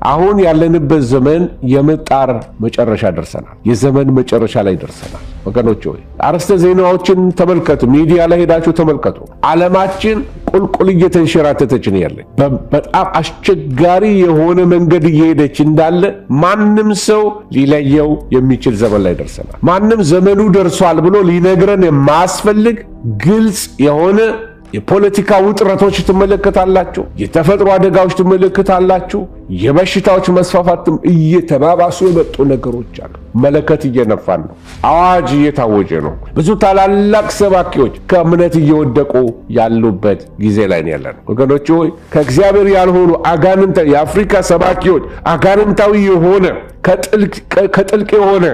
አሁን ያለንበት ዘመን የምጣር መጨረሻ ደርሰናል። የዘመን መጨረሻ ላይ ደርሰናል። ወገኖች ሆይ አርዕስተ ዜናዎችን ተመልከቱ፣ ሚዲያ ላይ ሄዳችሁ ተመልከቱ። ዓለማችን ቁልቁል እየተንሸራተተች ነው ያለች። በጣም አስቸጋሪ የሆነ መንገድ እየሄደች እንዳለ ማንም ሰው ሊለየው የሚችል ዘመን ላይ ደርሰናል። ማንም ዘመኑ ደርሷል ብሎ ሊነግረን የማያስፈልግ ግልጽ የሆነ የፖለቲካ ውጥረቶች ትመለከታላችሁ። የተፈጥሮ አደጋዎች ትመለከታላችሁ። የበሽታዎች መስፋፋትም እየተባባሱ የመጡ ነገሮች አሉ። መለከት እየነፋን ነው። አዋጅ እየታወጀ ነው። ብዙ ታላላቅ ሰባኪዎች ከእምነት እየወደቁ ያሉበት ጊዜ ላይ ነው ያለነው። ወገኖች ሆይ ከእግዚአብሔር ያልሆኑ አጋንንታዊ የአፍሪካ ሰባኪዎች አጋንንታዊ የሆነ ከጥልቅ የሆነ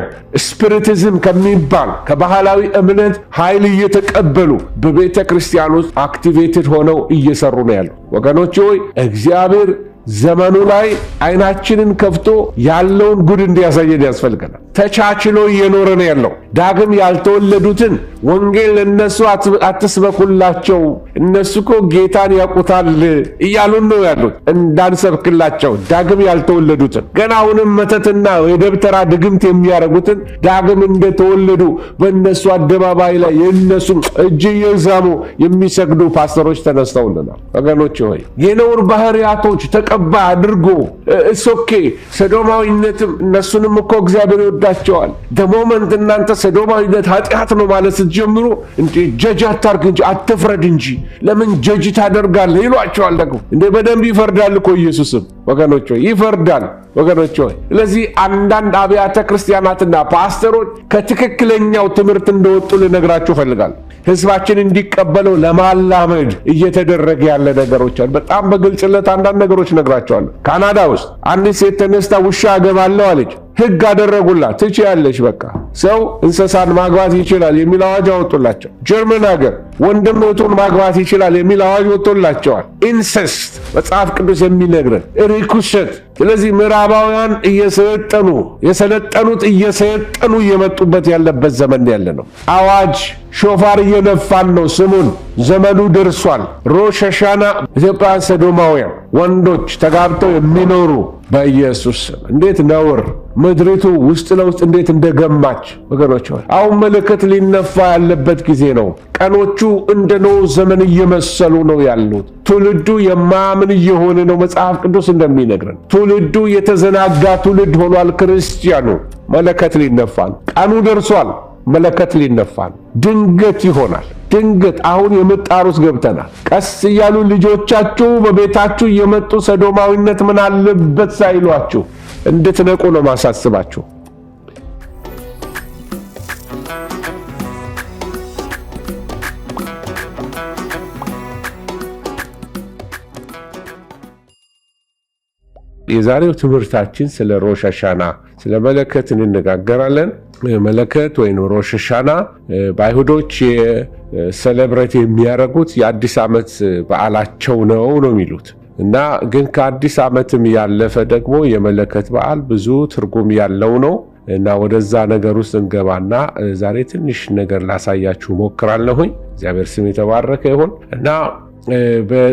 ስፒሪቲዝም ከሚባል ከባህላዊ እምነት ኃይል እየተቀበሉ በቤተ ክርስቲያን ውስጥ አክቲቬትድ ሆነው እየሰሩ ነው ያሉ። ወገኖች ሆይ እግዚአብሔር ዘመኑ ላይ አይናችንን ከፍቶ ያለውን ጉድ እንዲያሳየን ያስፈልገናል። ተቻችሎ እየኖረ ነው ያለው። ዳግም ያልተወለዱትን ወንጌል ለነሱ አትስበኩላቸው፣ እነሱ እኮ ጌታን ያውቁታል እያሉን ነው ያሉት። እንዳንሰብክላቸው ዳግም ያልተወለዱትን ገና አሁንም መተትና የደብተራ ድግምት የሚያደርጉትን ዳግም እንደተወለዱ በእነሱ አደባባይ ላይ የእነሱ እጅ እየዛሙ የሚሰግዱ ፓስተሮች ተነስተውልናል። ወገኖች ሆይ የነውር ባህሪያቶች ተቀባ አድርጎ እሶኬ ሰዶማዊነትም እነሱንም እኮ እግዚአብሔር ይወዳቸዋል። ደሞመንት እናንተ ሰዶማዊነት ኃጢአት ነው ማለት ስትጀምሩ እንዴ ጀጅ አታርግ እንጂ አትፍረድ እንጂ ለምን ጀጅ ታደርጋለህ ይሏቸዋል። ደግሞ እንዴ በደንብ ይፈርዳል እኮ ኢየሱስም ወገኖች ሆይ ይፈርዳል። ወገኖች ሆይ ስለዚህ አንዳንድ አብያተ ክርስቲያናትና ፓስተሮች ከትክክለኛው ትምህርት እንደወጡ ልነግራችሁ ፈልጋለሁ። ህዝባችን እንዲቀበለው ለማላመድ እየተደረገ ያለ ነገሮች አሉ። በጣም በግልጽነት አንዳንድ ነገሮች ነግራቸዋለሁ። ካናዳ ውስጥ አንዲት ሴት ተነስታ ውሻ አገባለሁ አለች። ህግ አደረጉላት። ትችያለሽ፣ በቃ ሰው እንስሳን ማግባት ይችላል የሚል አዋጅ አወጡላቸው። ጀርመን ሀገር ወንድም እህቱን ማግባት ይችላል የሚል አዋጅ ወጥቶላቸዋል። ኢንሰስት መጽሐፍ ቅዱስ የሚነግረን ርኩሰት። ስለዚህ ምዕራባውያን እየሰለጠኑ የሰለጠኑት እየሰለጠኑ እየመጡበት ያለበት ዘመን ያለ ነው። አዋጅ ሾፋር እየነፋን ነው። ስሙን ዘመኑ ደርሷል። ሮሽ ሐሻና ኢትዮጵያውያን ሰዶማውያን ወንዶች ተጋብተው የሚኖሩ በኢየሱስ ስም እንዴት ነውር ምድሪቱ ውስጥ ለውስጥ እንዴት እንደገማች ወገኖች ሆይ አሁን መለከት ሊነፋ ያለበት ጊዜ ነው። ቀኖቹ እንደ ኖህ ዘመን እየመሰሉ ነው ያሉት። ትውልዱ የማያምን እየሆነ ነው። መጽሐፍ ቅዱስ እንደሚነግረን ትውልዱ የተዘናጋ ትውልድ ሆኗል። ክርስቲያኑ መለከት ሊነፋል። ቀኑ ደርሷል። መለከት ሊነፋል። ድንገት ይሆናል። ድንገት አሁን የምጣር ውስጥ ገብተናል። ቀስ እያሉ ልጆቻችሁ በቤታችሁ እየመጡ ሰዶማዊነት ምን አለበት ሳይሏችሁ እንድትነቁ ነው ማሳስባችሁ። የዛሬው ትምህርታችን ስለ ሮሽ ሐሻና ስለ መለከት እንነጋገራለን። መለከት ወይም ሮሽ ሐሻና በአይሁዶች ሴሌብሬት የሚያደርጉት የአዲስ ዓመት በዓላቸው ነው የሚሉት እና ግን ከአዲስ ዓመትም ያለፈ ደግሞ የመለከት በዓል ብዙ ትርጉም ያለው ነው እና ወደዛ ነገር ውስጥ እንገባና ዛሬ ትንሽ ነገር ላሳያችሁ ሞክራለሁኝ። እግዚአብሔር ስም የተባረከ ይሁን እና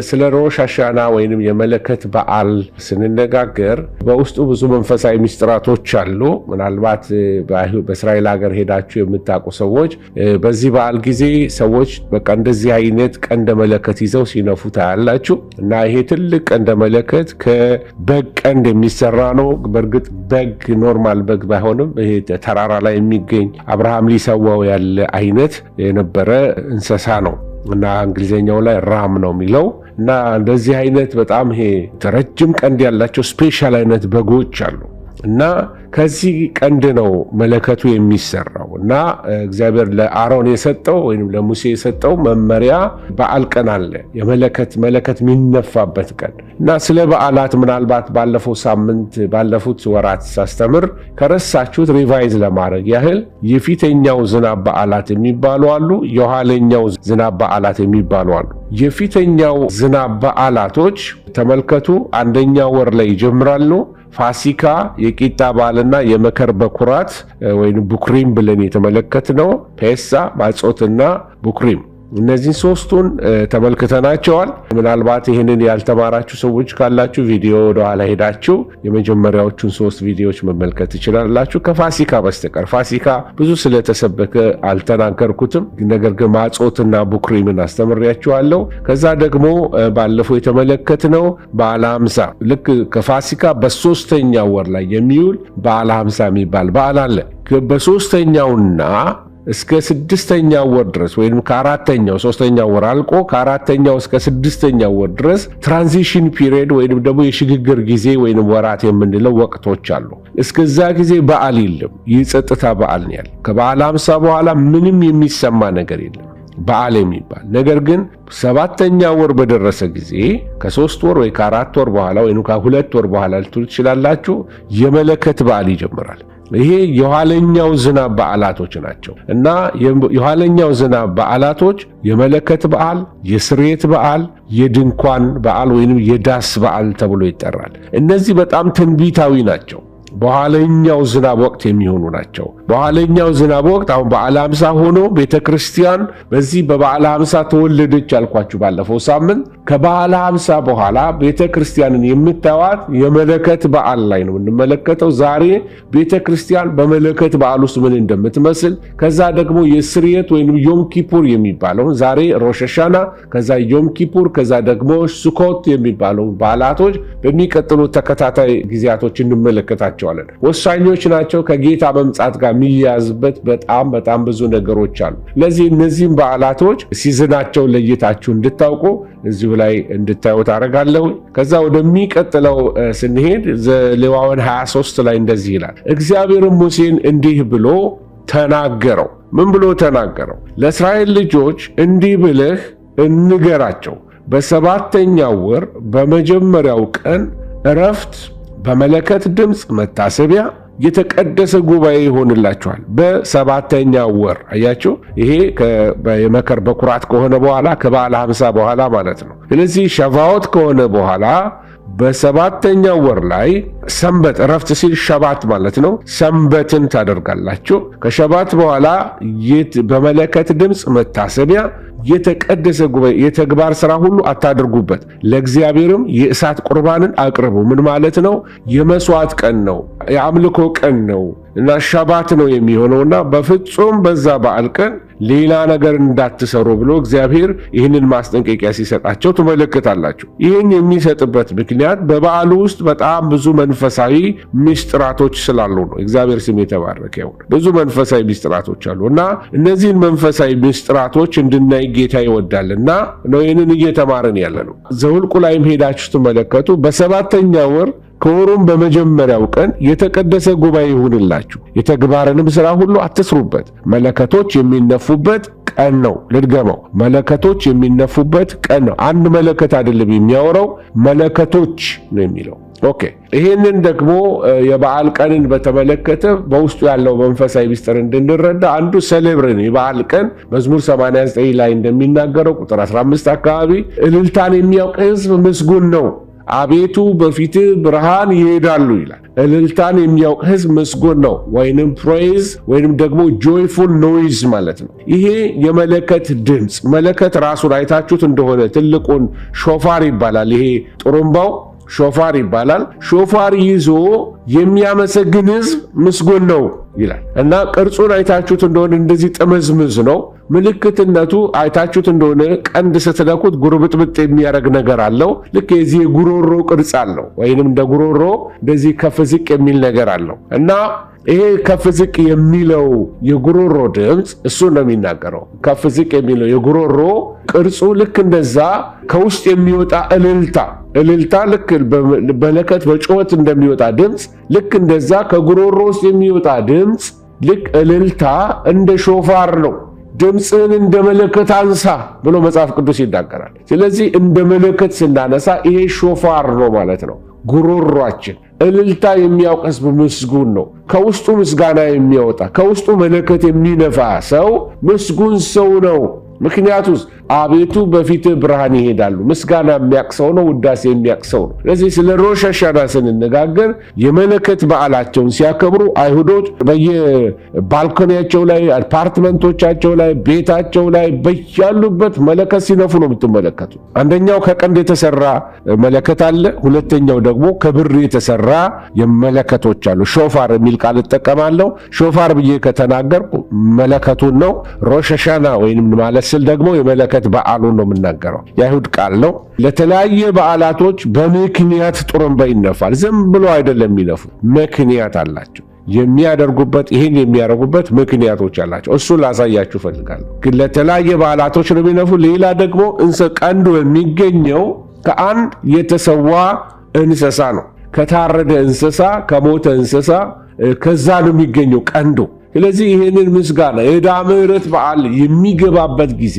ስለ ሮሽ ሐሻና ወይንም የመለከት በዓል ስንነጋገር በውስጡ ብዙ መንፈሳዊ ምስጢራቶች አሉ። ምናልባት በእስራኤል ሀገር ሄዳችሁ የምታውቁ ሰዎች በዚህ በዓል ጊዜ ሰዎች በቃ እንደዚህ አይነት ቀንደ መለከት ይዘው ሲነፉ ታያላችሁ እና ይሄ ትልቅ ቀንደ መለከት ከበግ ቀንድ የሚሰራ ነው። በእርግጥ በግ ኖርማል በግ ባይሆንም ይሄ ተራራ ላይ የሚገኝ አብርሃም ሊሰዋው ያለ አይነት የነበረ እንስሳ ነው እና እንግሊዘኛው ላይ ራም ነው የሚለው እና እንደዚህ አይነት በጣም ይሄ ረጅም ቀንድ ያላቸው ስፔሻል አይነት በጎች አሉ እና ከዚህ ቀንድ ነው መለከቱ የሚሰራው እና እግዚአብሔር ለአሮን የሰጠው ወይም ለሙሴ የሰጠው መመሪያ በዓል ቀን አለ። መለከት የሚነፋበት ቀን እና ስለ በዓላት ምናልባት ባለፈው ሳምንት ባለፉት ወራት ሳስተምር ከረሳችሁት ሪቫይዝ ለማድረግ ያህል የፊተኛው ዝናብ በዓላት የሚባሉ አሉ፣ የኋለኛው ዝናብ በዓላት የሚባሉ አሉ። የፊተኛው ዝናብ በዓላቶች ተመልከቱ፣ አንደኛው ወር ላይ ይጀምራሉ። ፋሲካ፣ የቂጣ በዓልና የመከር በኩራት ወይም ቡክሪም ብለን የተመለከትነው ፔሳ፣ ማጾትና ቡክሪም እነዚህ ሶስቱን ተመልክተናቸዋል። ምናልባት ይህንን ያልተማራችሁ ሰዎች ካላችሁ ቪዲዮ ወደ ኋላ ሄዳችሁ የመጀመሪያዎቹን 3 ቪዲዮዎች መመልከት ትችላላችሁ። ከፋሲካ በስተቀር ፋሲካ ብዙ ስለተሰበከ አልተናገርኩትም። ነገር ግን ማጾትና ቡክሪምን አስተምሬያችኋለሁ። ከዛ ደግሞ ባለፈው የተመለከትነው በዓለ ሃምሳ ልክ ከፋሲካ በ3ኛው ወር ላይ የሚውል በዓለ ሃምሳ የሚባል በዓል አለ። በ3ኛውና እስከ 6ኛው ወር ድረስ ወይም ከ4ኛው 3ኛው ወር አልቆ ከ4ኛው እስከ 6ኛው ወር ድረስ ትራንዚሽን ፒሪየድ ወይም ደግሞ የሽግግር ጊዜ ወይም ወራት የምንለው ወቅቶች አሉ። እስከዛ ጊዜ በዓል የለም፣ የጸጥታ በዓል ነው ያለው። ከበዓለ ሃምሳ በኋላ ምንም የሚሰማ ነገር የለም በዓል የሚባል ነገር። ግን 7ኛው ወር በደረሰ ጊዜ ከ3 ወር ወይ ከ4 ወር በኋላ ወይም ከ2 ወር በኋላ ልትሉ ትችላላችሁ፣ የመለከት በዓል ይጀምራል። ይሄ የኋለኛው ዝናብ በዓላቶች ናቸው እና የኋለኛው ዝናብ በዓላቶች የመለከት በዓል፣ የስርየት በዓል፣ የድንኳን በዓል ወይንም የዳስ በዓል ተብሎ ይጠራል። እነዚህ በጣም ትንቢታዊ ናቸው። በኋለኛው ዝናብ ወቅት የሚሆኑ ናቸው። በኋለኛው ዝናብ ወቅት አሁን በዓለ ሃምሳ ሆኖ ቤተክርስቲያን በዚህ በበዓለ ሃምሳ ተወለደች አልኳችሁ ባለፈው ሳምንት። ከበዓለ ሃምሳ በኋላ ቤተክርስቲያንን የምታዩት የመለከት በዓል ላይ ነው የምንመለከተው። ዛሬ ቤተክርስቲያን በመለከት በዓል ውስጥ ምን እንደምትመስል፣ ከዛ ደግሞ የስርየት ወይም ዮም ኪፑር የሚባለው ዛሬ ሮሽ ሃሻና፣ ከዛ ዮም ኪፑር፣ ከዛ ደግሞ ሱኮት የሚባለው በዓላቶች በሚቀጥሉት ተከታታይ ጊዜያቶች እንመለከታቸዋለን። ወሳኞች ናቸው። ከጌታ መምጻት ጋር የሚያዝበት በጣም ብዙ ነገሮች አሉ። ለዚህ እነዚህም በዓላቶች ሲዝናቸው ለይታችሁ እንድታውቁ እዚሁ ላይ እንድታዩ ታደርጋለሁ። ከዛ ወደሚቀጥለው ስንሄድ ዘሌዋውያን 23 ላይ እንደዚህ ይላል፣ እግዚአብሔርም ሙሴን እንዲህ ብሎ ተናገረው። ምን ብሎ ተናገረው? ለእስራኤል ልጆች እንዲህ ብለህ እንገራቸው፣ በ7ኛው ወር በመጀመሪያው ቀን ዕረፍት በመለከት ድምፅ መታሰቢያ የተቀደሰ ጉባኤ ይሆንላችኋል። በ7ኛው ወር አያችሁ፣ ይሄ የመከር በኩራት ከሆነ በኋላ ከበዓለ ሃምሳ በኋላ ማለት ነው። ስለዚህ ሸቫዎት ከሆነ በኋላ በ7ኛው ወር ላይ ሰንበት ዕረፍት ሲል ሸባት ማለት ነው። ሰንበትን ታደርጋላችሁ። ከሸባት በኋላ በመለከት ድምፅ መታሰቢያ የተቀደሰ ጉባኤ፣ የተግባር ሥራ ሁሉ አታድርጉበት፣ ለእግዚአብሔርም የእሳት ቁርባንን አቅርቡ። ምን ማለት ነው? የመስዋዕት ቀን ነው፣ የአምልኮ ቀን ነው እና ሸባት ነው የሚሆነውና በፍጹም በዛ በዓል ቀን ሌላ ነገር እንዳትሰሩ ብሎ እግዚአብሔር ይህንን ማስጠንቀቂያ ሲሰጣቸው ትመለከታላችሁ። ይህን የሚሰጥበት ምክንያት በበዓሉ ውስጥ በጣም ብዙ መንፈሳዊ ምስጢራቶች ስላሉ ነው። እግዚአብሔር ስም የተባረከ ይሁን። ብዙ መንፈሳዊ ምስጢራቶች አሉ እና እነዚህን መንፈሳዊ ምስጢራቶች እንድናይ ጌታ ይወዳልና ነው ይህንን እየተማርን ያለ ነው። ዘኍልቍ ላይም ሄዳችሁ ትመለከቱ። በ7ኛው ወር ከወሩም በመጀመሪያው ቀን የተቀደሰ ጉባኤ ይሁንላችሁ፣ የተግባርንም ሥራ ሁሉ አትስሩበት። መለከቶች የሚነፉበት ቀን ነው። ልድገመው፣ መለከቶች የሚነፉበት ቀን ነው። አንድ መለከት አይደለም የሚያወራው፣ መለከቶች ነው የሚለው። ኦኬ፣ ይሄንን ደግሞ የበዓል ቀንን በተመለከተ በውስጡ ያለው መንፈሳዊ ምስጢር እንድንረዳ አንዱ ሴሌብሬሽን የበዓል ቀን መዝሙር 89 ላይ እንደሚናገረው ቁጥር 15 አካባቢ እልልታን የሚያውቅ ሕዝብ ምስጉን ነው፣ አቤቱ በፊትህ ብርሃን ይሄዳሉ ይላል። እልልታን የሚያውቅ ሕዝብ ምስጉን ነው፣ ወይንም ፕሬዝ ወይንም ደግሞ ጆይፉል ኖይዝ ማለት ነው። ይሄ የመለከት ድምፅ፣ መለከት ራሱን አይታችሁት እንደሆነ ትልቁን ሾፋር ይባላል። ይሄ ጥሩምባው ሾፋር ይባላል። ሾፋር ይዞ የሚያመሰግን ሕዝብ ምስጉን ነው ይላል እና ቅርጹን አይታችሁት እንደሆነ እንደዚህ ጥምዝምዝ ነው። ምልክትነቱ አይታችሁት እንደሆነ ቀንድ ስትነኩት ጉርብጥብጥ የሚያደርግ ነገር አለው። ልክ የዚህ የጉሮሮ ቅርጽ አለው፣ ወይንም እንደ ጉሮሮ እንደዚህ ከፍ ዝቅ የሚል ነገር አለው እና ይሄ ከፍ ዝቅ የሚለው የጉሮሮ ድምፅ እሱ ነው የሚናገረው። ከፍ ዝቅ የሚለው የጉሮሮ ቅርጹ ልክ እንደዛ ከውስጥ የሚወጣ እልልታ ልክ በመለከት በጩኸት እንደሚወጣ ድምፅ ልክ እንደዛ ከጉሮሮ ውስጥ የሚወጣ ድምፅ ልክ እልልታ እንደ ሾፋር ነው። ድምፅን እንደ መለከት አንሳ ብሎ መጽሐፍ ቅዱስ ይናገራል። ስለዚህ እንደ መለከት ስናነሳ ይሄ ሾፋር ነው ማለት ነው። ጉሮሯችን እልልታ የሚያውቅ ሕዝብ ምስጉን ነው። ከውስጡ ምስጋና የሚያወጣ ከውስጡ መለከት የሚነፋ ሰው ምስጉን ሰው ነው። ምክንያቱስ አቤቱ በፊትህ ብርሃን ይሄዳሉ። ምስጋና የሚያቅሰው ነው፣ ውዳሴ የሚያቅሰው ነው። ስለዚህ ስለ ሮሽ ሐሻና ስንነጋገር የመለከት በዓላቸውን ሲያከብሩ አይሁዶች በየባልኮኒያቸው ላይ፣ አፓርትመንቶቻቸው ላይ፣ ቤታቸው ላይ በያሉበት መለከት ሲነፉ ነው የምትመለከቱ። አንደኛው ከቀንድ የተሰራ መለከት አለ፣ ሁለተኛው ደግሞ ከብር የተሰራ የመለከቶች አሉ። ሾፋር የሚል ቃል እጠቀማለሁ። ሾፋር ብዬ ከተናገርኩ መለከቱን ነው። ሮሽ ሐሻና ወይንም ማለት ስል ደግሞ የመለከት በዓሉን ነው የምናገረው። የአይሁድ ቃል ነው። ለተለያየ በዓላቶች በምክንያት ጥሩምባ ይነፋል። ዝም ብሎ አይደለም የሚነፉ፣ ምክንያት አላቸው የሚያደርጉበት። ይህን የሚያደርጉበት ምክንያቶች አላቸው። እሱን ላሳያችሁ ፈልጋለሁ። ግን ለተለያየ በዓላቶች ነው የሚነፉ። ሌላ ደግሞ ቀንዱ የሚገኘው ከአንድ የተሰዋ እንስሳ ነው። ከታረደ እንስሳ፣ ከሞተ እንስሳ ከዛ ነው የሚገኘው ቀንዱ። ስለዚህ ይህንን ምስጋና የዕዳ ምሕረት በዓል የሚገባበት ጊዜ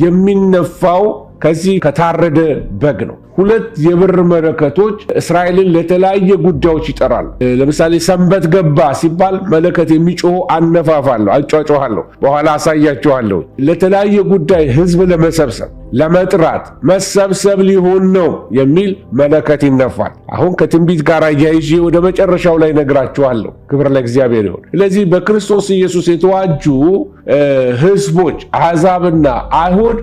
የሚነፋው ከዚህ ከታረደ በግ ነው። ሁለት የብር መለከቶች እስራኤልን ለተለያየ ጉዳዮች ይጠራሉ። ለምሳሌ ሰንበት ገባ ሲባል መለከት የሚጮህ አነፋፋለሁ፣ አጫጫሃለሁ፣ በኋላ አሳያችኋለሁ። ለተለያየ ጉዳይ ህዝብ ለመሰብሰብ ለመጥራት መሰብሰብ ሊሆን ነው የሚል መለከት ይነፋል። አሁን ከትንቢት ጋር አያይዤ ወደ መጨረሻው ላይ ነግራችኋለሁ። ክብር ለእግዚአብሔር ይሁን። ስለዚህ በክርስቶስ ኢየሱስ የተዋጁ ህዝቦች አሕዛብና አይሁድ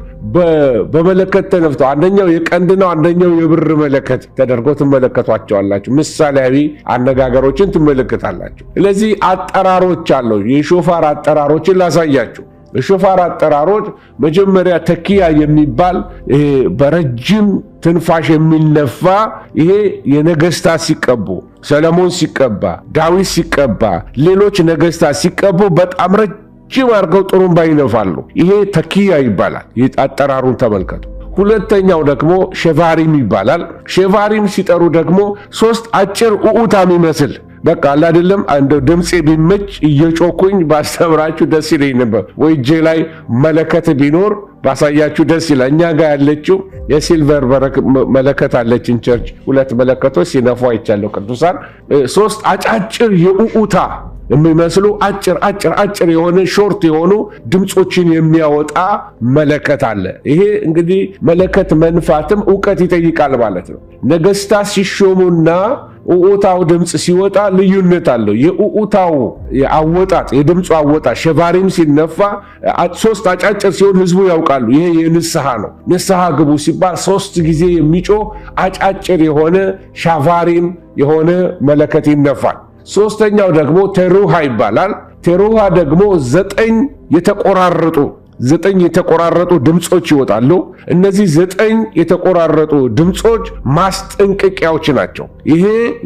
በመለከት ተነፍተው፣ አንደኛው የቀንድ ነው፣ አንደኛው የብር መለከት ተደርጎ ትመለከቷቸዋላችሁ። ምሳሌያዊ አነጋገሮችን ትመለከታላችሁ። ስለዚህ አጠራሮች አለው። የሾፋር አጠራሮችን ላሳያችሁ። የሾፋር አጠራሮች መጀመሪያ ተኪያ የሚባል በረጅም ትንፋሽ የሚነፋ፣ ይሄ የነገስታት ሲቀቡ፣ ሰለሞን ሲቀባ፣ ዳዊት ሲቀባ፣ ሌሎች ነገስታት ሲቀቡ በጣም ረጅም አድርገው ጥሩምባ ይነፋሉ። ይሄ ተኪያ ይባላል። አጠራሩን ተመልከቱ። ሁለተኛው ደግሞ ሼቫሪም ይባላል። ሼቫሪም ሲጠሩ ደግሞ ሶስት አጭር ኡኡታም ይመስል በቃ አይደለም እንደው ድምጼ ቢመች እየጮኩኝ ባስተምራችሁ ደስ ይለኝ ነበር። ወይ እጄ ላይ መለከት ቢኖር ባሳያችሁ ደስ ይላል። እኛ ጋር ያለችው የሲልቨር መለከት አለችን ቸርች። ሁለት መለከቶች ሲነፉ አይቻለሁ ቅዱሳን። ሶስት አጫጭር የኡኡታ የሚመስሉ አጭር የሆነ ሾርት የሆኑ ድምጾችን የሚያወጣ መለከት አለ። ይሄ እንግዲህ መለከት መንፋትም ዕውቀት ይጠይቃል ማለት ነው። ነገስታት ሲሾሙና ኡኡታው ድምጽ ሲወጣ ልዩነት አለው። የኡኡታው አወጣጥ፣ የድምጹ አወጣጥ ሼቫሪም ሲነፋ ሶስት አጫጭር ሲሆን ህዝቡ ያውቃሉ። ይሄ የንስሐ ነው። ንስሐ ግቡ ሲባል ሶስት ጊዜ የሚጮህ አጫጭር የሆነ ሼቫሪም የሆነ መለከት ይነፋል። ሶስተኛው ደግሞ ቴሩሃ ይባላል። ቴሩሃ ደግሞ ዘጠኝ የተቆራረጡ ድምጾች ይወጣሉ። እነዚህ ዘጠኝ የተቆራረጡ ድምጾች ማስጠንቀቂያዎች ናቸው። ይሄ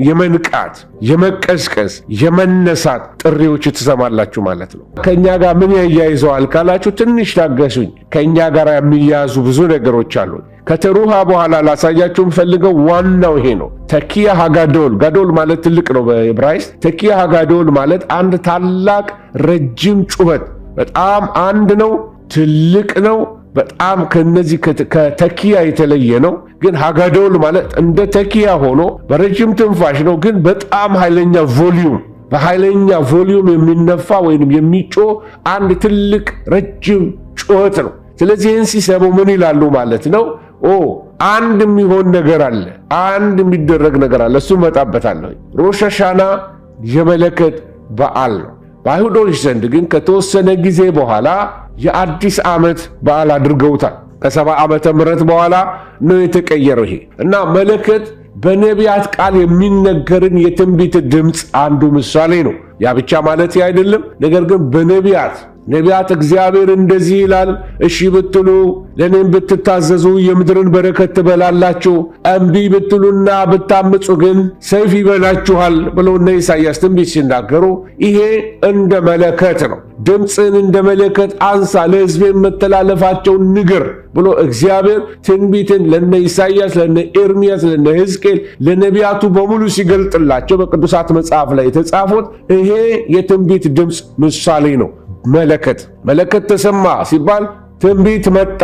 የመንቃት፣ የመቀስቀስ፣ የመነሳት ጥሪዎች ትሰማላችሁ ማለት ነው። ከኛ ጋር ምን ያያይዘዋል ካላችሁ ትንሽ ታገሱኝ። ከኛ ጋር የሚያያዙ ብዙ ነገሮች አሉ። ከተሩሃ በኋላ ላሳያችሁ ፈልገው ዋናው ይሄ ነው። ተኪያ ሃጋዶል፣ ጋዶል ማለት ትልቅ ነው በዕብራይስጥ። ተኪያ ሃጋዶል ማለት አንድ ታላቅ ረጅም ጩኸት፣ በጣም አንድ ነው፣ ትልቅ ነው። በጣም ከነዚህ ከተኪያ የተለየ ነው። ግን ሃጋዶል ማለት እንደ ተኪያ ሆኖ በረጅም ትንፋሽ ነው፣ ግን በጣም ኃይለኛ ቮሊዩም፣ በኃይለኛ ቮሊዩም የሚነፋ ወይንም የሚጮህ አንድ ትልቅ ረጅም ጩኸት ነው። ስለዚህ ይህን ሲሰሙ ምን ይላሉ ማለት ነው? አንድ የሚሆን ነገር አለ፣ አንድ የሚደረግ ነገር አለ። እሱ መጣበታለሁ። ሮሽ ሐሻና የመለከት በዓል ነው። በአይሁዶች ዘንድ ግን ከተወሰነ ጊዜ በኋላ የአዲስ ዓመት በዓል አድርገውታል። ከ70 ዓመተ ምህረት በኋላ ነው የተቀየረው። ይሄ እና መለከት በነቢያት ቃል የሚነገርን የትንቢት ድምፅ አንዱ ምሳሌ ነው። ያ ብቻ ማለት አይደለም። ነገር ግን ነቢያት እግዚአብሔር እንደዚህ ይላል፣ እሺ ብትሉ ለእኔም ብትታዘዙ የምድርን በረከት ትበላላችሁ፣ እምቢ ብትሉና ብታምፁ ግን ሰይፍ ይበላችኋል ብለው እነ ኢሳይያስ ትንቢት ሲናገሩ ይሄ እንደ መለከት ነው። ድምፅን እንደ መለከት አንሳ፣ ለሕዝቤ መተላለፋቸውን ንገር ብሎ እግዚአብሔር ትንቢትን ለነ ኢሳይያስ፣ ለነ ኤርምያስ፣ ለነ ሕዝቅኤል፣ ለነቢያቱ በሙሉ ሲገልጥላቸው በቅዱሳት መጽሐፍ ላይ የተጻፉት ይሄ የትንቢት ድምፅ ምሳሌ ነው። መለከት ተሰማ ሲባል ትንቢት መጣ፣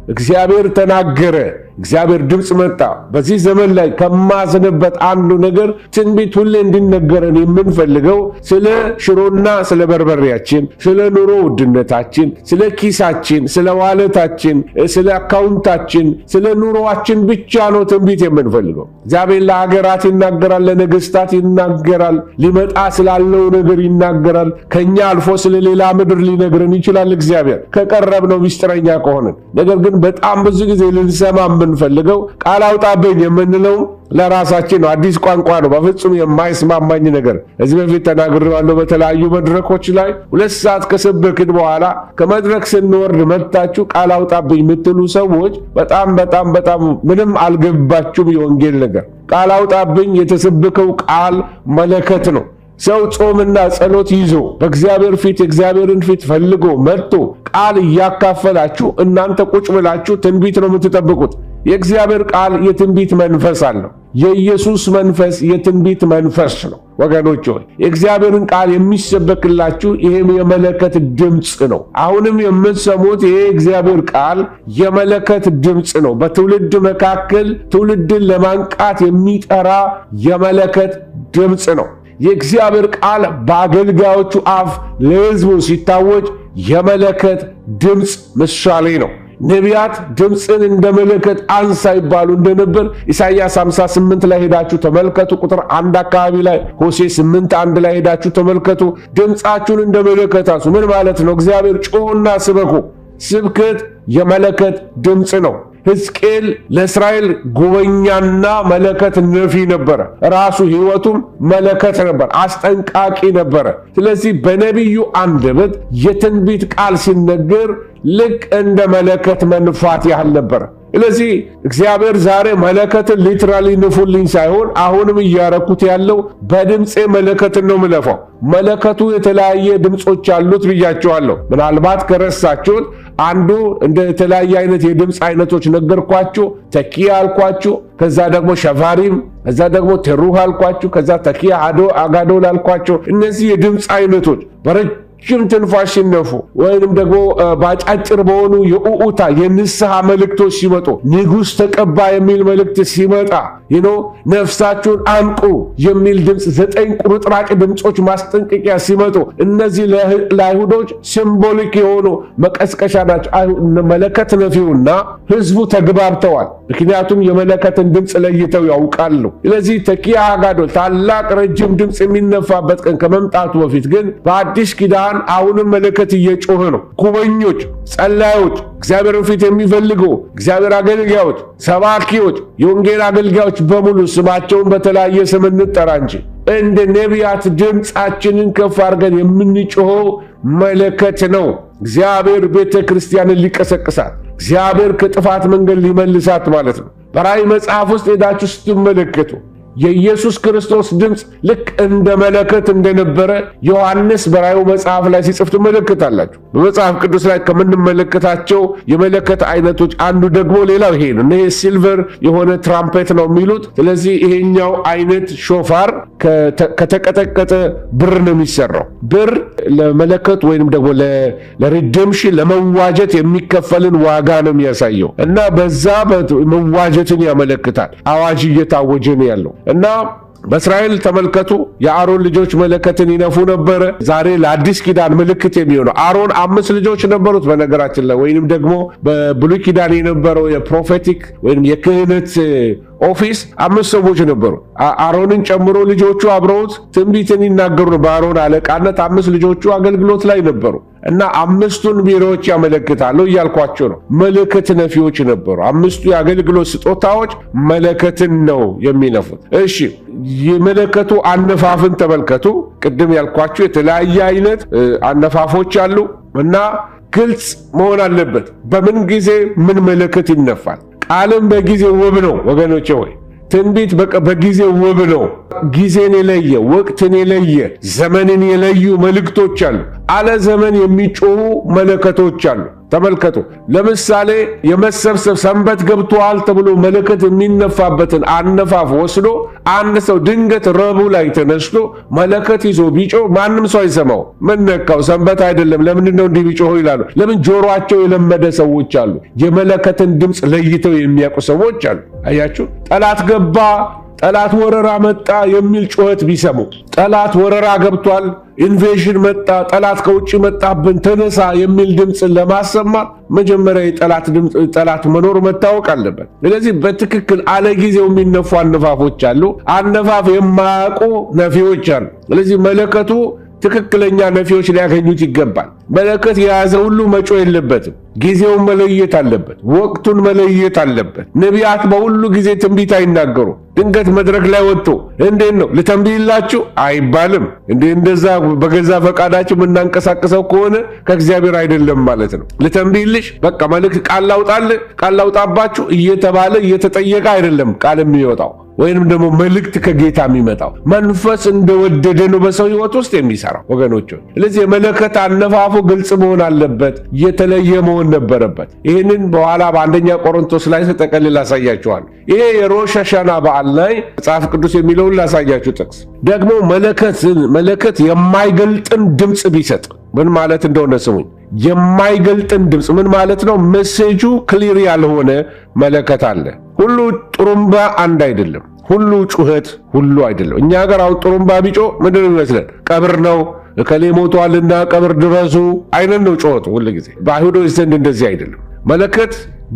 እግዚአብሔር ተናገረ እግዚአብሔር ድምፅ መጣ። በዚህ ዘመን ላይ ከማዝንበት አንዱ ነገር ትንቢት ሁሌ እንዲነገረን የምንፈልገው ስለ ሽሮና ስለ በርበሬያችን፣ ስለ ኑሮ ውድነታችን፣ ስለ ኪሳችን፣ ስለ ዋለታችን፣ ስለ አካውንታችን፣ ስለ ኑሮአችን ብቻ ነው ትንቢት የምንፈልገው። እግዚአብሔር ለሀገራት ይናገራል፣ ለነገስታት ይናገራል፣ ሊመጣ ስላለው ነገር ይናገራል። ከኛ አልፎ ስለ ሌላ ምድር ሊነግረን ይችላል እግዚአብሔር ከቀረብነው ምስጢረኛ ከሆነን። ነገር ግን በጣም ብዙ ጊዜ ልንሰማ የምንፈልገው ቃል አውጣብኝ የምንለው ለራሳችን ነው። አዲስ ቋንቋ ነው፣ በፍጹም የማይስማማኝ ነገር። እዚህ በፊት ተናግሬዋለሁ በተለያዩ መድረኮች ላይ። 2 ሰዓት ከሰበክን በኋላ ከመድረክ ስንወርድ መጥታችሁ ቃል አውጣብኝ የምትሉ ሰዎች በጣም ምንም አልገባችሁም የወንጌል ነገር። ቃል አውጣብኝ የተሰበከው ቃል መለከት ነው። ሰው ጾምና ጸሎት ይዞ በእግዚአብሔር ፊት የእግዚአብሔርን ፊት ፈልጎ መጥቶ ቃል እያካፈላችሁ እናንተ ቁጭ ብላችሁ ትንቢት ነው የምትጠብቁት። የእግዚአብሔር ቃል የትንቢት መንፈስ አለው። የኢየሱስ መንፈስ የትንቢት መንፈስ ነው። ወገኖች ሆይ የእግዚአብሔርን ቃል የሚሰበክላችሁ ይሄም የመለከት ድምፅ ነው። አሁንም የምትሰሙት ይሄ እግዚአብሔር ቃል የመለከት ድምፅ ነው። በትውልድ መካከል ትውልድን ለማንቃት የሚጠራ የመለከት ድምፅ ነው። የእግዚአብሔር ቃል በአገልጋዮቹ አፍ ለሕዝቡ ሲታወጅ የመለከት ድምፅ ምሳሌ ነው። ነቢያት ድምፅን እንደ መለከት አንሳ ይባሉ እንደነበር ኢሳይያስ 58 ላይ ሄዳችሁ ተመልከቱ። ቁጥር 1 አካባቢ ላይ ሆሴዕ 8:1 ላይ ሄዳችሁ ተመልከቱ። ድምፃችሁን እንደ መለከት አንሱ። ምን ማለት ነው? እግዚአብሔር ጮኹና ስበኩ። ስብከት የመለከት ድምፅ ነው። ሕዝቅኤል ለእስራኤል ጉበኛና መለከት ነፊ ነበረ። ራሱ ሕይወቱም መለከት ነበር፣ አስጠንቃቂ ነበረ። ስለዚህ በነቢዩ አንደበት የትንቢት ቃል ሲነገር ልክ እንደ መለከት መንፋት ያህል ነበረ። ስለዚህ እግዚአብሔር ዛሬ መለከትን ሊትራሊ ንፉልኝ ሳይሆን አሁንም እያረኩት ያለው በድምፄ መለከትን ነው ምለፋው። መለከቱ የተለያየ ድምፆች አሉት ብያቸዋለሁ። ምናልባት ከረሳችሁት አንዱ እንደ የተለያየ አይነት የድምፅ አይነቶች ነገርኳችሁ። ተኪያ አልኳችሁ፣ ከዛ ደግሞ ሸፋሪም፣ ከዛ ደግሞ ቴሩህ አልኳችሁ፣ ከዛ ተኪያ አጋዶል አልኳችሁ። እነዚህ የድምፅ አይነቶች በረጅም ትንፋሽ ሲነፉ ወይንም ደግሞ ባጫጭር በሆኑ የኡኡታ የንስሐ መልእክቶች ሲመጡ፣ ንጉሥ ተቀባ የሚል መልእክት ሲመጣ፣ ነፍሳችሁን አንቁ የሚል ድምፅ፣ 9 ቁርጥራጭ ድምፆች ማስጠንቀቂያ ሲመጡ፣ እነዚህ ለአይሁዶች ሲምቦሊክ የሆኑ መቀስቀሻ ናቸው። መለከት ነፊውና ሕዝቡ ተግባብተዋል። ምክንያቱም የመለከትን ድምፅ ለይተው ያውቃሉ። ስለዚህ ተኪያ አጋዶል ታላቅ ረጅም ድምፅ የሚነፋበት ቀን ከመምጣቱ በፊት ግን በአዲስ ኪዳን አሁንም መለከት እየጮኸ ነው። ጉበኞች፣ ጸላዮች፣ እግዚአብሔርን ፊት የሚፈልጉ እግዚአብሔር አገልጋዮች፣ ሰባኪዎች፣ የወንጌል አገልጋዮች በሙሉ ስማቸውን በተለያየ ስም እንጠራ እንጂ እንደ ነቢያት ድምፃችንን ከፍ አድርገን የምንጮኸው መለከት ነው። እግዚአብሔር ቤተ ክርስቲያንን ሊቀሰቅሳት፣ እግዚአብሔር ከጥፋት መንገድ ሊመልሳት ማለት ነው። በራእይ መጽሐፍ ውስጥ ሄዳችሁ ስትመለከቱ የኢየሱስ ክርስቶስ ድምፅ ልክ እንደ መለከት እንደነበረ ዮሐንስ በራእዩ መጽሐፍ ላይ ሲጽፍ ትመለከታላችሁ። በመጽሐፍ ቅዱስ ላይ ከምንመለከታቸው የመለከት አይነቶች አንዱ ደግሞ ሌላው ይሄ ነው። ይሄ ሲልቨር የሆነ ትራምፔት ነው የሚሉት። ስለዚህ ይሄኛው አይነት ሾፋር ከተቀጠቀጠ ብር ነው የሚሰራው። ብር ለመለከት ወይንም ደግሞ ለሪደምሽን ለመዋጀት የሚከፈልን ዋጋ ነው የሚያሳየው እና በዛ መዋጀትን ያመለክታል። አዋጅ እየታወጀ ነው ያለው እና በእስራኤል ተመልከቱ፣ የአሮን ልጆች መለከትን ይነፉ ነበረ። ዛሬ ለአዲስ ኪዳን ምልክት የሚሆነው አሮን 5 ልጆች ነበሩት በነገራችን ላይ፣ ወይንም ደግሞ በብሉይ ኪዳን የነበረው የፕሮፌቲክ ወይንም የክህነት ኦፊስ 5 ሰዎች ነበሩ። አሮንን ጨምሮ ልጆቹ አብረውት ትንቢትን ይናገሩ ነው። በአሮን አለቃነት 5 ልጆቹ አገልግሎት ላይ ነበሩ እና 5ቱን ቢሮዎች ያመለክታሉ እያልኳቸው ነው። መለከት ነፊዎች ነበሩ። 5ቱ የአገልግሎት ስጦታዎች መለከትን ነው የሚነፉት። እሺ፣ የመለከቱ አነፋፍን ተመልከቱ። ቅድም ያልኳቸው የተለያየ አይነት አነፋፎች አሉ እና ግልጽ መሆን አለበት። በምን ጊዜ ምን መለከት ይነፋል? ቃልም በጊዜው ውብ ነው ወገኖቼ ሆይ፣ ትንቢት በጊዜው ውብ ነው። ጊዜን የለየ ወቅትን የለየ ዘመንን የለዩ መልእክቶች አሉ። አለ ዘመን የሚጮሁ መለከቶች አሉ። ተመልከቱ። ለምሳሌ የመሰብሰብ ሰንበት ገብቷል ተብሎ መለከት የሚነፋበትን አነፋፍ ወስዶ አንድ ሰው ድንገት ረቡዕ ላይ ተነስቶ መለከት ይዞ ቢጮህ ማንም ሰው አይሰማው። ምን ነካው? ሰንበት አይደለም፣ ለምንድን ነው እንዲህ ቢጮህ ይላሉ። ለምን? ጆሮአቸው የለመደ ሰዎች አሉ። የመለከትን ድምፅ ለይተው የሚያውቁ ሰዎች አሉ። አያችሁ? ጠላት ገባ፣ ጠላት ወረራ መጣ የሚል ጩኸት ቢሰሙ፣ ጠላት ወረራ ገብቷል፣ ኢንቬዥን መጣ፣ ጠላት ከውጭ መጣብን፣ ተነሳ የሚል ድምፅ ለማሰማት መጀመሪያ ጠላት መኖር መታወቅ አለበት። ስለዚህ በትክክል አለ ጊዜው የሚነፉ አነፋፎች አሉ፣ አነፋፍ የማያውቁ ነፊዎች አሉ። ስለዚህ መለከቱ ትክክለኛ ነፊዎች ሊያገኙት ይገባል። መለከት የያዘ ሁሉ መጮህ የለበትም። ጊዜውን መለየት አለበት። ወቅቱን መለየት አለበት። ነቢያት በሁሉ ጊዜ ትንቢት አይናገሩ። ድንገት መድረክ ላይ ወጥቶ እንዴት ነው ልተንብይላችሁ አይባልም። እንደዛ በገዛ ፈቃዳችሁ የምናንቀሳቀሰው ከሆነ ከእግዚአብሔር አይደለም ማለት ነው። ልተንብይልሽ በቃ መልእክት ቃል ላውጣባችሁ እየተባለ እየተጠየቀ አይደለም ቃል የሚወጣው ወይንም ደግሞ መልእክት ከጌታ የሚመጣው። መንፈስ እንደወደደ ነው በሰው ሕይወት ውስጥ የሚሰራው ወገኖች። ስለዚህ የመለከት አነፋፉ ግልጽ መሆን አለበት፣ የተለየ መሆን ነበረበት። ይህንን በኋላ በአንደኛ ቆሮንቶስ ላይ ተጠቅልል ላሳያችኋል። ይሄ የሮሽ ሐሻና በዓል ላይ መጽሐፍ ቅዱስ የሚለውን ላሳያችሁ ጥቅስ ደግሞ መለከት የማይገልጥን ድምፅ ቢሰጥ ምን ማለት እንደሆነ ስሙኝ። የማይገልጥን ድምፅ ምን ማለት ነው? ሜሴጁ ክሊር ያልሆነ መለከት አለ። ሁሉ ጥሩምባ አንድ አይደለም። ሁሉ ጩኸት ሁሉ አይደለም። እኛ ሀገር አሁን ጥሩምባ ቢጮ ምንድን ነው ይመስለን? ቀብር ነው፣ እከሌ ሞቷልና ቀብር ድረሱ አይነት ነው ጩኸቱ ሁሉ ጊዜ። በአይሁዶች ዘንድ እንደዚህ አይደለም። መለከት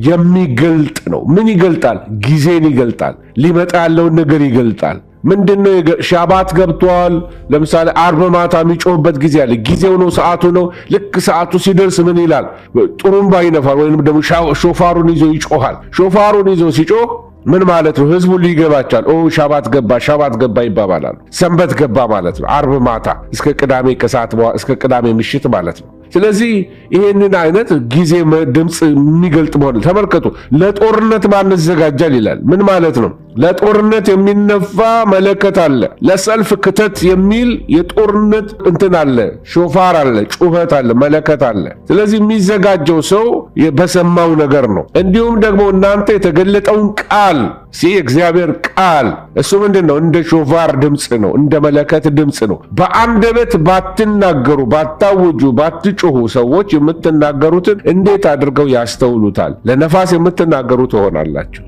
የሚገልጥ ነው። ምን ይገልጣል? ጊዜን ይገልጣል። ሊመጣ ያለውን ነገር ይገልጣል። ምንድነው? ሻባት ገብቷል። ለምሳሌ አርብ ማታ የሚጮህበት ጊዜ አለ። ጊዜው ነው፣ ሰዓቱ ነው። ልክ ሰዓቱ ሲደርስ ምን ይላል? ጥሩምባ ይነፋል፣ ወይንም ደግሞ ሾፋሩን ይዞ ይጮሃል። ሾፋሩን ይዞ ሲጮህ ምን ማለት ነው? ህዝቡ ሊገባቻል። ሻባት ገባ ይባባላሉ። ሰንበት ገባ ማለት ነው። አርብ ማታ እስከ ቅዳሜ ከሰዓት እስከ ቅዳሜ ምሽት ማለት ነው። ስለዚህ ይሄንን አይነት ጊዜ ድምፅ የሚገልጥ መሆን ተመልከቱ። ለጦርነት ማን ይዘጋጃል ይላል። ምን ማለት ነው? ለጦርነት የሚነፋ መለከት አለ። ለሰልፍ ክተት የሚል የጦርነት እንትን አለ፣ ሾፋር አለ፣ ጩኸት አለ፣ መለከት አለ። ስለዚህ የሚዘጋጀው ሰው በሰማው ነገር ነው። እንዲሁም ደግሞ እናንተ የተገለጠውን ቃል እግዚአብሔር ቃል እሱ ምንድን ነው? እንደ ሾፋር ድምፅ ነው፣ እንደ መለከት ድምፅ ነው። በአንደበት ባትናገሩ፣ ባታውጁ፣ ባትጮሁ ሰዎች የምትናገሩትን እንዴት አድርገው ያስተውሉታል? ለነፋስ የምትናገሩ ትሆናላችሁ።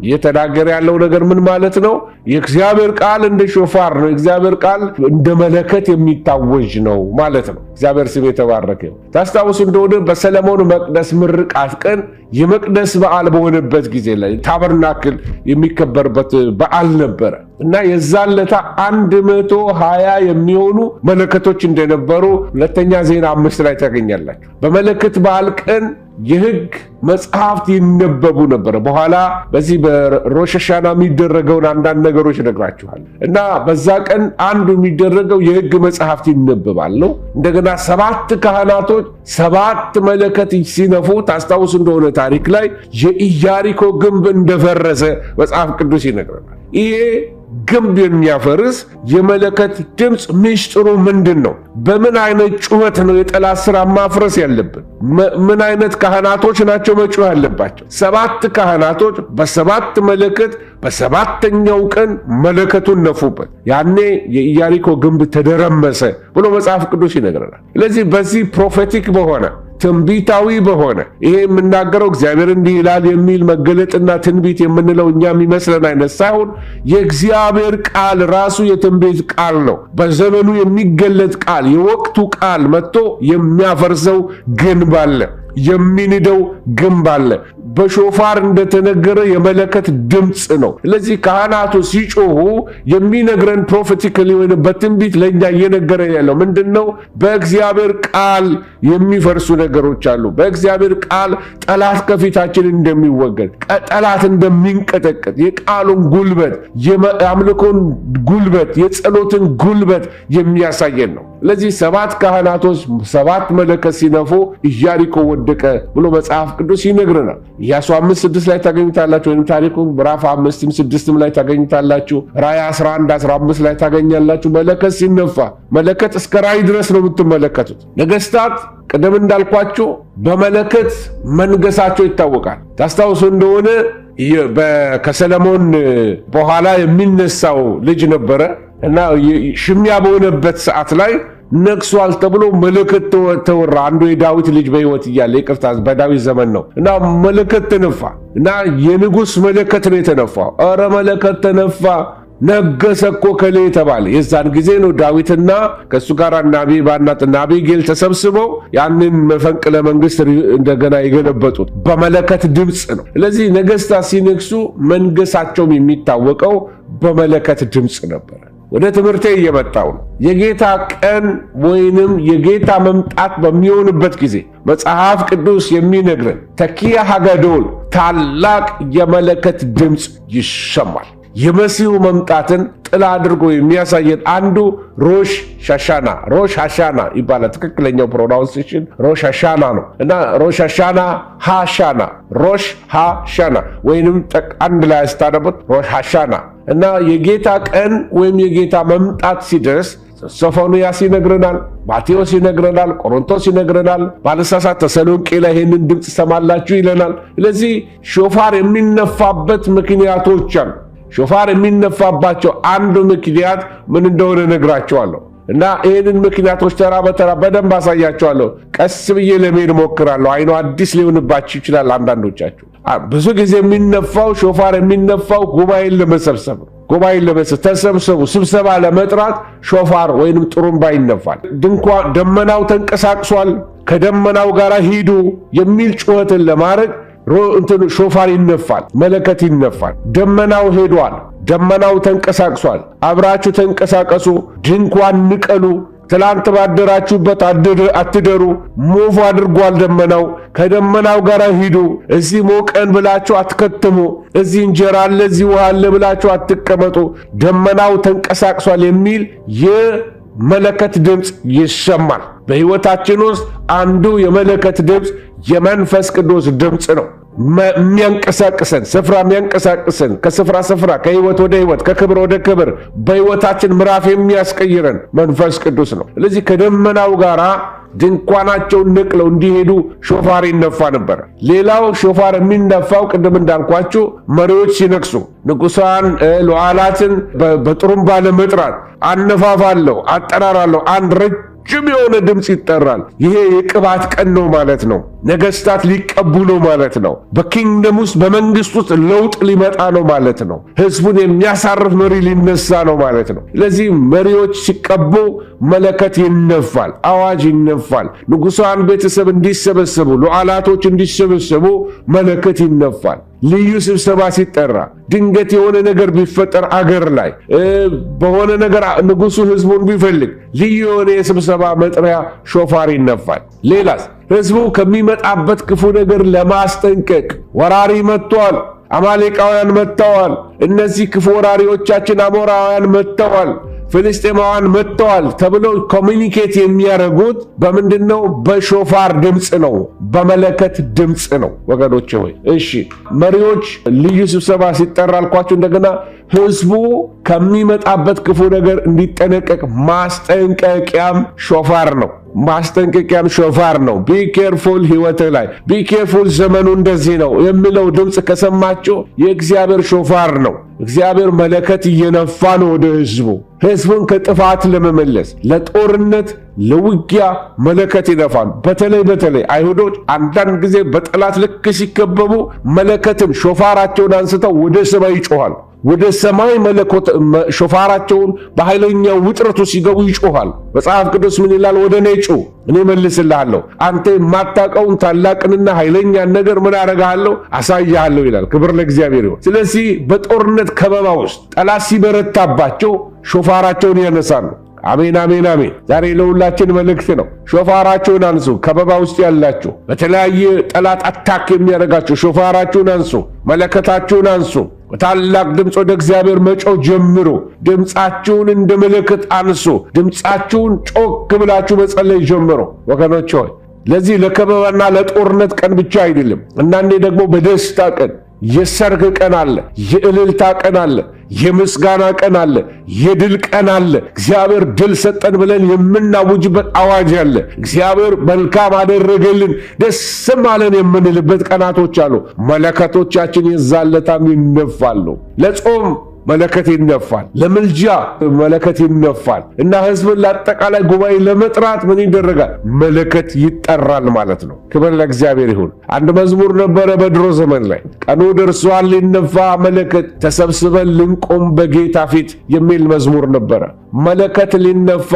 እየተናገረ ያለው ነገር ምን ማለት ነው? የእግዚአብሔር ቃል እንደ ሾፋር ነው። የእግዚአብሔር ቃል እንደ መለከት የሚታወጅ ነው ማለት ነው። እግዚአብሔር ስም የተባረከ ነው። ታስታውሱ እንደሆነ በሰለሞን መቅደስ ምርቃት ቀን የመቅደስ በዓል በሆነበት ጊዜ ላይ ታበርናክል የሚከበርበት በዓል ነበረ እና የዛን ለታ 120 የሚሆኑ መለከቶች እንደነበሩ ሁለተኛ ዜና 5 ላይ ታገኛላችሁ። በመለከት በዓል ቀን የሕግ መጽሐፍት ይነበቡ ነበር። በኋላ በዚህ በሮሽ ሐሻና የሚደረገውን አንዳንድ ነገሮች ነግራችኋል። እና በዛ ቀን አንዱ የሚደረገው የሕግ መጽሐፍት ይነበባሉ። እንደገና 7 ካህናቶች 7 መለከት ሲነፉ ታስታውስ እንደሆነ ታሪክ ላይ የኢያሪኮ ግንብ እንደፈረሰ መጽሐፍ ቅዱስ ይነግረናል። ይሄ ግንብ የሚያፈርስ የመለከት ድምፅ ምስጢሩ ምንድን ነው? በምን አይነት ጩኸት ነው የጠላት ሥራ ማፍረስ ያለብን? ምን አይነት ካህናቶች ናቸው መጮህ ያለባቸው? 7 ካህናቶች በ7 መለከት በ7ኛው ቀን መለከቱን ነፉበት። ያኔ የኢያሪኮ ግንብ ተደረመሰ ብሎ መጽሐፍ ቅዱስ ይነግረናል። ስለዚህ በዚህ ፕሮፌቲክ በሆነ ትንቢታዊ በሆነ ይሄ የምናገረው እግዚአብሔር እንዲህ ይላል የሚል መገለጥና ትንቢት የምንለው እኛ የሚመስለን አይነት ሳይሆን የእግዚአብሔር ቃል ራሱ የትንቢት ቃል ነው። በዘመኑ የሚገለጥ ቃል፣ የወቅቱ ቃል መጥቶ የሚያፈርሰው ግንብ አለ፣ የሚንደው ግንብ አለ። በሾፋር እንደተነገረ የመለከት ድምፅ ነው። ስለዚህ ካህናቱ ሲጮሁ የሚነግረን ፕሮፌቲካሊ ወይ በትንቢት ለኛ እየነገረ ያለው ምንድነው? በእግዚአብሔር ቃል የሚፈርሱ ነገሮች አሉ። በእግዚአብሔር ቃል ጠላት ከፊታችን እንደሚወገድ፣ ጠላት እንደሚንቀጠቀጥ የቃሉን ጉልበት፣ የአምልኮን ጉልበት፣ የጸሎትን ጉልበት የሚያሳየን ነው። ስለዚህ 7 ካህናቶች 7 መለከት ሲነፉ ኢያሪኮ ወደቀ ብሎ መጽሐፍ ቅዱስ ይነግረናል። ኢያሱ 5:6 ላይ ታገኙታላችሁ፣ ወይም ታሪኩ ምዕራፍ 5ም 6ም ላይ ታገኙታላችሁ። ራእይ 11:15 ላይ ታገኛላችሁ። መለከት ሲነፋ መለከት እስከ ራእይ ድረስ ነው የምትመለከቱት። ነገስታት ቀደም እንዳልኳችሁ በመለከት መንገሳቸው ይታወቃል። ታስታውሱ እንደሆነ ከሰለሞን በኋላ የሚነሳው ልጅ ነበረ እና ሽሚያ በሆነበት ሰዓት ላይ ነግሷል ተብሎ መለከት ተወራ። አንዱ የዳዊት ልጅ በሕይወት እያለ ይቅርታ፣ በዳዊት ዘመን ነው እና መለከት ተነፋ እና የንጉሥ መለከት ነው የተነፋው። ኧረ መለከት ተነፋ ነገሰ እኮ ከሌ ተባለ። የዛን ጊዜ ነው ዳዊትና ከሱ ጋር ናቢባና አቢጌል ተሰብስበው ያንን መፈንቅለ መንግስት እንደገና የገለበጡት በመለከት ድምፅ ነው። ስለዚህ ነገስታት ሲነግሱ መንገሳቸውም የሚታወቀው በመለከት ድምፅ ነበር። ወደ ትምህርቴ እየመጣው ነው። የጌታ ቀን ወይንም የጌታ መምጣት በሚሆንበት ጊዜ መጽሐፍ ቅዱስ የሚነግረን ተኪያ ሀገዶል ታላቅ የመለከት ድምፅ ይሰማል። የመሲሁ መምጣትን ጥላ አድርጎ የሚያሳየን አንዱ ሮሽ ሐሻና ይባላል። ትክክለኛው ፕሮናውንሴሽን ሮሽ ሐሻና ነው እና ሮሽ ሐሻና ወይንም አንድ ላይ አስታደቡት ሮሽ ሐሻና እና የጌታ ቀን ወይም የጌታ መምጣት ሲደርስ ሶፎንያስ ይነግረናል፣ ማቴዎስ ይነግረናል፣ ቆሮንቶስ ይነግረናል። ባለሳሳት ተሰሎንቄ ላይ ይህንን ድምፅ ሰማላችሁ ይለናል። ስለዚህ ሾፋር የሚነፋበት ምክንያቶች አሉ። ሾፋር የሚነፋባቸው አንዱ ምክንያት ምን እንደሆነ ነግራቸዋለሁ እና ይህንን ምክንያቶች ተራ በተራ በደንብ አሳያቸዋለሁ። ቀስ ብዬ ለመሄድ ሞክራለሁ። አይኑ አዲስ ሊሆንባችሁ ይችላል አንዳንዶቻችሁ። ብዙ ጊዜ የሚነፋው ሾፋር የሚነፋው ጉባኤን ለመሰብሰብ ነው። ተሰብሰቡ፣ ስብሰባ ለመጥራት ሾፋር ወይንም ጥሩምባ ይነፋል። ደመናው ተንቀሳቅሷል፣ ከደመናው ጋር ሂዱ የሚል ጩኸትን ለማድረግ ሾፋር ይነፋል፣ መለከት ይነፋል። ደመናው ሄዷል፣ ደመናው ተንቀሳቅሷል፣ አብራችሁ ተንቀሳቀሱ፣ ድንኳን ንቀሉ፣ ትላንት ባደራችሁበት አትደሩ፣ ሞፍ አድርጓል ደመናው፣ ከደመናው ጋር ሂዱ፣ እዚህ ሞቀን ብላችሁ አትከትሙ፣ እዚህ እንጀራ አለ እዚህ ውሃ አለ ብላችሁ አትቀመጡ፣ ደመናው ተንቀሳቅሷል የሚል የመለከት ድምፅ ይሰማል። በሕይወታችን ውስጥ አንዱ የመለከት ድምፅ የመንፈስ ቅዱስ ድምፅ ነው። የሚያንቀሳቅሰን ስፍራ የሚያንቀሳቅሰን ከስፍራ ስፍራ ከሕይወት ወደ ሕይወት ከክብር ወደ ክብር በሕይወታችን ምዕራፍ የሚያስቀይረን መንፈስ ቅዱስ ነው። ስለዚህ ከደመናው ጋር ድንኳናቸውን ነቅለው እንዲሄዱ ሾፋር ይነፋ ነበር። ሌላው ሾፋር የሚነፋው ቅድም እንዳልኳችሁ መሪዎች ሲነግሱ ንጉሳን ሉዓላትን በጥሩምባ ለመጥራት አነፋፋለሁ፣ አጠራራለሁ። አንድ ረጅም የሆነ ድምፅ ይጠራል። ይሄ የቅባት ቀን ነው ማለት ነው። ነገስታት ሊቀቡ ነው ማለት ነው። በኪንግደም ውስጥ በመንግስት ውስጥ ለውጥ ሊመጣ ነው ማለት ነው። ህዝቡን የሚያሳርፍ መሪ ሊነሳ ነው ማለት ነው። ስለዚህ መሪዎች ሲቀቡ መለከት ይነፋል፣ አዋጅ ይነፋል። ንጉሳን ቤተሰብ እንዲሰበሰቡ፣ ሉዓላቶች እንዲሰበሰቡ መለከት ይነፋል። ልዩ ስብሰባ ሲጠራ፣ ድንገት የሆነ ነገር ቢፈጠር አገር ላይ በሆነ ነገር ንጉሱ ህዝቡን ቢፈልግ ልዩ የሆነ የስብሰባ መጥሪያ ሾፋር ይነፋል። ሌላስ ህዝቡ ከሚመጣበት ክፉ ነገር ለማስጠንቀቅ ወራሪ መጥቷል፣ አማሌቃውያን መጥተዋል፣ እነዚህ ክፉ ወራሪዎቻችን አሞራውያን መጥተዋል፣ ፍልስጤማውያን መጥተዋል ተብለው ኮሚኒኬት የሚያደርጉት በምንድነው? በሾፋር ድምፅ ነው፣ በመለከት ድምፅ ነው። ወገኖቼ ሆይ እሺ፣ መሪዎች ልዩ ስብሰባ ሲጠራ አልኳችሁ። እንደገና ህዝቡ ከሚመጣበት ክፉ ነገር እንዲጠነቀቅ ማስጠንቀቂያም ሾፋር ነው። ቢ ኬርፉል ህይወት ላይ ቢ ኬርፉል ዘመኑ እንደዚህ ነው የሚለው ድምፅ ከሰማችሁ የእግዚአብሔር ሾፋር ነው። እግዚአብሔር መለከት እየነፋ ነው ወደ ህዝቡን ከጥፋት ለመመለስ ለጦርነት ለውጊያ መለከት ይነፋል። በተለይ አይሁዶች አንዳንድ ጊዜ በጠላት ልክ ሲከበቡ መለከትን ሾፋራቸውን አንስተው ወደ ሰማይ ይጮሃል። ወደ ሰማይ መለኮት ሾፋራቸውን በኃይለኛው ውጥረቱ ሲገቡ ይጮሃል። መጽሐፍ ቅዱስ ምን ይላል? ወደ እኔ ጩህ እኔ መልስልሃለሁ፣ አንተ የማታውቀውን ታላቅንና ኃይለኛን ነገር ምን አደርግሃለሁ? አሳይሃለሁ ይላል። ክብር ለእግዚአብሔር ይሁን። ስለዚህ በጦርነት ከበባ ውስጥ ጠላት ሲበረታባቸው ሾፋራቸውን ያነሳሉ። አሜን አሜን አሜን። ዛሬ ለሁላችን መልእክት ነው። ሾፋራችሁን አንሱ። ከበባ ውስጥ ያላችሁ በተለያየ ጠላት አታክ የሚያደርጋችሁ ሾፋራችሁን አንሱ፣ መለከታችሁን አንሱ። በታላቅ ድምፅ ወደ እግዚአብሔር መጮህ ጀምሩ። ድምፃችሁን እንደ መለከት አንሱ። ድምፃችሁን ጮክ ብላችሁ መጸለይ ጀምሩ። ወገኖች ሆይ ለዚህ ለከበባና ለጦርነት ቀን ብቻ አይደለም። አንዳንዴ ደግሞ በደስታ ቀን የሰርግ ቀን አለ፣ የእልልታ ቀን አለ፣ የምስጋና ቀን አለ፣ የድል ቀን አለ። እግዚአብሔር ድል ሰጠን ብለን የምናውጅበት አዋጅ አለ። እግዚአብሔር መልካም አደረገልን ደስም አለን የምንልበት ቀናቶች አሉ። መለከቶቻችን የዛለታም ይነፋሉ። ለጾም መለከት ይነፋል፣ ለምልጃ መለከት ይነፋል እና ሕዝብን ለአጠቃላይ ጉባኤ ለመጥራት ምን ይደረጋል? መለከት ይጠራል ማለት ነው። ክብር ለእግዚአብሔር ይሁን። አንድ መዝሙር ነበረ በድሮ ዘመን ላይ ቀኑ ደርሷል ሊነፋ መለከት፣ ተሰብስበን ልንቆም በጌታ ፊት የሚል መዝሙር ነበረ። መለከት ሊነፋ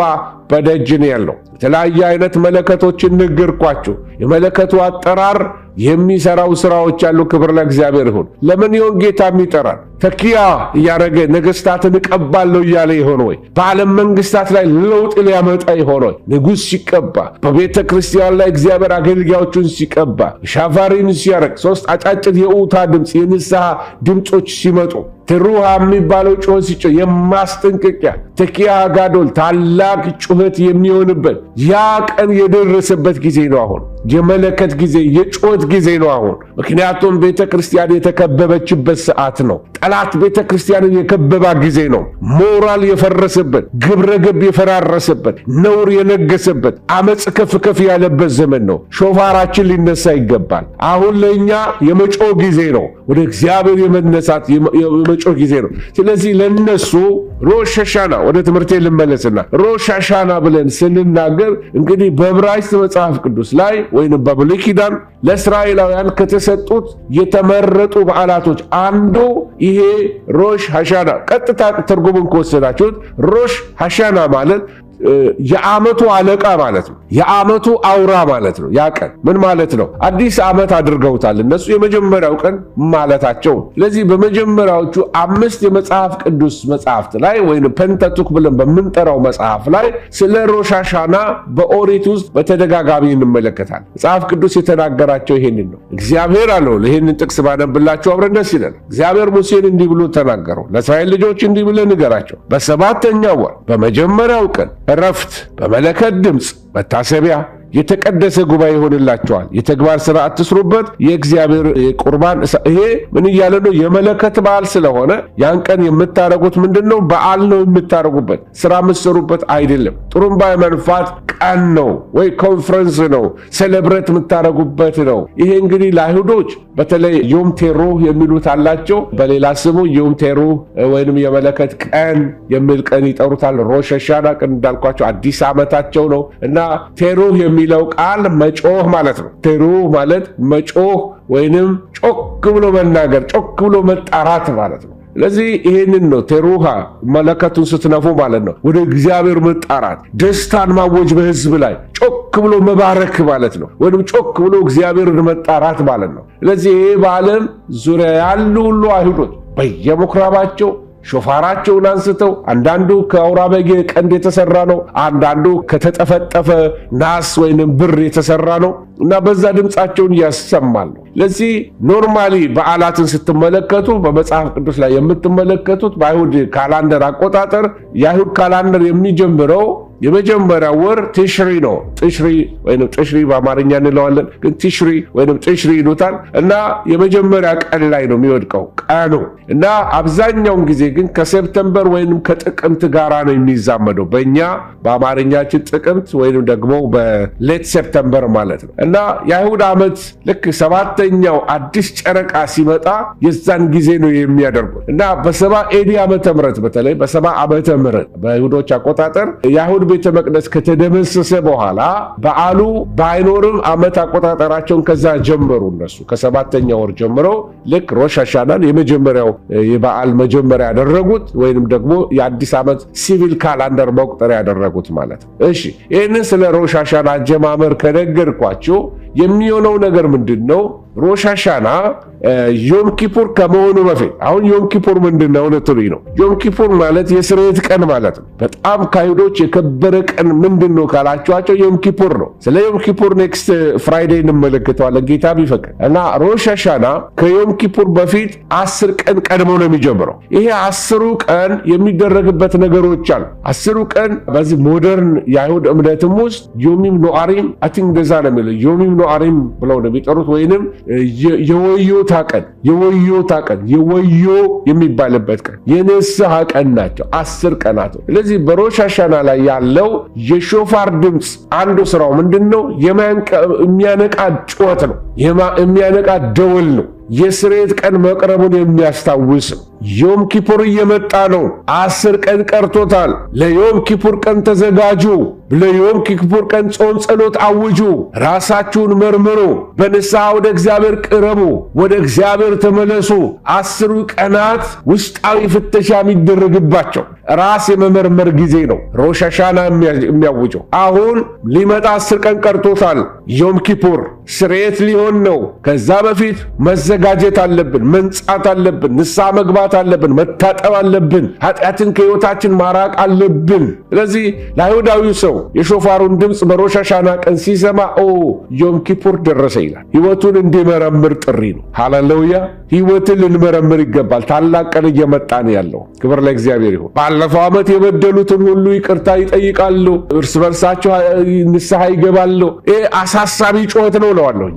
በደጅ ነው ያለው። የተለያየ አይነት መለከቶችን ነገርኳችሁ። የመለከቱ አጠራር የሚሰራው ስራዎች አሉ። ክብር ለእግዚአብሔር ይሁን። ለምን ይሆን ጌታ የሚጠራን? ተኪያ እያደረገ ነገስታትን እቀባለሁ እያለ ይሆን ወይ? በዓለም መንግስታት ላይ ለውጥ ሊያመጣ ይሆን ወይ? ንጉሥ ሲቀባ፣ በቤተ ክርስቲያን ላይ እግዚአብሔር አገልጋዮቹን ሲቀባ፣ ሻፋሪን ሲያረግ፣ ሶስት አጫጭር የኡታ ድምፅ የንስሐ ድምፆች ሲመጡ፣ ትሩሃ የሚባለው ጩኸት ሲጮህ የማስጠንቀቂያ ተኪያ ጋዶል ታላቅ ጩኸት የሚሆንበት ያ ቀን የደረሰበት ጊዜ ነው። አሁን የመለከት ጊዜ የጩኸት ጊዜ ነው አሁን። ምክንያቱም ቤተ ክርስቲያን የተከበበችበት ሰዓት ነው። ጠላት ቤተ ክርስቲያንን የከበባ ጊዜ ነው። ሞራል የፈረሰበት፣ ግብረ ገብ የፈራረሰበት፣ ነውር የነገሰበት፣ አመፅ ከፍ ከፍ ያለበት ዘመን ነው። ሾፋራችን ሊነሳ ይገባል። አሁን ለእኛ የመጮህ ጊዜ ነው። ወደ እግዚአብሔር የመነሳት የመጮህ ጊዜ ነው። ስለዚህ ለነሱ ሮሽ ሐሻና ወደ ትምህርቴ ልመለስና ሮሽ ሐሻና ብለን ስንናገር እንግዲህ በዕብራይስጥ መጽሐፍ ቅዱስ ላይ ወይም በብሉይ ኪዳን ለእስራኤላውያን ከተሰጡት የተመረጡ በዓላቶች አንዱ ይሄ ሮሽ ሐሻና። ቀጥታ ትርጉሙን ከወሰዳችሁት ሮሽ ሐሻና ማለት የዓመቱ አለቃ ማለት ነው። የዓመቱ አውራ ማለት ነው። ያ ቀን ምን ማለት ነው? አዲስ ዓመት አድርገውታል እነሱ የመጀመሪያው ቀን ማለታቸው። ስለዚህ በመጀመሪያዎቹ 5 የመጽሐፍ ቅዱስ መጽሐፍት ላይ ወይም ፔንታቱክ ብለን በምንጠራው መጽሐፍ ላይ ስለ ሮሽ ሐሻና በኦሪት ውስጥ በተደጋጋሚ እንመለከታለን። መጽሐፍ ቅዱስ የተናገራቸው ይሄንን ነው። እግዚአብሔር አለው ይሄንን ጥቅስ ባነብላችሁ አብረን ደስ ይላል። እግዚአብሔር ሙሴን እንዲህ ብሎ ተናገረው፣ ለእስራኤል ልጆች እንዲህ ብለህ ንገራቸው፣ በሰባተኛው ወር በመጀመሪያው ቀን እረፍት፣ በመለከት ድምፅ መታሰቢያ የተቀደሰ ጉባኤ ይሆንላቸዋል። የተግባር ሥራ አትስሩበት። የእግዚአብሔር ቁርባን ይሄ ምን እያለ ነው? የመለከት በዓል ስለሆነ ያን ቀን የምታረጉት ምንድነው? በዓል ነው የምታረጉበት፣ ሥራ የምትሰሩበት አይደለም። ጥሩምባ የመንፋት ቀን ነው ወይ ኮንፈረንስ ነው፣ ሴሌብሬት የምታረጉበት ነው። ይሄ እንግዲህ ለአይሁዶች በተለይ ዮም ቴሩህ የሚሉት አላቸው። በሌላ ስሙ ዮም ቴሩህ ወይንም የመለከት ቀን የሚል ቀን ይጠሩታል። ሮሽ ሐሻና ቀን እንዳልኳቸው አዲስ ዓመታቸው ነው እና ቴሩህ የሚለው ቃል መጮህ ማለት ነው። ቴሩህ ማለት መጮህ ወይንም ጮክ ብሎ መናገር፣ ጮክ ብሎ መጣራት ማለት ነው። ስለዚህ ይሄንን ነው ቴሩሃ መለከቱን ስትነፉ ማለት ነው። ወደ እግዚአብሔር መጣራት፣ ደስታን ማወጅ በሕዝብ ላይ ጮክ ብሎ መባረክ ማለት ነው። ወይም ጮክ ብሎ እግዚአብሔርን መጣራት ማለት ነው። ስለዚህ ይሄ በዓለም ዙሪያ ያሉ ሁሉ አይሁዶች በየምኩራባቸው ሾፋራቸውን አንስተው አንዳንዱ ከአውራ በግ ቀንድ የተሰራ ነው፣ አንዳንዱ ከተጠፈጠፈ ናስ ወይንም ብር የተሰራ ነው እና በዛ ድምፃቸውን ያሰማሉ። ለዚህ ኖርማሊ በዓላትን ስትመለከቱ በመጽሐፍ ቅዱስ ላይ የምትመለከቱት በአይሁድ ካላንደር አቆጣጠር የአይሁድ ካላንደር የሚጀምረው የመጀመሪያው ወር ቲሽሪ ነው። ቲሽሪ ወይንም ቲሽሪ በአማርኛ እንለዋለን፣ ግን ቲሽሪ ወይንም ቲሽሪ ይሉታል እና የመጀመሪያ ቀን ላይ ነው የሚወድቀው ቀኑ እና አብዛኛውን ጊዜ ግን ከሴፕተምበር ወይንም ከጥቅምት ጋራ ነው የሚዛመደው። በእኛ በአማርኛችን ጥቅምት ወይንም ደግሞ በሌት ሴፕተምበር ማለት ነው እና የአይሁድ ዓመት ልክ ሰባተኛው አዲስ ጨረቃ ሲመጣ የዛን ጊዜ ነው የሚያደርጉት እና በሰባ ኤዲ ዓመተ ምህረት በተለይ በሰባ ዓመተ ምህረት በአይሁዶች አቆጣጠር የአይሁድ ቤተ መቅደስ ከተደመሰሰ በኋላ በዓሉ ባይኖርም ዓመት አቆጣጠራቸውን ከዛ ጀመሩ። እነሱ ከሰባተኛው ወር ጀምረው ልክ ሮሽ ሐሻናን የመጀመሪያው የበዓል መጀመሪያ ያደረጉት ወይንም ደግሞ የአዲስ ዓመት ሲቪል ካላንደር መቁጠሪያ ያደረጉት ማለት ነው። እሺ ይህንን ስለ ሮሽ ሐሻና አጀማመር ከነገርኳችሁ የሚሆነው ነገር ምንድን ነው? ሮሽ ሃሻና ዮም ኪፑር ከመሆኑ በፊት አሁን ዮም ኪፑር ምንድነው ነው? ዮም ኪፑር ማለት የስርየት ቀን ማለት ነው። በጣም ከአይሁዶች የከበረ ቀን ምንድነው ካላችኋቸው ዮም ኪፑር ነው። ስለ ዮም ኪፑር ኔክስት ፍራይዴይ እንመለከተዋለን ጌታ ቢፈቅድ። እና ሮሽ ሃሻና ከዮም ኪፑር በፊት 10 ቀን ቀድሞ ነው የሚጀምረው። ይሄ 10ሩ ቀን የሚደረግበት ነገሮች አሉ። 10ሩ ቀን በዚህ ሞደርን የአይሁድ እምነትም ውስጥ ዮሚም ኖአሪም አቲንግ እንደዛ ነው የሚለው ዮሚም ኖአሪም ብለው ነው የሚጠሩት፣ ወይንም የወዮታ ቀን የወዮ የሚባልበት ቀን የንስሐ ቀን ናቸው 10 ቀናት። ስለዚህ በሮሽ ሃሻና ላይ ያለው የሾፋር ድምፅ አንዱ ስራው ምንድነው? የሚያነቃ ጩኸት ነው፣ የሚያነቃ ደወል ነው። የስርየት ቀን መቅረቡን የሚያስታውስ ነው። ዮም ኪፑር እየመጣ ነው። 10 ቀን ቀርቶታል። ለዮም ኪፑር ቀን ተዘጋጁ። ለዮም ኪፑር ቀን ጾም ጸሎት አውጁ። ራሳችሁን መርምሩ። በንስሐ ወደ እግዚአብሔር ቅረቡ። ወደ እግዚአብሔር ተመለሱ። 10ሩ ቀናት ውስጣዊ ፍተሻ የሚደረግባቸው ራስ የመመርመር ጊዜ ነው። ሮሽ ሃሻና የሚያውጀው አሁን ሊመጣ 10 ቀን ቀርቶታል። ዮም ኪፑር ስርየት ሊሆን ነው። ከዛ በፊት መዘጋጀት አለብን፣ መንጻት አለብን፣ ንስሐ መግባት አለብን፣ መታጠብ አለብን፣ ኃጢአትን ከሕይወታችን ማራቅ አለብን። ስለዚህ ለአይሁዳዊ ሰው የሾፋሩን ድምፅ በሮሽ ሃሻና ቀን ሲሰማ ዮም ኪፑር ደረሰ ይላል። ሕይወቱን እንዲመረምር ጥሪ ነው። ሃሌሉያ! ሕይወትን ልንመረምር ይገባል። ታላቅ ቀን እየመጣ ነው ያለው። ክብር ለእግዚአብሔር ይሁን። ባለፈው ዓመት የበደሉትን ሁሉ ይቅርታ ይጠይቃሉ፣ እርስ በርሳቸው ንስሐ ይገባሉ። ይህ አሳሳቢ ጩኸት ነው እለዋለሁ።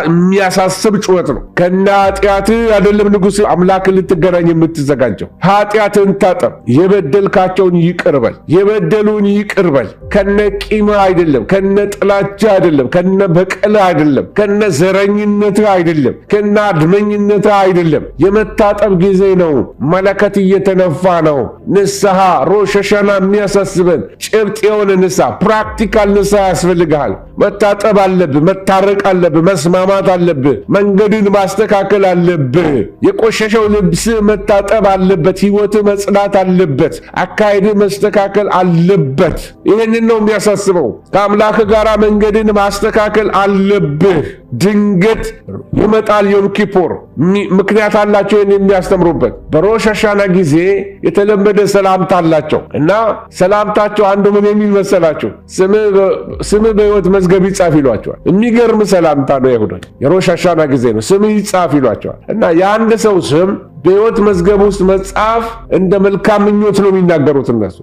የሚያሳስብ ጩኸት ነው። ከነ ኃጢአትህ አይደለም ንጉሥ አምላክ ልትገናኝ የምትዘጋጀው። ኃጢአትን ታጠብ፣ የበደልካቸውን ይቅርበል፣ የበደሉን ይቅርበል። ከነ ቂም አይደለም፣ ከነ ጥላቻ አይደለም፣ ከነ በቀል አይደለም፣ ከነ ዘረኝነት አይደለም፣ ከነ አድመኝነት አይደለም። የመታጠብ ጊዜ ነው። መለከት እየተነፋ ነው። ንስሐ ሮሽ ሃሻና የሚያሳስበን ጭብጥ የሆነ ንስሐ፣ ፕራክቲካል ንስሐ ያስፈልግሃል። መታጠብ አለብህ፣ መታረቅ አለብህ፣ መስማማት አለብህ፣ መንገድን ማስተካከል አለብህ። የቆሸሸው ልብስ መታጠብ አለበት። ሕይወት መጽዳት አለበት። አካሄድ መስተካከል አለበት። ይህንን ነው የሚያሳስበው። ከአምላክ ጋር መንገድን ማስተካከል አለብህ። ድንገት ይመጣል ዮም ኪፑር። ምክንያት አላቸው የሚያስተምሩበት። በሮሽ ሃሻና ጊዜ የተለመደ ሰላምታ አላቸው እና ሰላምታቸው አንዱ ምን የሚል መሰላቸው? ስምህ በሕይወት መዝገብ ይጻፍ ይሏቸዋል። የሚገርም ሰላምታ ነው። ይሁዳን የሮሽ ሃሻና ጊዜ ነው። ስምህ ይጻፍ ይሏቸዋል እና የአንድ ሰው ስም በሕይወት መዝገብ ውስጥ መጻፍ እንደ መልካም ምኞት ነው የሚናገሩት እነሱ።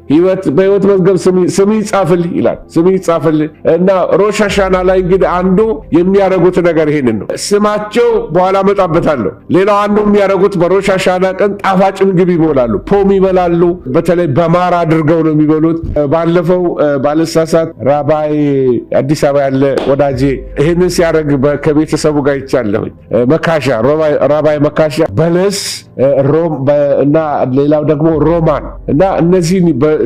በሕይወት መዝገብ ስም ይጻፍልህ ይላል። ስም ይጻፍልህ እና ሮሽ ሃሻና ላይ እንግዲህ አንዱ የሚያደርጉት ነገር ይሄንን ነው። ስማቸው በኋላ መጣበታለሁ። ሌላው አንዱ የሚያደርጉት በሮሽ ሃሻና ቀን ጣፋጭ ምግብ ይበላሉ። ፖም ይበላሉ። በተለይ በማር አድርገው ነው የሚበሉት። ባለፈው ባልሳሳት ራባይ አዲስ አበባ ያለ ወዳጄ ይሄንን ሲያደርግ ከቤተሰቡ ጋር ይቻለሁኝ። መካሻ ራባይ መካሻ በለስ እና ሌላው ደግሞ ሮማን እና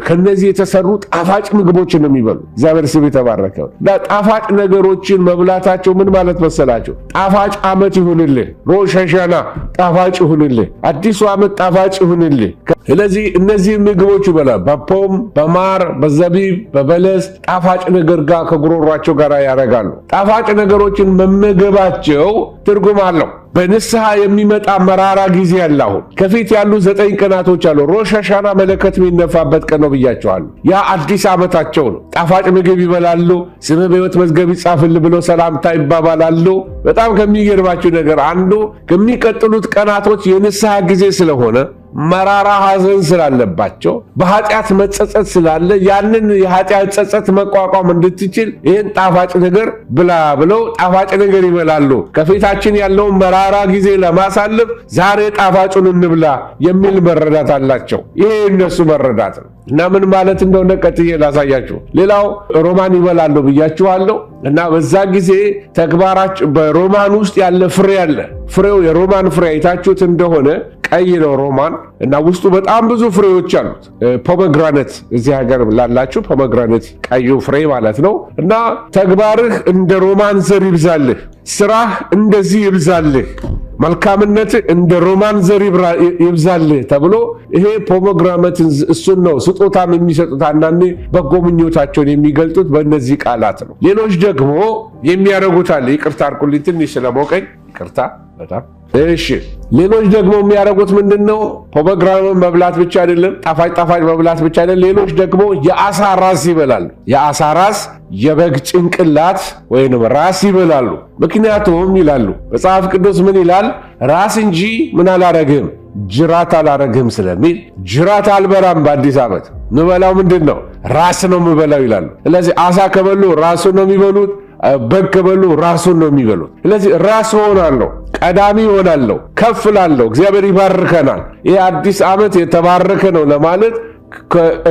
ከነዚህ የተሰሩ ጣፋጭ ምግቦችን ነው የሚበሉ። እግዚአብሔር ስም የተባረከ እና ጣፋጭ ነገሮችን መብላታቸው ምን ማለት መሰላቸው? ጣፋጭ ዓመት ይሁንልህ፣ ሮሽ ሃሻና ጣፋጭ ይሁንልህ፣ አዲሱ ዓመት ጣፋጭ ይሁንልህ። ስለዚህ እነዚህ ምግቦች ይበላል። በፖም፣ በማር፣ በዘቢብ፣ በበለስ ጣፋጭ ነገር ጋር ከጉሮሯቸው ጋር ያደርጋሉ። ጣፋጭ ነገሮችን መመገባቸው ትርጉም አለው። በንስሐ የሚመጣ መራራ ጊዜ አለ። አሁን ከፊት ያሉ 9 ቀናቶች አሉ። ሮሽ ሃሻና መለከት የሚነፋበት ቀን ነው ብያቸዋለሁ። ያ አዲስ ዓመታቸው ነው። ጣፋጭ ምግብ ይበላሉ። ስምህ በሕይወት መዝገብ ይጻፍል ብሎ ሰላምታ ይባባላሉ። በጣም ከሚገርማችሁ ነገር አንዱ ከሚቀጥሉት ቀናቶች የንስሐ ጊዜ ስለሆነ መራራ ሐዘን ስላለባቸው በኃጢአት መጸጸት ስላለ ያንን የኃጢአት ጸጸት መቋቋም እንድትችል ይህን ጣፋጭ ነገር ብላ ብለው ጣፋጭ ነገር ይበላሉ። ከፊታችን ያለውን መራራ ጊዜ ለማሳለፍ ዛሬ ጣፋጩን እንብላ የሚል መረዳት አላቸው። ይሄ የነሱ መረዳት ነው እና ምን ማለት እንደሆነ ቀጥዬ ላሳያችሁ። ሌላው ሮማን ይበላሉ ብያችኋለሁ እና በዛ ጊዜ ተግባራቸው በሮማን ውስጥ ያለ ፍሬ አለ። ፍሬው የሮማን ፍሬ አይታችሁት እንደሆነ ቀይ ነው ሮማን እና ውስጡ በጣም ብዙ ፍሬዎች አሉት። ፖመግራኔት እዚህ ሀገር ላላችሁ ፖመግራኔት ቀዩ ፍሬ ማለት ነው እና ተግባርህ እንደ ሮማን ዘር ይብዛልህ፣ ስራህ እንደዚህ ይብዛልህ፣ መልካምነት እንደ ሮማን ዘር ይብዛልህ ተብሎ ይሄ ፖሞግራሜት እሱን ነው ስጦታም የሚሰጡት። አንዳንዴ በጎ ምኞታቸውን የሚገልጡት በእነዚህ ቃላት ነው። ሌሎች ደግሞ የሚያደርጉት አለ። ይቅርታ አድርጉልኝ ትንሽ ስለሞቀኝ። ይቅርታ በጣም እሺ። ሌሎች ደግሞ የሚያደርጉት ምንድነው? ፖመግራንን መብላት ብቻ አይደለም፣ ጣፋጭ መብላት ብቻ አይደለም። ሌሎች ደግሞ የአሳ ራስ ይበላሉ። የአሳ ራስ፣ የበግ ጭንቅላት ወይንም ራስ ይበላሉ። ምክንያቱም ይላሉ መጽሐፍ ቅዱስ ምን ይላል? ራስ እንጂ ምን አላረግም ጅራት አላረግም ስለሚል ጅራት አልበላም። በአዲስ ዓመት ምበላው ምንድነው? ራስ ነው ምበላው ይላሉ። ስለዚህ አሳ ከበሉ ራሱን ነው የሚበሉት፣ በግ ከበሉ ራሱን ነው የሚበሉት። ስለዚህ ራስ ሆናለሁ፣ ቀዳሚ ሆናለሁ፣ ከፍ ላለሁ፣ እግዚአብሔር ይባርከናል፣ ይህ አዲስ ዓመት የተባረከ ነው ለማለት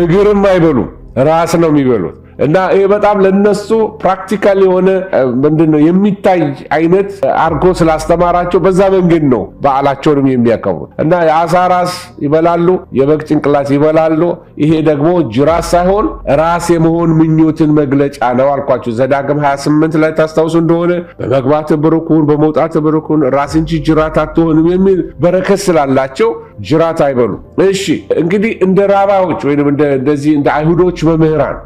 እግርም አይበሉም፣ ራስ ነው የሚበሉት። እና ይሄ በጣም ለነሱ ፕራክቲካል የሆነ ምንድነው የሚታይ አይነት አርጎ ስላስተማራቸው በዛ መንገድ ነው በዓላቸውንም የሚያከብሩት። እና የአሳ ራስ ይበላሉ፣ የበግ ጭንቅላት ይበላሉ። ይሄ ደግሞ ጅራት ሳይሆን ራስ የመሆን ምኞትን መግለጫ ነው አልኳቸው። ዘዳግም 28 ላይ ታስታውሱ እንደሆነ በመግባት ብሩክሁን በመውጣት ብሩክሁን ራስ እንጂ ጅራት አትሆንም የሚል በረከት ስላላቸው ጅራት አይበሉ። እሺ እንግዲህ እንደ ራባዎች ወይንም እንደዚህ እንደ አይሁዶች መምህራን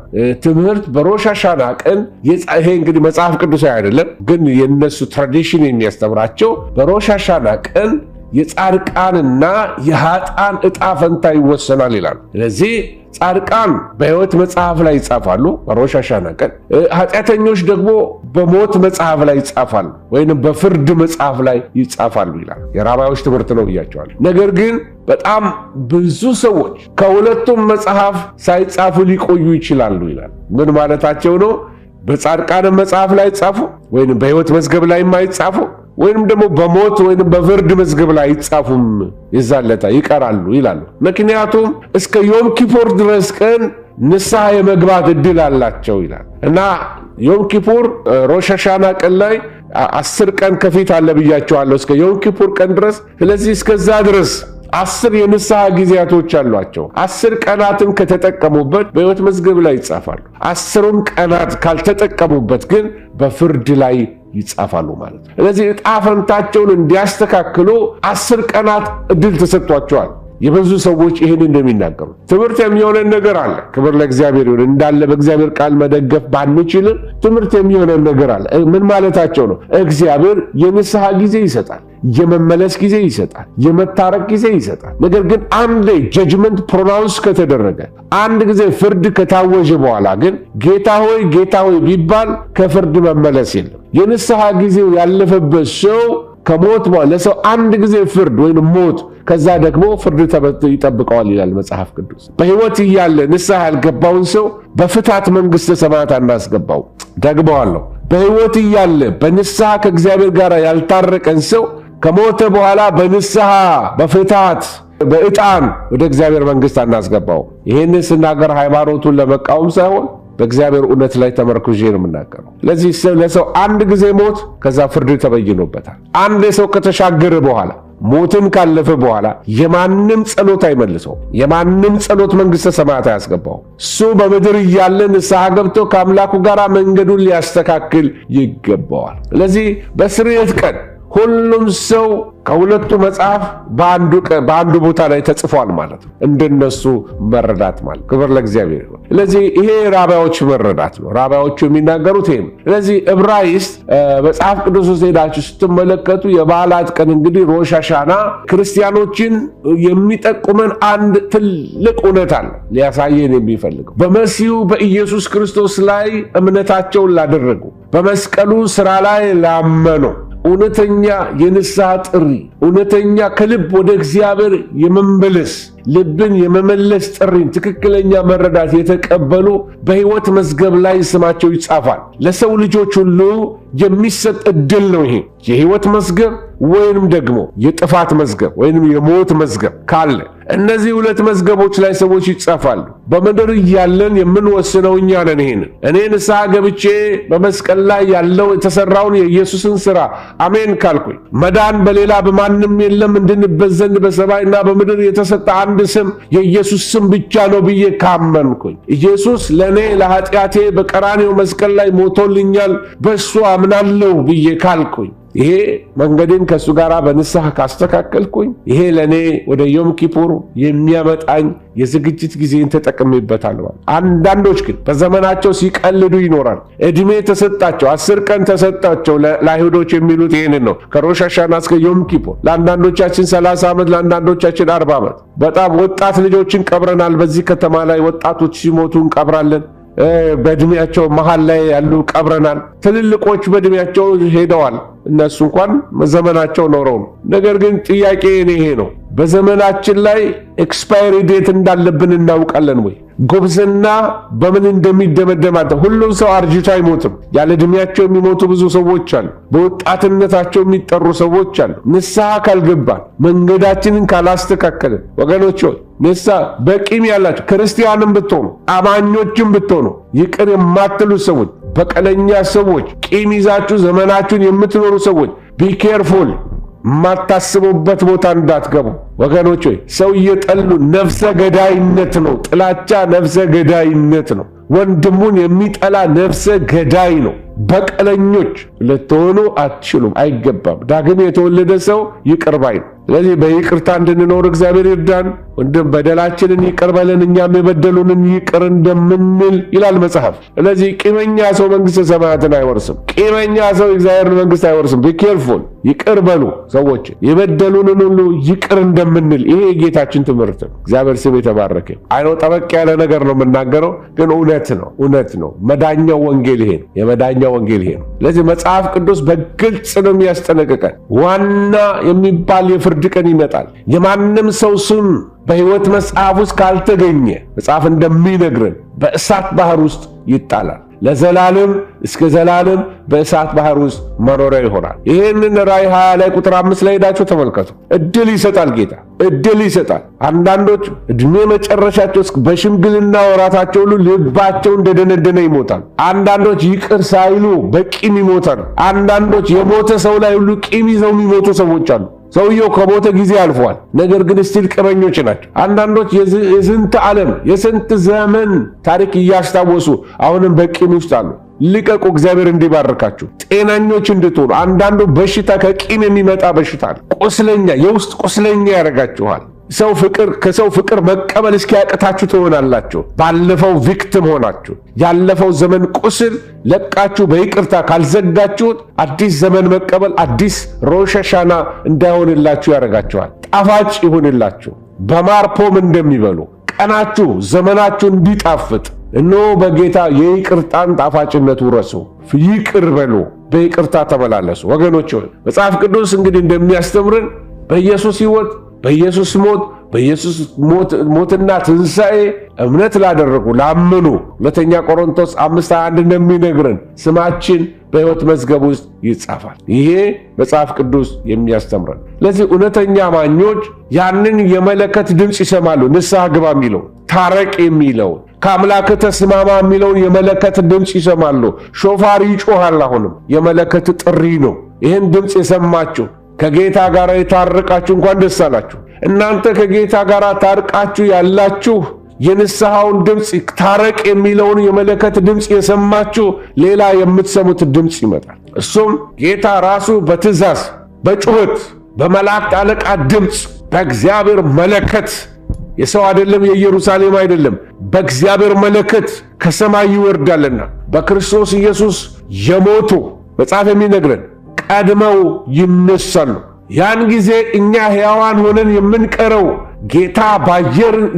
ትምህርት በሮሽ ሃሻና ቀን ይሄ እንግዲህ መጽሐፍ ቅዱሳዊ አይደለም፣ ግን የነሱ ትራዲሽን የሚያስተምራቸው በሮሽ ሃሻና ቀን የጻድቃንና የኃጥአን ዕጣ ፈንታ ይወሰናል ይላል። ስለዚህ ጻድቃን በሕይወት መጽሐፍ ላይ ይጻፋሉ በሮሽ ሃሻና ቀን፣ ኃጢአተኞች ደግሞ በሞት መጽሐፍ ላይ ይጻፋሉ ወይንም በፍርድ መጽሐፍ ላይ ይጻፋሉ ይላል። የራባዮች ትምህርት ነው ብያቸዋል። ነገር ግን በጣም ብዙ ሰዎች ከሁለቱም መጽሐፍ ሳይጻፉ ሊቆዩ ይችላሉ ይላል። ምን ማለታቸው ነው? በጻድቃን መጽሐፍ ላይ ይጻፉ ወይንም በሕይወት መዝገብ ላይ የማይጻፉ ወይንም ደግሞ በሞት ወይንም በፍርድ መዝገብ ላይ አይጻፉም፣ ይዛለታ ይቀራሉ ይላሉ። ምክንያቱም እስከ ዮም ኪፑር ድረስ ቀን ንስሐ የመግባት እድል አላቸው ይላል። እና ዮም ኪፑር ሮሽ ሃሻና ቀን ላይ 10 ቀን ከፊት አለ ብያቸዋለሁ፣ እስከ ዮም ኪፑር ቀን ድረስ። ስለዚህ እስከዛ ድረስ 10 የንስሐ ጊዜያቶች አሏቸው። 10 ቀናትን ከተጠቀሙበት በሕይወት መዝገብ ላይ ይጻፋሉ። 10ሩን ቀናት ካልተጠቀሙበት ግን በፍርድ ላይ ይጻፋሉ ማለት ነው። ስለዚህ ዕጣ ፈንታቸውን እንዲያስተካክሉ 10 ቀናት እድል ተሰጥቷቸዋል። የብዙ ሰዎች ይህን እንደሚናገሩ ትምህርት የሚሆነን ነገር አለ። ክብር ለእግዚአብሔር ይሁን። እንዳለ በእግዚአብሔር ቃል መደገፍ ባንችልም ትምህርት የሚሆነን ነገር አለ። ምን ማለታቸው ነው? እግዚአብሔር የንስሐ ጊዜ ይሰጣል፣ የመመለስ ጊዜ ይሰጣል፣ የመታረቅ ጊዜ ይሰጣል። ነገር ግን አንዴ ጀጅመንት ፕሮናውንስ ከተደረገ፣ አንድ ጊዜ ፍርድ ከታወጀ በኋላ ግን ጌታ ሆይ ቢባል ከፍርድ መመለስ የለም። የንስሐ ጊዜው ያለፈበት ሰው ከሞት በኋላ ለሰው አንድ ጊዜ ፍርድ ወይም ሞት፣ ከዛ ደግሞ ፍርድ ይጠብቀዋል ይላል መጽሐፍ ቅዱስ። በሕይወት እያለ ንስሐ ያልገባውን ሰው በፍታት መንግሥተ ሰማያት አናስገባው። ደግመዋለሁ። በሕይወት እያለ በንስሐ ከእግዚአብሔር ጋር ያልታረቀን ሰው ከሞተ በኋላ በንስሐ በፍታት በዕጣን ወደ እግዚአብሔር መንግሥት አናስገባው። ይህንን ስናገር ሃይማኖቱን ለመቃወም ሳይሆን በእግዚአብሔር እውነት ላይ ተመርኩዤ ነው የምናገረው። ለዚህ ለሰው አንድ ጊዜ ሞት፣ ከዛ ፍርድ ተበይኖበታል። አንድ ሰው ከተሻገረ በኋላ ሞትን ካለፈ በኋላ የማንም ጸሎት አይመልሰው፣ የማንም ጸሎት መንግሥተ ሰማያት አያስገባው። እሱ በምድር እያለ ንስሐ ገብቶ ከአምላኩ ጋር መንገዱን ሊያስተካክል ይገባዋል። ስለዚህ በስርየት ቀን ሁሉም ሰው ከሁለቱ መጽሐፍ በአንዱ ቦታ ላይ ተጽፏል ማለት ነው። እንደነሱ መረዳት ማለት ክብር ለእግዚአብሔር ይሁን። ስለዚህ ይሄ ራባዮች መረዳት ነው። ራባዮቹ የሚናገሩት ይሄ ነው። ስለዚህ ዕብራይስጥ መጽሐፍ ቅዱስ ውስጥ ሄዳችሁ ስትመለከቱ የበዓላት ቀን እንግዲህ ሮሽ ሃሻና ክርስቲያኖችን የሚጠቁመን አንድ ትልቅ እውነት አለ ሊያሳየን የሚፈልገው በመሲሁ በኢየሱስ ክርስቶስ ላይ እምነታቸውን ላደረጉ በመስቀሉ ሥራ ላይ ላመኑ እውነተኛ የንስሐ ጥሪ፣ እውነተኛ ከልብ ወደ እግዚአብሔር የመመለስ ልብን የመመለስ ጥሪን ትክክለኛ መረዳት የተቀበሉ በሕይወት መዝገብ ላይ ስማቸው ይጻፋል። ለሰው ልጆች ሁሉ የሚሰጥ እድል ነው። ይሄ የሕይወት መዝገብ ወይንም ደግሞ የጥፋት መዝገብ ወይንም የሞት መዝገብ ካለ እነዚህ ሁለት መዝገቦች ላይ ሰዎች ይጻፋሉ። በምድር እያለን የምንወስነው እኛ ነን። ይሄንን እኔ ንስሐ ገብቼ በመስቀል ላይ ያለው የተሰራውን የኢየሱስን ሥራ አሜን ካልኩኝ መዳን በሌላ በማንም የለም እንድንበት ዘንድ በሰማይና በምድር የተሰጠ አንድ ስም የኢየሱስ ስም ብቻ ነው ብዬ ካመንኩኝ ኢየሱስ ለኔ ለኃጢአቴ በቀራንዮ መስቀል ላይ ሞቶልኛል በእሱ አምናለሁ ብዬ ካልኩኝ ይሄ መንገዴን ከሱ ጋር በንስሐ ካስተካከልኩኝ ይሄ ለኔ ወደ ዮም ኪፑር የሚያመጣኝ የዝግጅት ጊዜን ተጠቅሜበታል ማለት። አንዳንዶች ግን በዘመናቸው ሲቀልዱ ይኖራል። እድሜ ተሰጣቸው፣ 10 ቀን ተሰጣቸው። ለአይሁዶች የሚሉት ይሄንን ነው፣ ከሮሽ ሃሻና እስከ ዮም ኪፑር። ለአንዳንዶቻችን 30 ዓመት፣ ለአንዳንዶቻችን 40 ዓመት። በጣም ወጣት ልጆችን ቀብረናል። በዚህ ከተማ ላይ ወጣቶች ሲሞቱ እንቀብራለን። በእድሜያቸው መሃል ላይ ያሉ ቀብረናል። ትልልቆች በእድሜያቸው ሄደዋል። እነሱ እንኳን ዘመናቸው ኖረው ነው። ነገር ግን ጥያቄ ይሄ ነው፣ በዘመናችን ላይ ኤክስፓየሪ ዴት እንዳለብን እናውቃለን ወይ? ጉብዝና በምን እንደሚደመደም ሁሉም ሰው አርጅቶ አይሞትም። ያለ እድሜያቸው የሚሞቱ ብዙ ሰዎች አሉ። በወጣትነታቸው የሚጠሩ ሰዎች አሉ። ንስሐ ካልገባን፣ መንገዳችንን ካላስተካከልን ወገኖች ሆይ ንስሐ በቂም ያላችሁ ክርስቲያንም ብትሆኑ አማኞችም ብትሆኑ ይቅር የማትሉ ሰዎች፣ በቀለኛ ሰዎች፣ ቂም ይዛችሁ ዘመናችሁን የምትኖሩ ሰዎች ቢኬርፉል። የማታስቡበት ቦታ እንዳትገቡ ወገኖች ሆይ። ሰው እየጠሉ ነፍሰ ገዳይነት ነው። ጥላቻ ነፍሰ ገዳይነት ነው። ወንድሙን የሚጠላ ነፍሰ ገዳይ ነው። በቀለኞች ልትሆኑ አትችሉም፣ አይገባም። ዳግም የተወለደ ሰው ይቅር ባይ ነው። ስለዚህ በይቅርታ እንድንኖር እግዚአብሔር ይርዳን። ወንድም በደላችንን ይቅር በለን እኛም የበደሉንን ይቅር እንደምንል ይላል መጽሐፍ። ስለዚህ ቂመኛ ሰው መንግሥተ ሰማያትን አይወርስም። ቂመኛ ሰው እግዚአብሔርን መንግሥት አይወርስም። ቢኬርፉል። ይቅር በሉ ሰዎች፣ የበደሉንን ሁሉ ይቅር እንደምንል። ይሄ የጌታችን ትምህርት ነው። እግዚአብሔር ስም የተባረከ። አይኖ ጠበቅ ያለ ነገር ነው የምናገረው፣ ግን እውነት ነው፣ እውነት ነው። መዳኛው ወንጌል ይሄ ነው። የመዳኛው ወንጌል ይሄ ነው። ስለዚህ መጽሐፍ ቅዱስ በግልጽ ነው የሚያስጠነቅቀን። ዋና የሚባል የፍርድ ቀን ይመጣል። የማንም ሰው ስም በሕይወት መጽሐፍ ውስጥ ካልተገኘ መጽሐፍ እንደሚነግረን በእሳት ባህር ውስጥ ይጣላል። ለዘላለም እስከ ዘላለም በእሳት ባህር ውስጥ መኖሪያ ይሆናል። ይህንን ራእይ 20 ላይ ቁጥር 5 ላይ ሄዳችሁ ተመልከቱ። እድል ይሰጣል ጌታ፣ እድል ይሰጣል። አንዳንዶች እድሜ መጨረሻቸው በሽምግልና ወራታቸው ሁሉ ልባቸው እንደደነደነ ይሞታል። አንዳንዶች ይቅር ሳይሉ በቂም ይሞታሉ። አንዳንዶች የሞተ ሰው ላይ ሁሉ ቂም ይዘው የሚሞቱ ሰዎች አሉ። ሰውየው ከሞተ ጊዜ አልፏል፣ ነገር ግን ስቲል ቅመኞች ናቸው። አንዳንዶች የስንት ዓለም የስንት ዘመን ታሪክ እያስታወሱ አሁንም በቂም ውስጥ አሉ። ልቀቁ፣ እግዚአብሔር እንዲባርካችሁ፣ ጤናኞች እንድትሆኑ። አንዳንዱ በሽታ ከቂም የሚመጣ በሽታ አለ። ቁስለኛ፣ የውስጥ ቁስለኛ ያደርጋችኋል። ከሰው ፍቅር መቀበል እስኪያቅታችሁ ትሆናላችሁ። ባለፈው ቪክቲም ሆናችሁ ያለፈው ዘመን ቁስል ለቃችሁ በይቅርታ ካልዘጋችሁት አዲስ ዘመን መቀበል አዲስ ሮሽ ሃሻና እንዳይሆንላችሁ ያደርጋችኋል። ጣፋጭ ይሁንላችሁ፣ በማር ፖም እንደሚበሉ ቀናችሁ ዘመናችሁ እንዲጣፍጥ። እነሆ በጌታ የይቅርታን ጣፋጭነት ውረሱ። ይቅር በሉ፣ በይቅርታ ተመላለሱ። ወገኖች ሆይ መጽሐፍ ቅዱስ እንግዲህ እንደሚያስተምርን በኢየሱስ ሕይወት፣ በኢየሱስ ሞት፣ በኢየሱስ ሞትና ትንሣኤ እምነት ላደረጉ ላመኑ 2 ቆሮንቶስ 5:21 እንደሚነግረን ስማችን በሕይወት መዝገብ ውስጥ ይጻፋል። ይሄ መጽሐፍ ቅዱስ የሚያስተምረን። ለዚህ እውነተኛ አማኞች ያንን የመለከት ድምፅ ይሰማሉ። ንስሐ ግባ የሚለው፣ ታረቅ የሚለው፣ ከአምላክ ተስማማ የሚለውን የመለከት ድምፅ ይሰማሉ። ሾፋር ይጮሃል። አሁንም የመለከት ጥሪ ነው። ይህን ድምፅ የሰማችሁ ከጌታ ጋር የታረቃችሁ እንኳን ደስ አላችሁ። እናንተ ከጌታ ጋር ታርቃችሁ ያላችሁ የንስሐውን ድምፅ ታረቅ የሚለውን የመለከት ድምፅ የሰማችሁ ሌላ የምትሰሙት ድምፅ ይመጣል። እሱም ጌታ ራሱ በትእዛዝ በጩኸት በመላእክት አለቃ ድምፅ በእግዚአብሔር መለከት፣ የሰው አይደለም፣ የኢየሩሳሌም አይደለም፣ በእግዚአብሔር መለከት ከሰማይ ይወርዳልና በክርስቶስ ኢየሱስ የሞቱ መጽሐፍ የሚነግረን ቀድመው ይነሳሉ። ያን ጊዜ እኛ ሕያዋን ሆነን የምንቀረው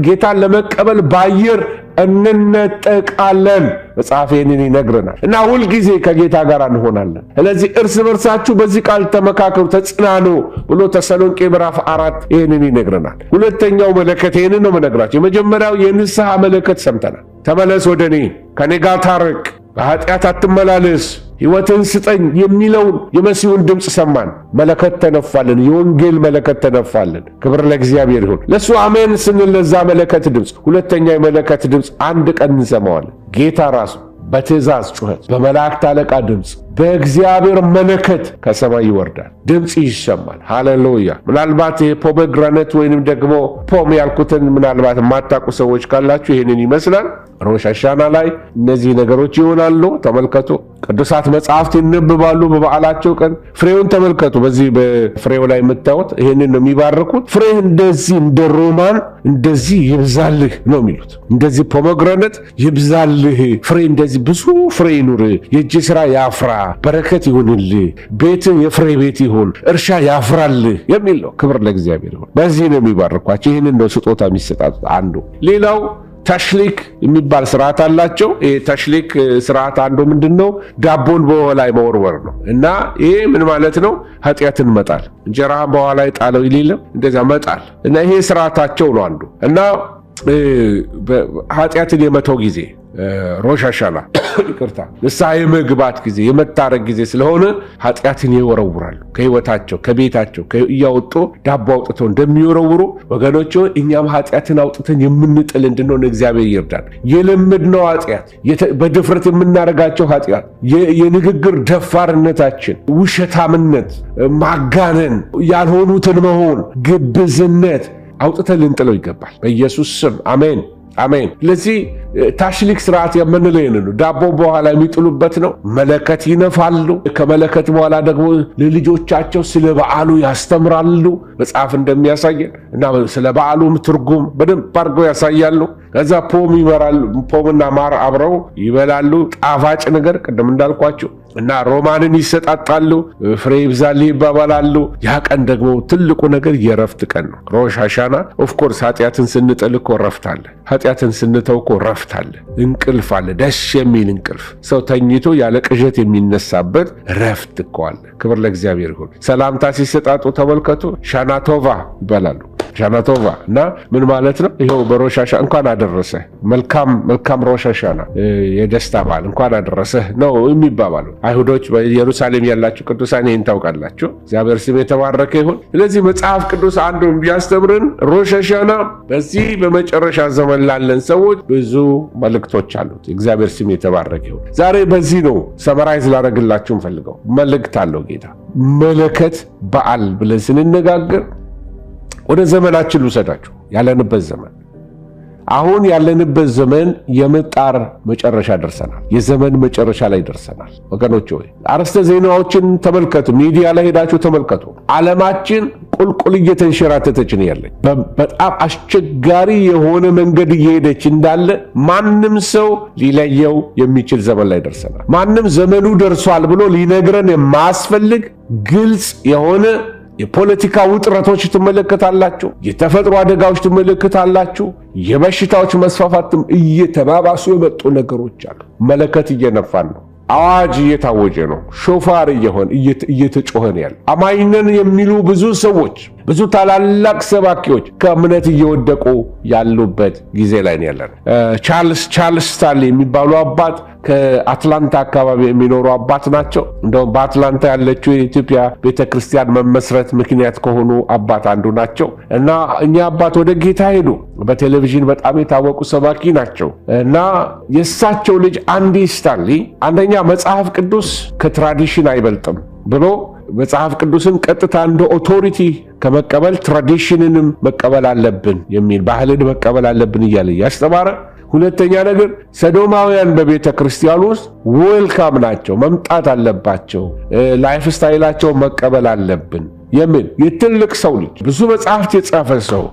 ጌታን ለመቀበል በአየር እንነጠቃለን። መጽሐፍ ይህንን ይነግረናል እና ሁልጊዜ ከጌታ ጋር እንሆናለን። ስለዚህ እርስ በርሳችሁ በዚህ ቃል ተመካከሩ፣ ተጽናኑ ብሎ ተሰሎንቄ ምዕራፍ 4 ይህንን ይነግረናል። ሁለተኛው መለከት ይህንን ነው መነግራችሁ። የመጀመሪያው የንስሐ መለከት ሰምተናል። ተመለስ ወደ እኔ፣ ከኔ ጋር ታረቅ፣ በኃጢአት አትመላለስ፣ ሕይወትን ስጠኝ የሚለውን የመሲሁን ድምፅ ሰማን። መለከት ተነፋልን። የወንጌል መለከት ተነፋልን። ክብር ለእግዚአብሔር ይሁን። ለሱ አሜን ስንል ለዛ መለከት ድምፅ፣ ሁለተኛ የመለከት ድምፅ አንድ ቀን እንሰማዋለን። ጌታ ራሱ በትእዛዝ ጩኸት፣ በመላእክት አለቃ ድምፅ፣ በእግዚአብሔር መለከት ከሰማይ ይወርዳል፣ ድምጽ ይሰማል። ሃሌሉያ። ምናልባት ፖሜግራኔት ወይንም ደግሞ ፖም ያልኩትን ምናልባት የማታውቁ ሰዎች ካላችሁ ይሄንን ይመስላል። ሮሽ ሃሻና ላይ እነዚህ ነገሮች ይሆናሉ። ተመልከቱ። ቅዱሳት መጻሕፍት ይነበባሉ በበዓላቸው ቀን። ፍሬውን ተመልከቱ። በዚህ በፍሬው ላይ የምታዩት ይሄንን ነው የሚባርኩት። ፍሬህ እንደዚህ እንደ ሮማን እንደዚህ ይብዛልህ ነው የሚሉት። እንደዚህ ፖሜግራኔት ይብዛልህ፣ ፍሬ እንደዚህ ብዙ ፍሬ ይኑር፣ የእጅ ሥራ ያፍራ፣ በረከት ይሁንልህ፣ ቤት የፍሬ ቤት ይሁን፣ እርሻ ያፍራልህ የሚል ነው። ክብር ለእግዚአብሔር ይሁን። በዚህ ነው የሚባርኳቸው። ይህንን ነው ስጦታ የሚሰጣጡት። አንዱ ሌላው ታሽሊክ የሚባል ስርዓት አላቸው። ይሄ ታሽሊክ ስርዓት አንዱ ምንድነው? ዳቦን በውሃ ላይ መወርወር ነው። እና ይሄ ምን ማለት ነው? ኃጢአትን መጣል። እንጀራህን በውሃ ላይ ጣለው ይልለም እንደዛ መጣል። እና ይሄ ስርዓታቸው ነው አንዱ። እና ኃጢአትን የመተው ጊዜ ሮሽ ሃሻና ይቅርታ፣ ንስሐ የመግባት ጊዜ የመታረቅ ጊዜ ስለሆነ ኃጢአትን ይወረውራሉ። ከህይወታቸው ከቤታቸው እያወጡ ዳቦ አውጥተው እንደሚወረውሩ ወገኖች፣ እኛም ኃጢአትን አውጥተን የምንጥል እንድንሆን እግዚአብሔር ይርዳን። የለመድነው ኃጢአት፣ በድፍረት የምናደርጋቸው ኃጢአት፣ የንግግር ደፋርነታችን፣ ውሸታምነት፣ ማጋነን፣ ያልሆኑትን መሆን፣ ግብዝነት አውጥተን ልንጥለው ይገባል። በኢየሱስ ስም አሜን አሜን። ለዚህ ታሽሊክ ስርዓት የምንለው ይህን ነው። ዳቦ በኋላ የሚጥሉበት ነው። መለከት ይነፋሉ። ከመለከት በኋላ ደግሞ ለልጆቻቸው ስለ በዓሉ ያስተምራሉ። መጽሐፍ እንደሚያሳየን እና ስለ በዓሉም ትርጉም በደንብ አድርገው ያሳያሉ። ከዛ ፖም ይበራሉ። ፖምና ማር አብረው ይበላሉ። ጣፋጭ ነገር ቅድም እንዳልኳቸው እና ሮማንን ይሰጣጣሉ። ፍሬ ይብዛልህ ይባባላሉ። ያ ቀን ደግሞ ትልቁ ነገር የረፍት ቀን ነው። ሮሽ ሃሻና ኦፍኮርስ ኃጢአትን ስንጥል እኮ ረፍት አለ። ኃጢአትን ስንተው እኮ ረፍት አለ። እንቅልፍ አለ። ደስ የሚል እንቅልፍ፣ ሰው ተኝቶ ያለ ቅዠት የሚነሳበት ረፍት እኮ አለ። ክብር ለእግዚአብሔር ይሁን። ሰላምታ ሲሰጣጡ ተመልከቱ። ሻናቶቫ ይባላሉ። ሻናቶቫ እና ምን ማለት ነው? ይኸው በሮሽ ሃሻና እንኳን አደረሰ፣ መልካም ሮሽ ሃሻና፣ የደስታ በዓል እንኳን አደረሰህ ነው የሚባባሉ። አይሁዶች በኢየሩሳሌም ያላችሁ ቅዱሳን ይህን ታውቃላችሁ። እግዚአብሔር ስም የተባረከ ይሁን። ስለዚህ መጽሐፍ ቅዱስ አንዱ ቢያስተምርን ሮሽ ሃሻና በዚህ በመጨረሻ ዘመን ላለን ሰዎች ብዙ መልእክቶች አሉት። እግዚአብሔር ስም የተባረከ ይሁን። ዛሬ በዚህ ነው ሰመራይዝ ላደርግላችሁ ፈልገው መልእክት አለው ጌታ። መለከት በዓል ብለን ስንነጋገር ወደ ዘመናችን ልውሰዳችሁ። ያለንበት ዘመን አሁን ያለንበት ዘመን የምጣር መጨረሻ ደርሰናል። የዘመን መጨረሻ ላይ ደርሰናል ወገኖች ሆይ አርዕስተ ዜናዎችን ተመልከቱ። ሚዲያ ላይ ሄዳችሁ ተመልከቱ። ዓለማችን ቁልቁል እየተንሸራተተች ነው ያለች። በጣም አስቸጋሪ የሆነ መንገድ እየሄደች እንዳለ ማንም ሰው ሊለየው የሚችል ዘመን ላይ ደርሰናል። ማንም ዘመኑ ደርሷል ብሎ ሊነግረን የማያስፈልግ ግልጽ የሆነ የፖለቲካ ውጥረቶች ትመለከታላችሁ። የተፈጥሮ አደጋዎች ትመለከታላችሁ። የበሽታዎች መስፋፋትም እየተባባሱ የመጡ ነገሮች አሉ። መለከት እየነፋን ነው። አዋጅ እየታወጀ ነው። ሾፋር እየተጮኸ ነው ያለ። አማኝነን የሚሉ ብዙ ሰዎች፣ ብዙ ታላላቅ ሰባኪዎች ከእምነት እየወደቁ ያሉበት ጊዜ ላይ ነው ያለን። ቻርልስ ስታንሊ የሚባሉ አባት ከአትላንታ አካባቢ የሚኖሩ አባት ናቸው። እንደውም በአትላንታ ያለችው የኢትዮጵያ ቤተክርስቲያን መመስረት ምክንያት ከሆኑ አባት አንዱ ናቸው እና እኛ አባት ወደ ጌታ ሄዱ። በቴሌቪዥን በጣም የታወቁ ሰባኪ ናቸው እና የእሳቸው ልጅ አንዲ ስታንሊ አንደኛ መጽሐፍ ቅዱስ ከትራዲሽን አይበልጥም ብሎ መጽሐፍ ቅዱስን ቀጥታ እንደ ኦቶሪቲ ከመቀበል ትራዲሽንንም መቀበል አለብን የሚል ባህልን መቀበል አለብን እያለ ያስተማረ። ሁለተኛ ነገር ሰዶማውያን በቤተ ክርስቲያን ውስጥ ዌልካም ናቸው፣ መምጣት አለባቸው፣ ላይፍ ስታይላቸው መቀበል አለብን የሚል የትልቅ ሰው ልጅ ብዙ መጽሐፍት የጻፈ ሰው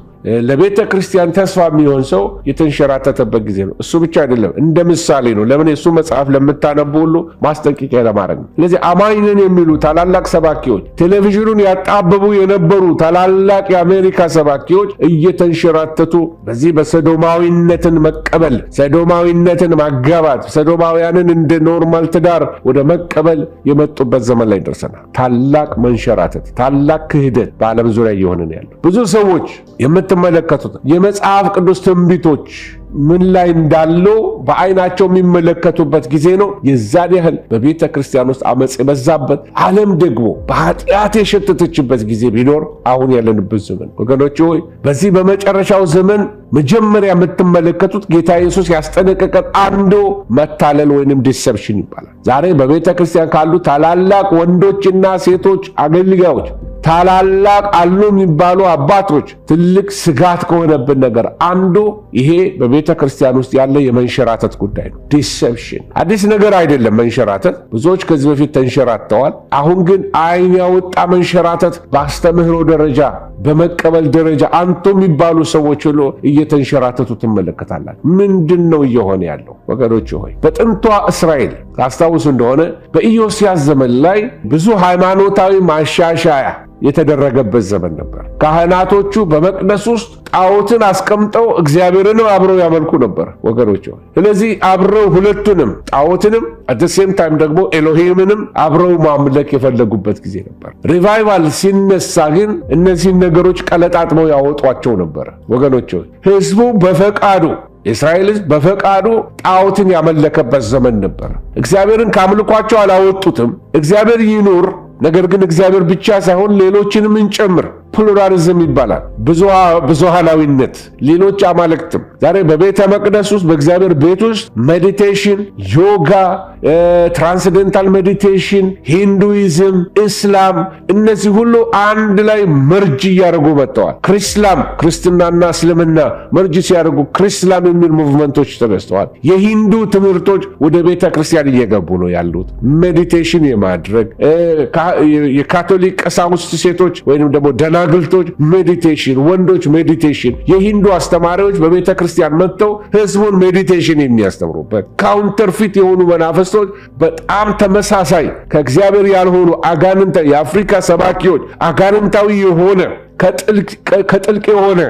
ለቤተ ክርስቲያን ተስፋ የሚሆን ሰው የተንሸራተተበት ጊዜ ነው። እሱ ብቻ አይደለም፣ እንደ ምሳሌ ነው። ለምን? የሱ መጽሐፍ ለምታነቡ ሁሉ ማስጠንቀቂያ ለማድረግ ነው። ስለዚህ አማኝነን የሚሉ ታላላቅ ሰባኪዎች፣ ቴሌቪዥኑን ያጣበቡ የነበሩ ታላላቅ የአሜሪካ ሰባኪዎች እየተንሸራተቱ በዚህ በሰዶማዊነትን መቀበል፣ ሰዶማዊነትን ማጋባት፣ ሰዶማውያንን እንደ ኖርማል ትዳር ወደ መቀበል የመጡበት ዘመን ላይ ደርሰናል። ታላቅ መንሸራተት፣ ታላቅ ክህደት በዓለም ዙሪያ እየሆነ ነው ያለው። ብዙ ሰዎች የምትመለከቱት የመጽሐፍ ቅዱስ ትንቢቶች ምን ላይ እንዳለው በአይናቸው የሚመለከቱበት ጊዜ ነው። የዛን ያህል በቤተ ክርስቲያን ውስጥ አመጽ የበዛበት ዓለም ደግሞ በኃጢአት የሸተተችበት ጊዜ ቢኖር አሁን ያለንበት ዘመን። ወገኖች ሆይ በዚህ በመጨረሻው ዘመን መጀመሪያ የምትመለከቱት ጌታ ኢየሱስ ያስጠነቀቀን አንዱ መታለል ወይንም ዲሰፕሽን ይባላል። ዛሬ በቤተ ክርስቲያን ካሉ ታላላቅ ወንዶችና ሴቶች አገልጋዮች ታላላቅ አሉ የሚባሉ አባቶች ትልቅ ስጋት ከሆነብን ነገር አንዱ ይሄ በቤተ ክርስቲያን ውስጥ ያለ የመንሸራተት ጉዳይ ነው። ዲሰፕሽን አዲስ ነገር አይደለም። መንሸራተት ብዙዎች ከዚህ በፊት ተንሸራተዋል። አሁን ግን አይን ያወጣ መንሸራተት በአስተምህሮ ደረጃ በመቀበል ደረጃ አንቱ የሚባሉ ሰዎች ሁሉ እየተንሸራተቱ ትመለከታላችሁ። ምንድነው እየሆነ ያለው? ወገኖች ሆይ በጥንቷ እስራኤል ታስታውሱ እንደሆነ በኢዮስያስ ዘመን ላይ ብዙ ሃይማኖታዊ ማሻሻያ የተደረገበት ዘመን ነበር። ካህናቶቹ በመቅደስ ውስጥ ጣዖትን አስቀምጠው እግዚአብሔርን አብረው ያመልኩ ነበር ወገኖች። ስለዚህ አብረው ሁለቱንም ጣዖትንም at the same time ደግሞ ኤሎሂምንም አብረው ማምለክ የፈለጉበት ጊዜ ነበር። ሪቫይቫል ሲነሳ ግን እነዚህን ነገሮች ቀለጣጥመው ያወጧቸው ነበር ወገኖች። ህዝቡ በፈቃዱ የእስራኤል ሕዝብ በፈቃዱ ጣዖትን ያመለከበት ዘመን ነበር። እግዚአብሔርን ካምልኳቸው አላወጡትም። እግዚአብሔር ይኑር፣ ነገር ግን እግዚአብሔር ብቻ ሳይሆን ሌሎችንም እንጨምር። ፕሉራሊዝም ይባላል። ብዙሃናዊነት፣ ሌሎች አማልክትም። ዛሬ በቤተ መቅደስ ውስጥ በእግዚአብሔር ቤት ውስጥ ሜዲቴሽን፣ ዮጋ፣ ትራንስደንታል ሜዲቴሽን፣ ሂንዱይዝም፣ እስላም እነዚህ ሁሉ አንድ ላይ መርጅ እያደረጉ መጥተዋል። ክርስትናና እስልምና መርጅ ሲያደርጉ ክሪስላም የሚል ሙቭመንቶች ተነስተዋል። የሂንዱ ትምህርቶች ወደ ቤተ ክርስቲያን እየገቡ ነው ያሉት። ሜዲቴሽን የማድረግ የካቶሊክ ቀሳውስት ሴቶች ወይንም ደግሞ ደናግልቶች ሜዲቴሽን፣ ወንዶች ሜዲቴሽን፣ የሂንዱ አስተማሪዎች በቤተ ክርስቲያን መጥተው ህዝቡን ሜዲቴሽን የሚያስተምሩበት ካውንተርፊት የሆኑ መናፍስቶች በጣም ተመሳሳይ ከእግዚአብሔር ያልሆኑ አጋንንታዊ የአፍሪካ ሰባኪዎች አጋንንታዊ የሆነ ከጥልቅ የሆነ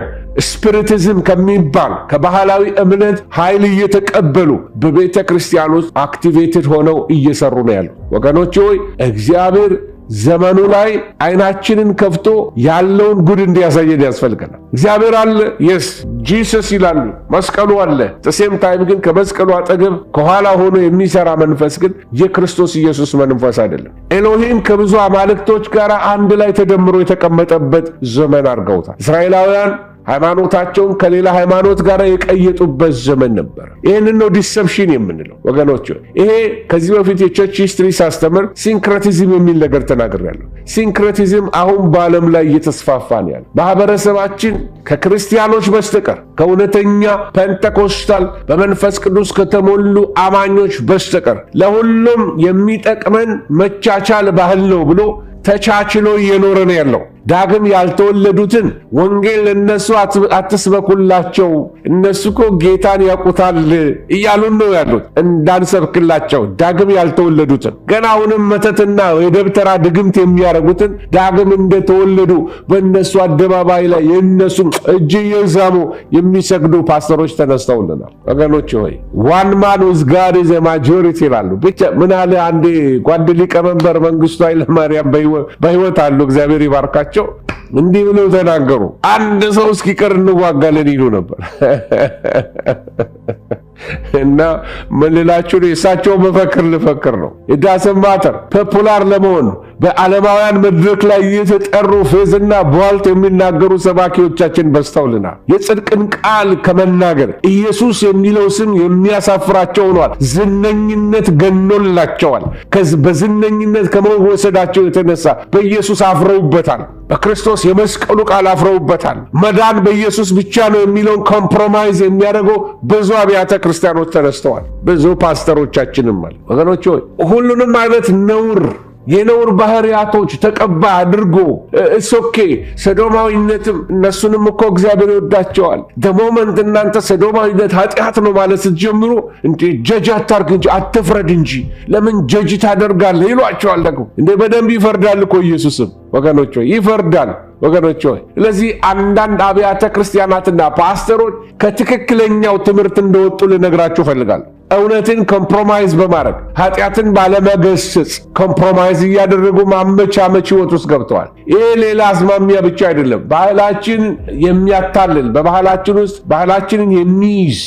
ስፒሪቲዝም ከሚባል ከባህላዊ እምነት ኃይል እየተቀበሉ በቤተ ክርስቲያን ውስጥ አክቲቬትድ ሆነው እየሰሩ ነው ያሉ ወገኖች ሆይ እግዚአብሔር ዘመኑ ላይ አይናችንን ከፍቶ ያለውን ጉድ እንዲያሳየን ያስፈልገናል። እግዚአብሔር አለ፣ የስ ጂሰስ ይላሉ፣ መስቀሉ አለ። ተሴም ታይም ግን ከመስቀሉ አጠገብ ከኋላ ሆኖ የሚሰራ መንፈስ ግን የክርስቶስ ኢየሱስ መንፈስ አይደለም። ኤሎሂም ከብዙ አማልክቶች ጋር አንድ ላይ ተደምሮ የተቀመጠበት ዘመን አድርገውታል። እስራኤላውያን ሃይማኖታቸውን ከሌላ ሃይማኖት ጋር የቀየጡበት ዘመን ነበር። ይህንን ነው ዲሰፕሽን የምንለው ወገኖች። ይሄ ከዚህ በፊት የቸርች ሂስትሪ ሳስተምር ሲንክረቲዝም የሚል ነገር ተናግሬያለሁ። ሲንክረቲዝም አሁን በዓለም ላይ እየተስፋፋ ነው ያለው። ማህበረሰባችን ከክርስቲያኖች በስተቀር ከእውነተኛ ፔንቴኮስታል በመንፈስ ቅዱስ ከተሞሉ አማኞች በስተቀር ለሁሉም የሚጠቅመን መቻቻል ባህል ነው ብሎ ተቻችሎ እየኖረ ነው ያለው። ዳግም ያልተወለዱትን ወንጌል ለነሱ አትስበኩላቸው፣ እነሱ እኮ ጌታን ያውቁታል እያሉን ነው ያሉት። እንዳንሰብክላቸው ዳግም ያልተወለዱትን ገና አሁንም መተትና የደብተራ ድግምት የሚያደርጉትን ዳግም እንደተወለዱ በእነሱ አደባባይ ላይ የእነሱ እጅ እየዛሙ የሚሰግዱ ፓስተሮች ተነስተውልናል። ወገኖች ሆይ ዋን ማን ዊዝ ጋድ ኢዝ ኤ ማጆሪቲ ይላሉ። ብቻ ምን አለ አንዴ ጓድ ሊቀመንበር መንግስቱ ኃይለማርያም በሕይወት አሉ፣ እግዚአብሔር ይባርካቸው። እንዲህ ብለው ተናገሩ። አንድ ሰው እስኪቀር እንዋጋለን ይሉ ነበር። እና ምን ልላችሁ ነው? የእሳቸው መፈክር ልፈክር ነው። የዳሰን ማተር ፖፑላር ለመሆን በዓለማውያን መድረክ ላይ የተጠሩ ፌዝና ቧልት የሚናገሩ ሰባኪዎቻችን በዝተውልናል። የጽድቅን ቃል ከመናገር ኢየሱስ የሚለው ስም የሚያሳፍራቸው ሆኗል። ዝነኝነት ገኖላቸዋል። በዝነኝነት ከመወሰዳቸው የተነሳ በኢየሱስ አፍረውበታል። በክርስቶስ የመስቀሉ ቃል አፍረውበታል። መዳን በኢየሱስ ብቻ ነው የሚለውን ኮምፕሮማይዝ የሚያደርገው ብዙ አብያተ ክርስቲያኖች ተነስተዋል። ብዙ ፓስተሮቻችንም አለ። ወገኖች ሆይ ሁሉንም አይነት የነውር ባህሪያቶች ተቀባይ አድርጎ ኦኬ ሰዶማዊነትም እነሱንም እኮ እግዚአብሔር ይወዳቸዋል። ደሞመንት እናንተ ሰዶማዊነት ኃጢአት ነው ማለት ስትጀምሩ እንዴ ጀጅ አታርግ እንጂ አትፍረድ እንጂ ለምን ጀጅ ታደርጋለህ ይሏቸዋል። ደግሞ እንዴ በደንብ ይፈርዳል እኮ ኢየሱስም ወገኖች ሆይ ይፈርዳል ወገኖች ሆይ። ስለዚህ አንዳንድ አብያተ ክርስቲያናትና ፓስተሮች ከትክክለኛው ትምህርት እንደወጡ ልነግራችሁ ፈልጋለሁ። እውነትን ኮምፕሮማይዝ በማድረግ ኃጢአትን ባለመገሰጽ ኮምፕሮማይዝ እያደረጉ ማመቻመች ህይወት ውስጥ ገብተዋል። ይሄ ሌላ አዝማሚያ ብቻ አይደለም። ባህላችን የሚያታልል በባህላችን ውስጥ ባህላችንን የሚይዝ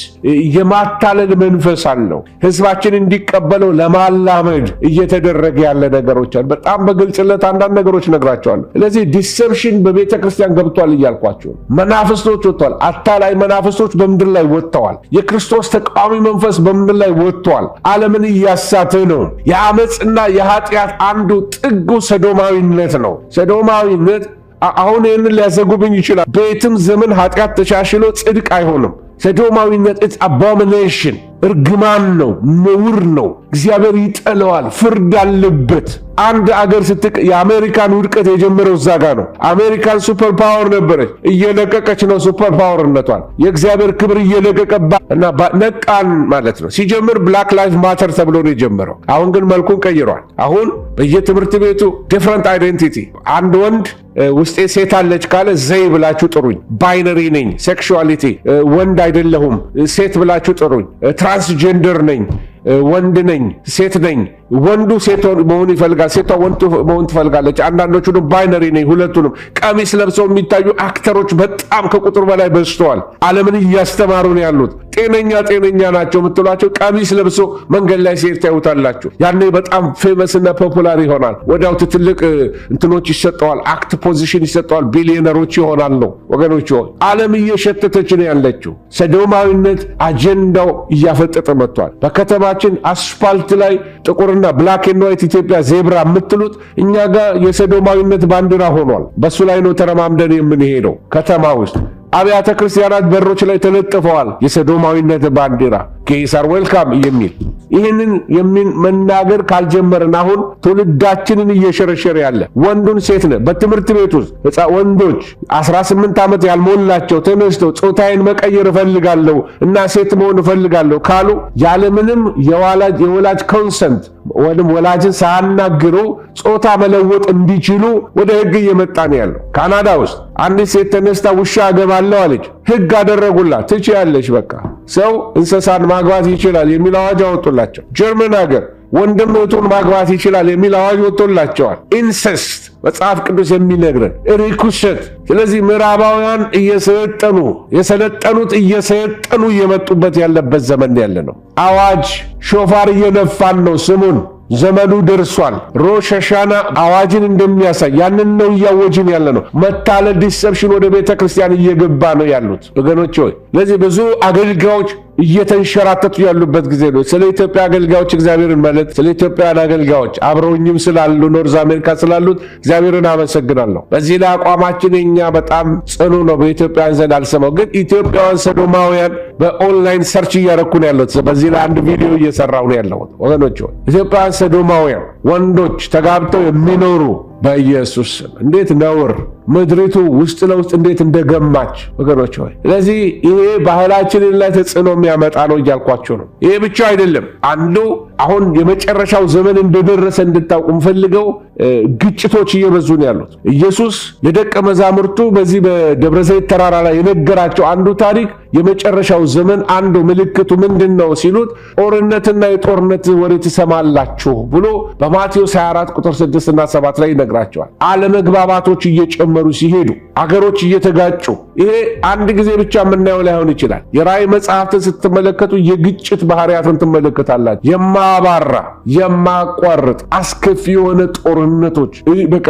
የማታለል መንፈስ አለው። ህዝባችን እንዲቀበለው ለማላመድ እየተደረገ ያለ ነገሮች አሉ። በጣም በግልጽለት አንዳንድ ነገሮች ነግራቸዋለሁ። ስለዚህ ዲሰፕሽን በቤተ ክርስቲያን ገብቷል እያልኳቸው፣ መናፍስቶች ወጥተዋል። አታላይ መናፍስቶች በምድር ላይ ወጥተዋል። የክርስቶስ ተቃዋሚ መንፈስ በምድር ላይ ወጥተዋል። ዓለምን እያሳተ ነው። የአመፅና የኃጢአት አንዱ ጥጉ ሰዶማዊነት ነው። ሰዶማዊነት አሁን ይህንን ሊያዘጉብኝ ይችላል። በየትም ዘመን ኃጢአት ተሻሽሎ ጽድቅ አይሆንም። ሰዶማዊነት ኢትስ አቦሚኔሽን፣ እርግማን ነው፣ ነውር ነው። እግዚአብሔር ይጠለዋል፣ ፍርድ አለበት። አንድ አገር የአሜሪካን ውድቀት የጀመረው እዛ ጋ ነው። አሜሪካን ሱፐር ፓወር ነበረች፣ እየለቀቀች ነው ሱፐር ፓወርነቷን። የእግዚአብሔር ክብር እየለቀቀባ እና ነቃን ማለት ነው። ሲጀምር ብላክ ላይፍ ማተር ተብሎ ነው የጀመረው። አሁን ግን መልኩን ቀይሯል። አሁን በየትምህርት ቤቱ ዲፍረንት አይዴንቲቲ፣ አንድ ወንድ ውስጤ ሴት አለች ካለ ዘይ ብላችሁ ጥሩኝ፣ ባይነሪ ነኝ፣ ሴክሹዋሊቲ ወንድ አይደለሁም ሴት ብላችሁ ጥሩኝ፣ ትራንስጀንደር ነኝ ወንድ ነኝ ሴት ነኝ። ወንዱ ሴት መሆን ይፈልጋል፣ ሴቷ ወንድ መሆን ትፈልጋለች። አንዳንዶቹ ባይነሪ ነኝ፣ ሁለቱንም። ቀሚስ ለብሰው የሚታዩ አክተሮች በጣም ከቁጥር በላይ በዝተዋል። ዓለምን እያስተማሩ ነው ያሉት። ጤነኛ ናቸው የምትሏቸው ቀሚስ ለብሶ መንገድ ላይ ሴት ታዩታላችሁ። ያኔ በጣም ፌመስና ፖፑላር ይሆናል። ወዲያው ትልቅ እንትኖች ይሰጠዋል፣ አክት ፖዚሽን ይሰጠዋል፣ ቢሊዮነሮች ይሆናል ነው ወገኖች። ዓለም እየሸተተች ነው ያለችው። ሰዶማዊነት አጀንዳው እያፈጠጠ መጥቷል። በከተማችን አስፋልት ላይ ጥቁርና ብላክ ኤንድ ዋይት ኢትዮጵያ ዜብራ የምትሉት እኛ ጋር የሰዶማዊነት ባንዲራ ሆኗል። በሱ ላይ ነው ተረማምደን የምንሄደው። ከተማ ውስጥ አብያተ ክርስቲያናት በሮች ላይ ተለጥፈዋል የሰዶማዊነት ባንዲራ፣ ጌይስ አር ዌልካም የሚል። ይህንን መናገር ካልጀመርን አሁን ትውልዳችንን እየሸረሸረ ያለ ወንዱን ሴት ነው። በትምህርት ቤት ውስጥ ወንዶች 18 ዓመት ያልሞላቸው ተነስተው ጾታዬን መቀየር እፈልጋለሁ እና ሴት መሆን እፈልጋለሁ ካሉ ያለምንም የወላጅ ኮንሰንት ወይም ወላጅን ሳያናግሩ ጾታ መለወጥ እንዲችሉ ወደ ሕግ እየመጣ ነው ያለው። ካናዳ ውስጥ አንዲት ሴት ተነስታ ውሻ አገባለሁ አለች። ሕግ አደረጉላት። ትችያለሽ፣ በቃ ሰው እንስሳን ማግባት ይችላል የሚል አዋጅ አወጡላቸው። ጀርመን ሀገር ወንድም እህቱን ማግባት ይችላል የሚል አዋጅ ወጥቶላቸዋል። ኢንሰስት መጽሐፍ ቅዱስ የሚነግረን ርኩሰት። ስለዚህ ምዕራባውያን የሰለጠኑት እየሰለጠኑ እየመጡበት ያለበት ዘመን ያለ ነው። አዋጅ ሾፋር እየነፋን ነው። ስሙን ዘመኑ ደርሷል። ሮሽ ሐሻና አዋጅን እንደሚያሳይ ያንን ነው እያወጅን ያለ ነው። መታለል ዲሰፕሽን ወደ ቤተ ክርስቲያን እየገባ ነው ያሉት ወገኖች ሆይ። ለዚህ ብዙ አገልጋዮች እየተንሸራተቱ ያሉበት ጊዜ ነው። ስለ ኢትዮጵያ አገልጋዮች እግዚአብሔርን ማለት ስለ ኢትዮጵያውያን አገልጋዮች አብረውኝም ስላሉ ኖርዝ አሜሪካ ስላሉት እግዚአብሔርን አመሰግናለሁ። በዚህ ላይ አቋማችን የኛ በጣም ጽኑ ነው። በኢትዮጵያውያን ዘንድ አልሰማው፣ ግን ኢትዮጵያውያን ሰዶማውያን በኦንላይን ሰርች እያረኩ ነው ያሉት። በዚህ ላይ አንድ ቪዲዮ እየሰራሁ ነው ያለሁት ወገኖች ሆይ። ኢትዮጵያውያን ሰዶማውያን ወንዶች ተጋብተው የሚኖሩ በኢየሱስ እንዴት ነውር ምድሪቱ ውስጥ ለውስጥ እንዴት እንደገማች ወገኖች ሆይ። ስለዚህ ይሄ ባህላችንን ላይ ተጽዕኖ የሚያመጣ ነው እያልኳቸው ነው። ይሄ ብቻ አይደለም። አንዱ አሁን የመጨረሻው ዘመን እንደደረሰ እንድታውቁ ፈልገው ግጭቶች እየበዙ ነው ያሉት። ኢየሱስ ለደቀ መዛሙርቱ በዚህ በደብረ ዘይት ተራራ ላይ የነገራቸው አንዱ ታሪክ የመጨረሻው ዘመን አንዱ ምልክቱ ምንድን ነው ሲሉት ጦርነትና የጦርነት ወሬ ትሰማላችሁ ብሎ በማቴዎስ 24 ቁጥር 6 እና 7 ላይ ይነግራቸዋል። አለመግባባቶች እየጨመሩ ሲሄዱ አገሮች እየተጋጩ፣ ይሄ አንድ ጊዜ ብቻ የምናየው ላይሆን ይችላል። የራእይ መጽሐፍትን ስትመለከቱ የግጭት ባህሪያትን ትመለከታላችሁ። የማባራ የማቋርጥ አስከፊ የሆነ ጦርነቶች፣ በቃ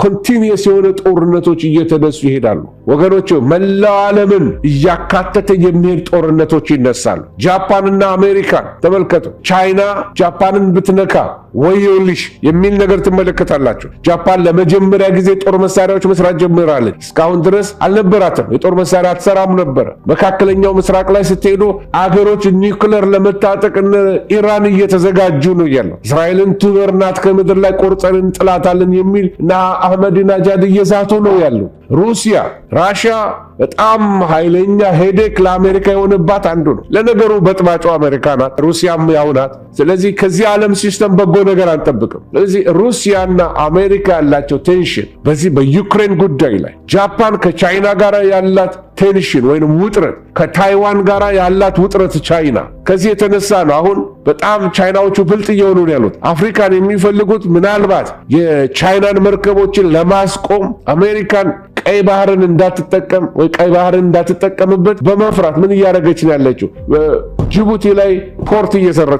ኮንቲኒየስ የሆነ ጦርነቶች እየተነሱ ይሄዳሉ ወገኖች። መላው ዓለምን እያካተተ የሚሄድ ጦርነቶች ይነሳሉ። ጃፓንና አሜሪካን ተመልከቱ። ቻይና ጃፓንን ብትነካ ወዮልሽ የሚል ነገር ትመለከታላችሁ። ጃፓን ለመጀመሪያ ጊዜ ጦር መሳሪያዎች መስራት ጀምራለች። እስካሁን ድረስ አልነበራትም። የጦር መሳሪያ አትሰራም ነበር። መካከለኛው ምስራቅ ላይ ስትሄዱ አገሮች ኒውክለር ለመታጠቅ ኢራን እየተዘጋጁ ነው ያለው። እስራኤልን ትበርናት ከምድር ላይ ቆርጠን እንጥላታለን የሚል እና አህመዲናጃድ እየዛቱ ነው ያሉት። ሩሲያ ራሽያ በጣም ኃይለኛ ሄዴክ ለአሜሪካ የሆነባት አንዱ ነው። ለነገሩ በጥባጩ አሜሪካ ናት፣ ሩሲያም ያው ናት። ስለዚህ ከዚህ ዓለም ሲስተም በጎ ነገር አንጠብቅም። ስለዚህ ሩሲያና አሜሪካ ያላቸው ቴንሽን በዚህ በዩክሬን ጉዳይ ላይ፣ ጃፓን ከቻይና ጋር ያላት ቴንሽን ወይም ውጥረት፣ ከታይዋን ጋር ያላት ውጥረት ቻይና ከዚህ የተነሳ ነው አሁን በጣም ቻይናዎቹ ብልጥ እየሆኑ ነው ያሉት። አፍሪካን የሚፈልጉት ምናልባት የቻይናን መርከቦችን ለማስቆም አሜሪካን ቀይ ባህርን እንዳትጠቀም ወይ ቀይ ባህርን እንዳትጠቀምበት በመፍራት ምን እያደረገች ነው ያለችው? ጅቡቲ ላይ ፖርት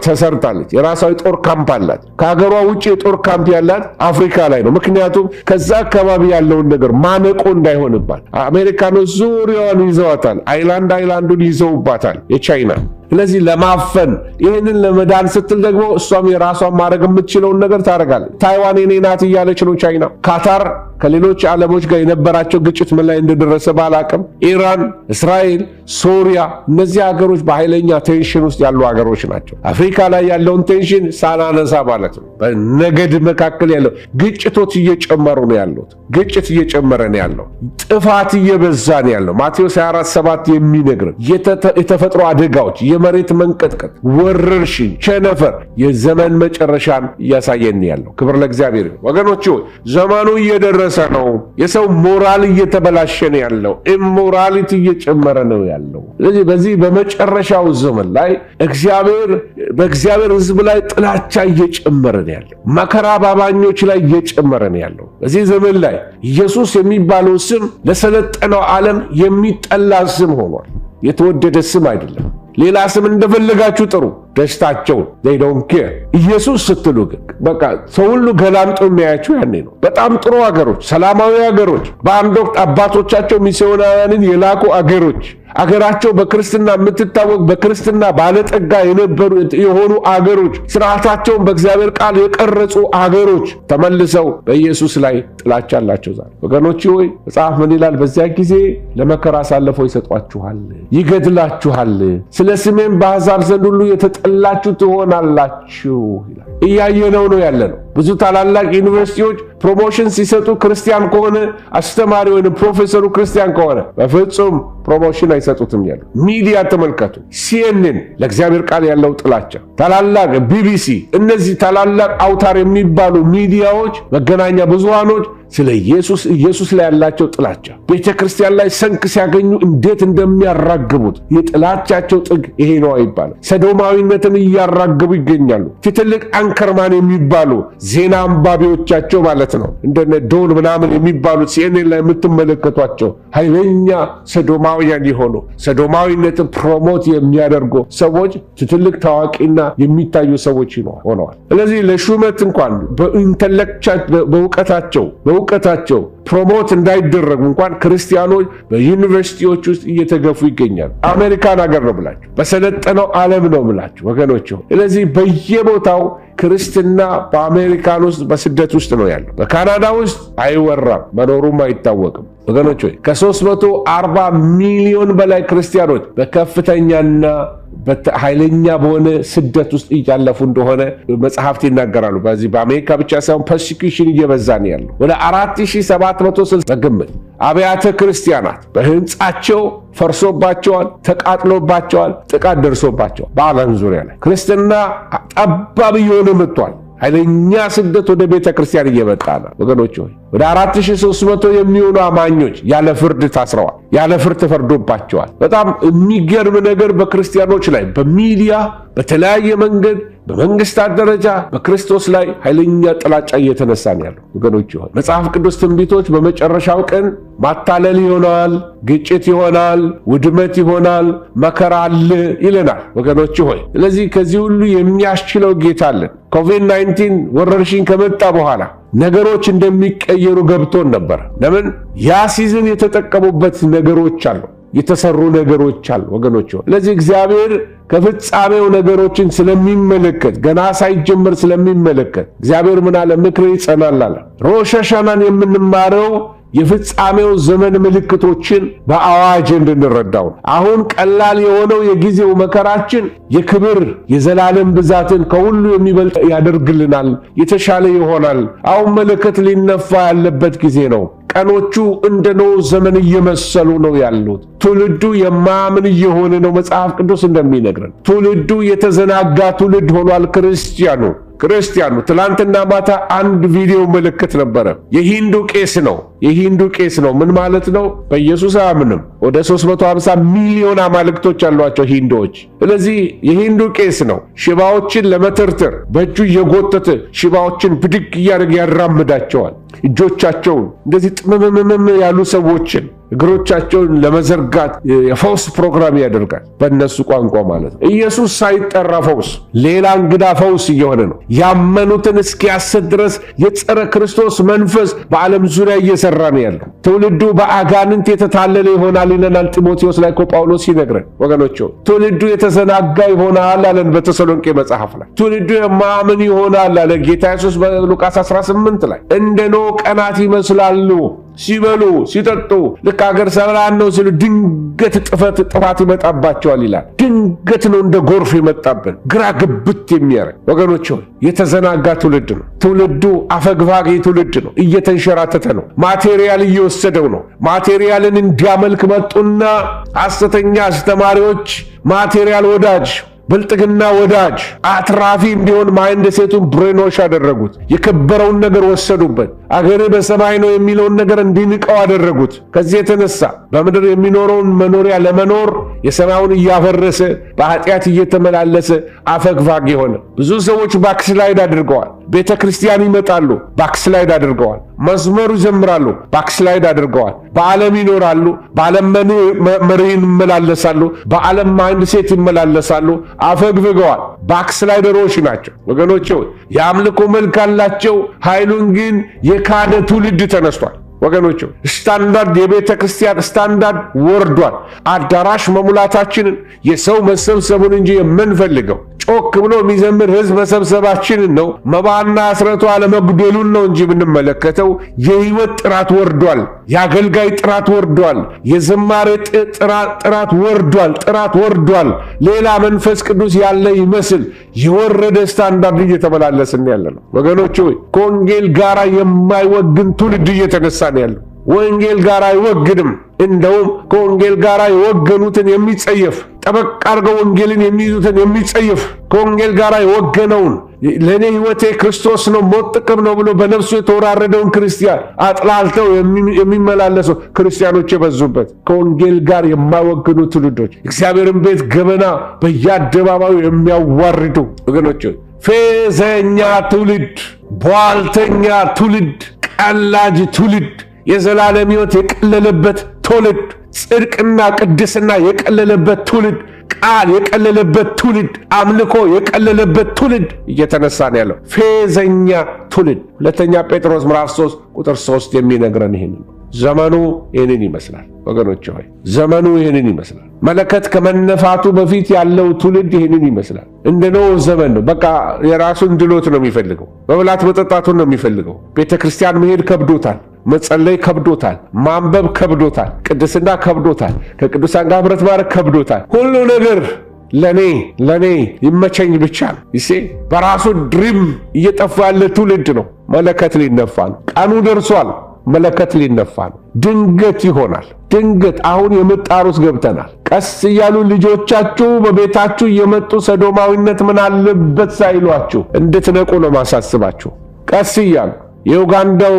ተሰርታለች። የራሷ ጦር ካምፕ አላት። ከሀገሯ ውጭ የጦር ካምፕ ያላት አፍሪካ ላይ ነው። ምክንያቱም ከዛ አካባቢ ያለውን ነገር ማነቆ እንዳይሆንባት አሜሪካኖች ዙሪያዋን ይዘዋታል። አይላንዱን ይዘውባታል የቻይና። ስለዚህ ለማፈን ይህንን ለመዳን ስትል ደግሞ እሷም የራሷን ማድረግ የምትችለውን ነገር ታደርጋለች። ታይዋን የኔ ናት እያለች ነው ቻይና። ካታር ከሌሎች ዓለሞች ጋር የነበራቸው ግጭት ምን ላይ እንደደረሰ ባላቅም ኢራን፣ እስራኤል፣ ሶሪያ እነዚህ ሀገሮች በኃይለኛ ቴንሽን ውስጥ ያሉ ሀገሮች ናቸው። አፍሪካ ላይ ያለውን ቴንሽን ሳናነሳ ማለት ነው በነገድ መካከል ያለው ግጭቶች እየጨመሩ ነው ያሉት። ግጭት እየጨመረ ነው ያለው። ጥፋት እየበዛ ነው ያለው። ማቴዎስ 24:7 የሚነግረን የተፈጥሮ አደጋዎች፣ የመሬት መንቀጥቀጥ፣ ወረርሽኝ፣ ቸነፈር የዘመን መጨረሻን እያሳየን ያለው። ክብር ለእግዚአብሔር ይሁን። ወገኖች ሆይ ዘመኑ እየደረሰ ነው። የሰው ሞራል እየተበላሸ ነው ያለው። ኢሞራሊቲ እየጨመረ ነው ያለው። ስለዚህ በዚህ በመጨረሻው ዘመን ላይ በእግዚአብሔር ሕዝብ ላይ ጥላቻ እየጨመረ ነው ያለው። መከራ ባባኞች ላይ እየጨመረ ነው ያለው። በዚህ ዘመን ላይ ኢየሱስ የሚባለው ስም ለሰለጠነው ዓለም የሚጠላ ስም ሆኗል። የተወደደ ስም አይደለም። ሌላ ስም እንደፈለጋችሁ ጥሩ፣ ደስታቸውን they don't care። ኢየሱስ ስትሉ ግን በቃ ሰው ሁሉ ገላምጦ የሚያያችሁ ያኔ ነው። በጣም ጥሩ አገሮች፣ ሰላማዊ አገሮች፣ በአንድ ወቅት አባቶቻቸው ሚስዮናውያንን የላኩ አገሮች፣ አገራቸው በክርስትና የምትታወቅ በክርስትና ባለጠጋ የሆኑ አገሮች፣ ስርዓታቸውን በእግዚአብሔር ቃል የቀረጹ አገሮች ተመልሰው በኢየሱስ ላይ ጥላቻ አላቸው። ዛሬ ወገኖች ሆይ መጽሐፍ ምን ይላል? በዚያ ጊዜ ለመከራ አሳልፈው ይሰጧችኋል፣ ይገድላችኋል፣ ስለ ስሜም በአሕዛብ ዘንድ ሁሉ የተጠላችሁ ትሆናላችሁ ይላል። እያየነው ነው ያለነው። ብዙ ታላላቅ ዩኒቨርሲቲዎች ፕሮሞሽን ሲሰጡ ክርስቲያን ከሆነ አስተማሪ ወይም ፕሮፌሰሩ ክርስቲያን ከሆነ በፍጹም ፕሮሞሽን አይሰጡትም ያሉ። ሚዲያ ተመልከቱ። ሲኤንኤን ለእግዚአብሔር ቃል ያለው ጥላቻ፣ ታላላቅ ቢቢሲ፣ እነዚህ ታላላቅ አውታር የሚባሉ ሚዲያዎች፣ መገናኛ ብዙሃኖች ስለ ኢየሱስ ላይ ያላቸው ጥላቻ፣ ቤተክርስቲያን ላይ ሰንክ ሲያገኙ እንዴት እንደሚያራግቡት የጥላቻቸው ጥግ ይሄ ነው አይባልም። ሰዶማዊነትን እያራገቡ ይገኛሉ። ትልቅ አንከርማን የሚባሉ ዜና አንባቢዎቻቸው ማለት ነው እንደነ ዶን ምናምን የሚባሉት ሲኤንኤን ላይ የምትመለከቷቸው ኃይለኛ ሰዶማውያን የሆኑ ሰዶማዊነትን ፕሮሞት የሚያደርጉ ሰዎች ትልቅ ታዋቂና የሚታዩ ሰዎች ሆነዋል። ስለዚህ ለሹመት እንኳን በእውቀታቸው ፕሮሞት እንዳይደረጉ እንኳን ክርስቲያኖች በዩኒቨርሲቲዎች ውስጥ እየተገፉ ይገኛሉ። አሜሪካን ሀገር ነው ብላችሁ በሰለጠነው ዓለም ነው ብላችሁ ወገኖች። ስለዚህ በየቦታው ክርስትና በአሜሪካን ውስጥ በስደት ውስጥ ነው ያለው። በካናዳ ውስጥ አይወራም፣ መኖሩም አይታወቅም። ወገኖች ሆይ ከ340 ሚሊዮን በላይ ክርስቲያኖች በከፍተኛና ኃይለኛ በሆነ ስደት ውስጥ እያለፉ እንደሆነ መጽሐፍት ይናገራሉ። በዚህ በአሜሪካ ብቻ ሳይሆን ፐርሲኪዩሽን እየበዛ ነው ያለው። ወደ 4760 በግምት አብያተ ክርስቲያናት በህንጻቸው ፈርሶባቸዋል፣ ተቃጥሎባቸዋል፣ ጥቃት ደርሶባቸዋል። በዓለም ዙሪያ ላይ ክርስትና ጠባብ እየሆነ መጥቷል። ኃይለኛ ስደት ወደ ቤተ ክርስቲያን እየመጣ ነው። ወገኖች ሆይ ወደ 4300 የሚሆኑ አማኞች ያለ ፍርድ ታስረዋል፣ ያለ ፍርድ ተፈርዶባቸዋል። በጣም የሚገርም ነገር በክርስቲያኖች ላይ በሚዲያ በተለያየ መንገድ በመንግስታት ደረጃ በክርስቶስ ላይ ኃይለኛ ጥላቻ እየተነሳ ነው ያለው። ወገኖች ሆይ መጽሐፍ ቅዱስ ትንቢቶች በመጨረሻው ቀን ማታለል ይሆናል፣ ግጭት ይሆናል፣ ውድመት ይሆናል፣ መከራ አለ ይለናል። ወገኖች ሆይ ስለዚህ ከዚህ ሁሉ የሚያስችለው ጌታ አለን። ኮቪድ-19 ወረርሽኝ ከመጣ በኋላ ነገሮች እንደሚቀየሩ ገብቶን ነበር። ለምን? ያ ሲዝን የተጠቀሙበት ነገሮች አሉ፣ የተሰሩ ነገሮች አሉ ወገኖች። ስለዚህ እግዚአብሔር ከፍጻሜው ነገሮችን ስለሚመለከት ገና ሳይጀምር ስለሚመለከት እግዚአብሔር ምን አለ? ምክር ይጸናል አለ። ሮሽ ሐሸናን የምንማረው የፍጻሜው ዘመን ምልክቶችን በአዋጅ እንድንረዳው። አሁን ቀላል የሆነው የጊዜው መከራችን የክብር የዘላለም ብዛትን ከሁሉ የሚበልጥ ያደርግልናል፣ የተሻለ ይሆናል። አሁን መለከት ሊነፋ ያለበት ጊዜ ነው። ቀኖቹ እንደ ኖህ ዘመን እየመሰሉ ነው ያሉት። ትውልዱ የማያምን እየሆነ ነው። መጽሐፍ ቅዱስ እንደሚነግረን ትውልዱ የተዘናጋ ትውልድ ሆኗል። ክርስቲያኑ ትላንትና ማታ አንድ ቪዲዮ ምልክት ነበረ። የሂንዱ ቄስ ነው። ምን ማለት ነው? በኢየሱስ አያምንም። ወደ 350 ሚሊዮን አማልክቶች አሏቸው ሂንዶች። ስለዚህ የሂንዱ ቄስ ነው። ሽባዎችን ለመተርተር በእጁ እየጎተተ ሽባዎችን ብድግ እያደረገ ያራምዳቸዋል። እጆቻቸውን እንደዚህ ጥምምምም ያሉ ሰዎችን እግሮቻቸውን ለመዘርጋት የፈውስ ፕሮግራም ያደርጋል። በእነሱ ቋንቋ ማለት ነው። ኢየሱስ ሳይጠራ ፈውስ፣ ሌላ እንግዳ ፈውስ እየሆነ ነው። ያመኑትን እስኪያስት ድረስ የጸረ ክርስቶስ መንፈስ በዓለም ዙሪያ እየሰራ ነው ያለው። ትውልዱ በአጋንንት የተታለለ ይሆናል ይለናል ጢሞቴዎስ ላይ ጳውሎስ ይነግረን። ወገኖች ትውልዱ የተዘናጋ ይሆናል አለን በተሰሎንቄ መጽሐፍ ላይ። ትውልዱ የማያምን ይሆናል አለ ጌታ ኢየሱስ በሉቃስ 18 ላይ። እንደ ኖህ ቀናት ይመስላሉ። ሲበሉ ሲጠጡ ልክ አገር ሰላም ነው ሲሉ ድንገት ጥፋት ይመጣባቸዋል ይላል። ድንገት ነው እንደ ጎርፍ ይመጣብን፣ ግራ ግብት የሚያረግ። ወገኖች የተዘናጋ ትውልድ ነው። ትውልዱ አፈግፋጊ ትውልድ ነው። እየተንሸራተተ ነው። ማቴሪያል እየወሰደው ነው። ማቴሪያልን እንዲያመልክ መጡና ሐሰተኛ አስተማሪዎች ማቴሪያል ወዳጅ፣ ብልጥግና ወዳጅ፣ አትራፊ እንዲሆን ማይንድ ሴቱን ብሬኖሽ አደረጉት። የከበረውን ነገር ወሰዱበት። አገር በሰማይ ነው የሚለውን ነገር እንዲንቀው አደረጉት። ከዚህ የተነሳ በምድር የሚኖረውን መኖሪያ ለመኖር የሰማዩን እያፈረሰ በኃጢአት እየተመላለሰ አፈግፋጊ ሆነ። ብዙ ሰዎች ባክስላይድ አድርገዋል። ቤተ ክርስቲያን ይመጣሉ፣ ባክስላይድ አድርገዋል። መዝሙር ይዘምራሉ፣ ባክስላይድ አድርገዋል። በዓለም ይኖራሉ፣ በዓለም መርህ ይመላለሳሉ፣ በዓለም ማይንድ ሴት ይመላለሳሉ። አፈግፍገዋል። ባክስላይደሮች ናቸው ወገኖቼ። የአምልኮ መልክ አላቸው፣ ኃይሉን ግን የካደ ትውልድ ተነስቷል። ወገኖች ስታንዳርድ የቤተ ክርስቲያን ስታንዳርድ ወርዷል። አዳራሽ መሙላታችንን የሰው መሰብሰቡን እንጂ የምንፈልገው ጮክ ብሎ የሚዘምር ህዝብ መሰብሰባችንን ነው። መባና አስረቱ አለመጉደሉን ነው እንጂ የምንመለከተው። የህይወት ጥራት ወርዷል። የአገልጋይ ጥራት ወርዷል። የዝማሬ ጥራት ወርዷል። ሌላ መንፈስ ቅዱስ ያለ ይመስል የወረደ ስታንዳርድ እየተመላለስን ያለ ነው ወገኖች። ከወንጌል ጋራ የማይወግን ትውልድ እየተነሳ ነው ያለው። ወንጌል ጋር አይወግንም። እንደውም ከወንጌል ጋር የወገኑትን የሚጸየፍ፣ ጠበቅ አድርገው ወንጌልን የሚይዙትን የሚጸየፍ፣ ከወንጌል ጋር የወገነውን ለኔ ህይወቴ ክርስቶስ ነው ሞት ጥቅም ነው ብሎ በነፍሱ የተወራረደውን ክርስቲያን አጥላልተው የሚመላለሱ ክርስቲያኖች የበዙበት ከወንጌል ጋር የማይወግኑ ትውልዶች፣ እግዚአብሔርን ቤት ገበና በየአደባባዩ የሚያዋርዱ ወገኖች፣ ፌዘኛ ትውልድ፣ ቧልተኛ ትውልድ፣ ቀላጅ ትውልድ፣ የዘላለም ሕይወት የቀለለበት ትውልድ፣ ጽድቅና ቅድስና የቀለለበት ትውልድ፣ ቃል የቀለለበት ትውልድ፣ አምልኮ የቀለለበት ትውልድ እየተነሳ ነው ያለው። ፌዘኛ ትውልድ። ሁለተኛ ጴጥሮስ ምዕራፍ 3 ቁጥር 3 የሚነግረን ይሄንን ነው። ዘመኑ ይህንን ይመስላል ወገኖች ሆይ፣ ዘመኑ ይህንን ይመስላል። መለከት ከመነፋቱ በፊት ያለው ትውልድ ይህንን ይመስላል። እንደ ኖህ ዘመን ነው። በቃ የራሱን ድሎት ነው የሚፈልገው። መብላት መጠጣቱን ነው የሚፈልገው። ቤተ ክርስቲያን መሄድ ከብዶታል። መጸለይ ከብዶታል። ማንበብ ከብዶታል። ቅድስና ከብዶታል። ከቅዱሳን ጋር ህብረት ማድረግ ከብዶታል። ሁሉ ነገር ለኔ ይመቸኝ ብቻ ነው። ይሴ በራሱ ድሪም እየጠፋ ያለ ትውልድ ነው። መለከት ሊነፋ ነው። ቀኑ ደርሷል። መለከት ሊነፋ ነው። ድንገት ይሆናል። ድንገት አሁን የምጣር ውስጥ ገብተናል። ቀስ እያሉ ልጆቻችሁ በቤታችሁ እየመጡ ሰዶማዊነት ምን አለበት ሳይሏችሁ እንድትነቁ ነው ማሳስባችሁ። ቀስ እያሉ የኡጋንዳው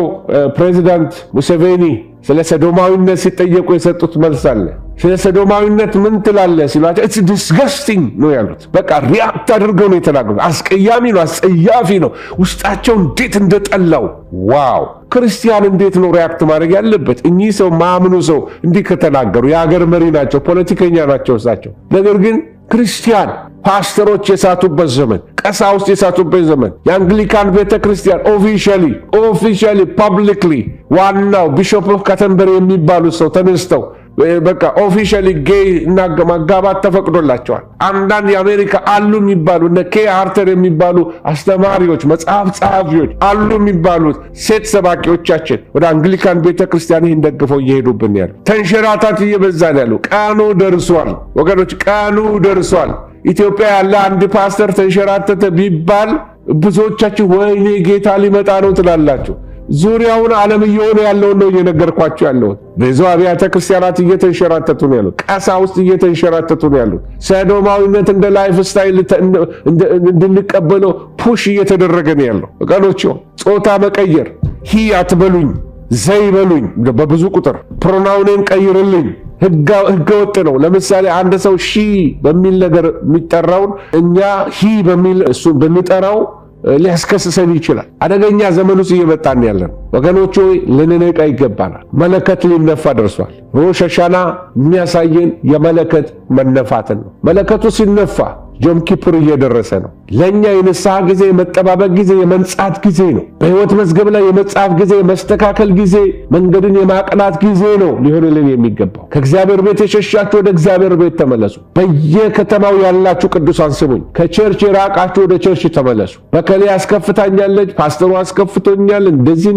ፕሬዚዳንት ሙሴቬኒ ስለ ሰዶማዊነት ሲጠየቁ የሰጡት መልስ አለ። ስለ ሰዶማዊነት ምን ትላለህ ሲሏቸው ኢትስ ዲስገስቲንግ ነው ያሉት። በቃ ሪአክት አድርገው ነው የተናገሩት። አስቀያሚ ነው፣ አስጸያፊ ነው። ውስጣቸው እንዴት እንደጠላው ዋው! ክርስቲያን እንዴት ነው ሪአክት ማድረግ ያለበት? እኚህ ሰው ማምኑ ሰው እንዲህ ከተናገሩ የሀገር መሪ ናቸው፣ ፖለቲከኛ ናቸው እሳቸው። ነገር ግን ክርስቲያን ፓስተሮች የሳቱበት ዘመን፣ ቀሳውስት የሳቱበት ዘመን፣ የአንግሊካን ቤተ ክርስቲያን ኦፊሻሊ ፐብሊክሊ ዋናው ቢሾፕ ኦፍ ካተንበሪ የሚባሉ ሰው ተነስተው በቃ ኦፊሻሊ ጌይ እና ማጋባት ተፈቅዶላቸዋል። አንዳንድ የአሜሪካ አሉ የሚባሉ እነ ኬ አርተር የሚባሉ አስተማሪዎች፣ መጽሐፍ ጸሐፊዎች አሉ የሚባሉት ሴት ሰባኪዎቻችን ወደ አንግሊካን ቤተክርስቲያን ይህን ደግፈው እየሄዱብን ያሉ፣ ተንሸራታት እየበዛን ያሉ። ቀኑ ደርሷል ወገኖች፣ ቀኑ ደርሷል። ኢትዮጵያ ያለ አንድ ፓስተር ተንሸራተተ ቢባል ብዙዎቻችሁ ወይኔ ጌታ ሊመጣ ነው ትላላችሁ። ዙሪያውን ዓለም እየሆነ ያለውን ነው እየነገርኳችሁ ያለሁት። ብዙ አብያተ ክርስቲያናት እየተንሸራተቱ ነው ያሉት። ቀሳውስት እየተንሸራተቱ ነው ያሉት። ሰዶማዊነት እንደ ላይፍ ስታይል እንድንቀበለው ፑሽ እየተደረገ ነው ያለው። ወገኖች ጾታ መቀየር፣ ሂ አትበሉኝ ዘይ በሉኝ፣ በብዙ ቁጥር ፕሮናውንን ቀይርልኝ ህገ ወጥ ነው። ለምሳሌ አንድ ሰው ሺ በሚል ነገር የሚጠራውን እኛ ሂ በሚል እሱ ብንጠራው ሊያስከስሰን ይችላል። አደገኛ ዘመን ውስጥ እየመጣን ያለን ወገኖች ሆይ ልንነቃ ይገባናል። መለከት ሊነፋ ደርሷል። ሮሽ ሐሻና የሚያሳየን የመለከት መነፋትን ነው። መለከቱ ሲነፋ ጆም ኪፑር እየደረሰ ነው። ለኛ የንስሐ ጊዜ፣ የመጠባበቅ ጊዜ፣ የመንጻት ጊዜ ነው። በሕይወት መዝገብ ላይ የመጻፍ ጊዜ፣ የመስተካከል ጊዜ፣ መንገድን የማቅናት ጊዜ ነው ሊሆንልን የሚገባው። ከእግዚአብሔር ቤት የሸሻችሁ ወደ እግዚአብሔር ቤት ተመለሱ። በየከተማው ያላችሁ ቅዱሳን ስሙኝ። ከቸርች የራቃችሁ ወደ ቸርች ተመለሱ። በከሌ አስከፍታኛለች፣ ፓስተሩ አስከፍቶኛል፣ እንደዚህ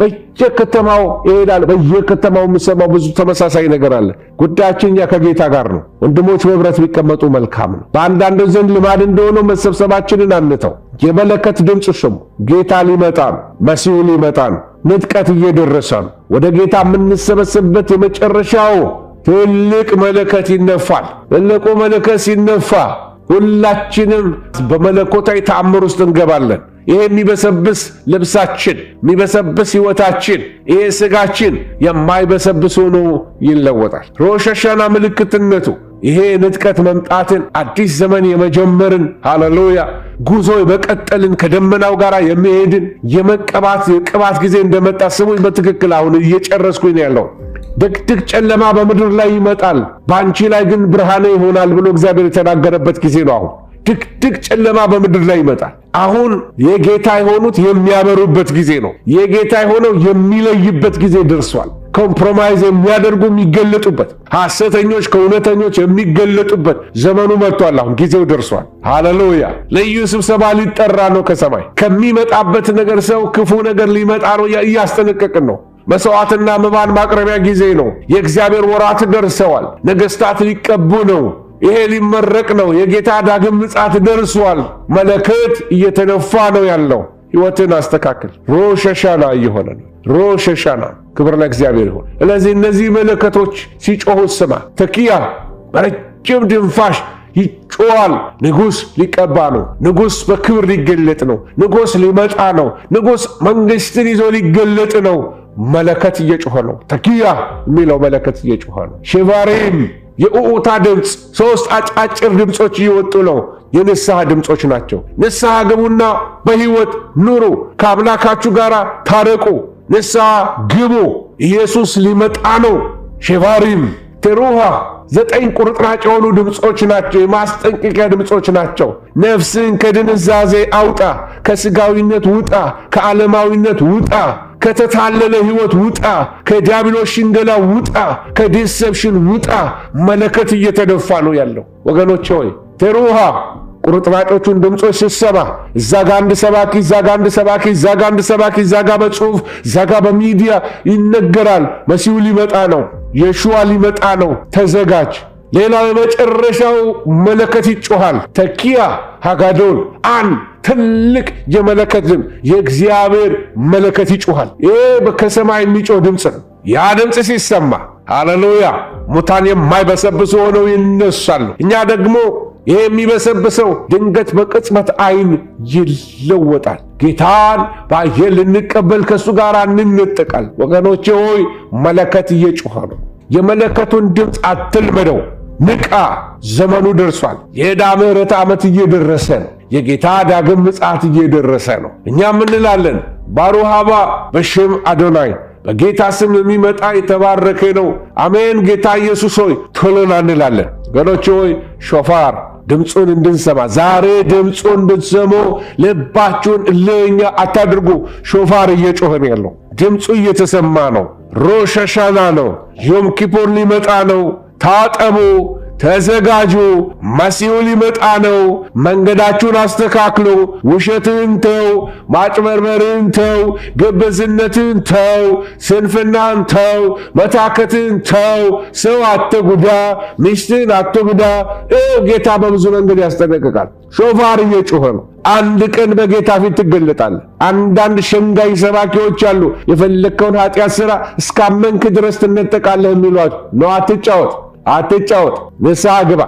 በየከተማው ይሄዳል። በየከተማው የምሰማው ብዙ ተመሳሳይ ነገር አለ። ጉዳያችን እኛ ከጌታ ጋር ነው። ወንድሞች በህብረት ቢቀመጡ መልካም ነው። በአንዳንድ ዘንድ ልማድ እንደሆነው መሰብሰባችንን አንተው። የመለከት ድምፅ ስሙ። ጌታ ሊመጣ ነው። መሲሁ ሊመጣ ነው። ንጥቀት እየደረሰ ነው። ወደ ጌታ የምንሰበሰብበት የመጨረሻው ትልቅ መለከት ይነፋል። ትልቁ መለከት ሲነፋ ሁላችንም በመለኮታዊ ተአምር ውስጥ እንገባለን። ይሄ የሚበሰብስ ልብሳችን፣ የሚበሰብስ ሕይወታችን፣ ይሄ ስጋችን የማይበሰብስ ሆኖ ይለወጣል። ሮሽ ሐሻና ምልክትነቱ ይሄ ንጥቀት መምጣትን፣ አዲስ ዘመን የመጀመርን ሃሌሉያ ጉዞ በቀጠልን ከደመናው ጋር የሚሄድን የቅባት ጊዜ እንደመጣ ስሙኝ። በትክክል አሁን እየጨረስኩኝ ነው ያለው። ድቅድቅ ጨለማ በምድር ላይ ይመጣል፣ በአንቺ ላይ ግን ብርሃን ይሆናል ብሎ እግዚአብሔር የተናገረበት ጊዜ ነው። አሁን ድቅድቅ ጨለማ በምድር ላይ ይመጣል። አሁን የጌታ የሆኑት የሚያበሩበት ጊዜ ነው። የጌታ የሆነው የሚለይበት ጊዜ ደርሷል። ኮምፕሮማይዝ የሚያደርጉ የሚገለጡበት፣ ሐሰተኞች ከእውነተኞች የሚገለጡበት ዘመኑ መጥቷል። አሁን ጊዜው ደርሷል። ሃሌሉያ! ልዩ ስብሰባ ሊጠራ ነው ከሰማይ። ከሚመጣበት ነገር ሰው ክፉ ነገር ሊመጣ ነው እያስጠነቀቅን ነው። መስዋዕትና መባን ማቅረቢያ ጊዜ ነው። የእግዚአብሔር ወራት ደርሰዋል። ነገሥታት ሊቀቡ ነው። ይሄ ሊመረቅ ነው። የጌታ ዳግም ምጽአት ደርሷል። መለከት እየተነፋ ነው ያለው። ሕይወትን አስተካክል። ሮሽ ሐሻና እየሆነ ነው። ሮሽ ሐሻና ክብር ለእግዚአብሔር ይሁን። ስለዚህ እነዚህ መለከቶች ሲጮሁ ስማ። ተኪያ በረጅም ድንፋሽ ይጮዋል። ንጉሥ ሊቀባ ነው። ንጉሥ በክብር ሊገለጥ ነው። ንጉሥ ሊመጣ ነው። ንጉሥ መንግሥትን ይዞ ሊገለጥ ነው። መለከት እየጮኸ ነው። ተኪያ የሚለው መለከት እየጮኸ ነው። ሼቫሪም የኡኡታ ድምፅ፣ ሶስት አጫጭር ድምፆች እየወጡ ነው። የንስሐ ድምፆች ናቸው። ንስሐ ግቡና በሕይወት ኑሩ። ከአምላካችሁ ጋር ታረቁ። ንስሐ ግቡ። ኢየሱስ ሊመጣ ነው። ሼቫሪም ቴሩሃ 9 ቁርጥራጭ የሆኑ ድምፆች ናቸው። የማስጠንቀቂያ ድምፆች ናቸው። ነፍስን ከድንዛዜ አውጣ፣ ከስጋዊነት ውጣ፣ ከዓለማዊነት ውጣ፣ ከተታለለ ሕይወት ውጣ፣ ከዲያብሎስ ሽንገላ ውጣ፣ ከዲሰፕሽን ውጣ። መለከት እየተደፋ ነው ያለው ወገኖቼ ሆይ። ቴሩሃ ቁርጥራጮቹን ድምፆች ስትሰማ እዛ ጋ አንድ ሰባኪ፣ እዛ ጋ አንድ ሰባኪ፣ እዛ ጋ አንድ ሰባኪ፣ እዛ ጋ በጽሑፍ፣ እዛ ጋ በሚዲያ ይነገራል። መሲሁ ሊመጣ ነው። የሹዋ ሊመጣ ነው። ተዘጋጅ። ሌላው የመጨረሻው መለከት ይጮሃል። ተኪያ ሃጋዶል አንድ ትልቅ የመለከት ድምፅ፣ የእግዚአብሔር መለከት ይጮሃል። ይህ ከሰማይ የሚጮህ ድምፅ ነው። ያ ድምፅ ሲሰማ ሃሌሉያ ሙታን የማይበሰብሱ ሆነው ይነሳሉ። እኛ ደግሞ ይህ የሚበሰብሰው ድንገት በቅጽበት ዓይን ይለወጣል። ጌታን በአየር ልንቀበል ከእሱ ጋር እንነጠቃል። ወገኖቼ ሆይ መለከት እየጮኸ ነው። የመለከቱን ድምፅ አትልመደው። ንቃ። ዘመኑ ደርሷል። የዕዳ ምሕረት ዓመት እየደረሰ ነው። የጌታ ዳግም ምጽአት እየደረሰ ነው። እኛም እንላለን ባሩክ አባ በሽም አዶናይ፣ በጌታ ስም የሚመጣ የተባረከ ነው። አሜን። ጌታ ኢየሱስ ሆይ ቶሎና እንላለን። ወገኖቼ ሆይ ሾፋር ድምፁን እንድንሰማ ዛሬ ድምፁን ብትሰሙ ልባችሁን እልህኛ አታድርጉ። ሾፋር እየጮኸ ነው ያለው። ድምፁ እየተሰማ ነው። ሮሽ ሐሻና ነው። ዮም ኪፑር ሊመጣ ነው። ታጠቡ፣ ተዘጋጁ፣ መሲሁ ሊመጣ ነው። መንገዳችሁን አስተካክሉ። ውሸትን ተው፣ ማጭበርበርን ተው፣ ግብዝነትን ተው፣ ስንፍናን ተው፣ መታከትን ተው። ሰው አትጉዳ፣ ሚስትን አትጉዳ። ጌታ በብዙ መንገድ ያስጠነቅቃል። ሾፋር እየጮኸ ነው። አንድ ቀን በጌታ ፊት ትገለጣለህ። አንዳንድ ሸንጋይ ሰባኪዎች አሉ። የፈለግከውን ኃጢአት ሥራ እስካመንክ ድረስ ትነጠቃለህ የሚሏቸው ነው። አትጫወት፣ ንስሐ ግባ፣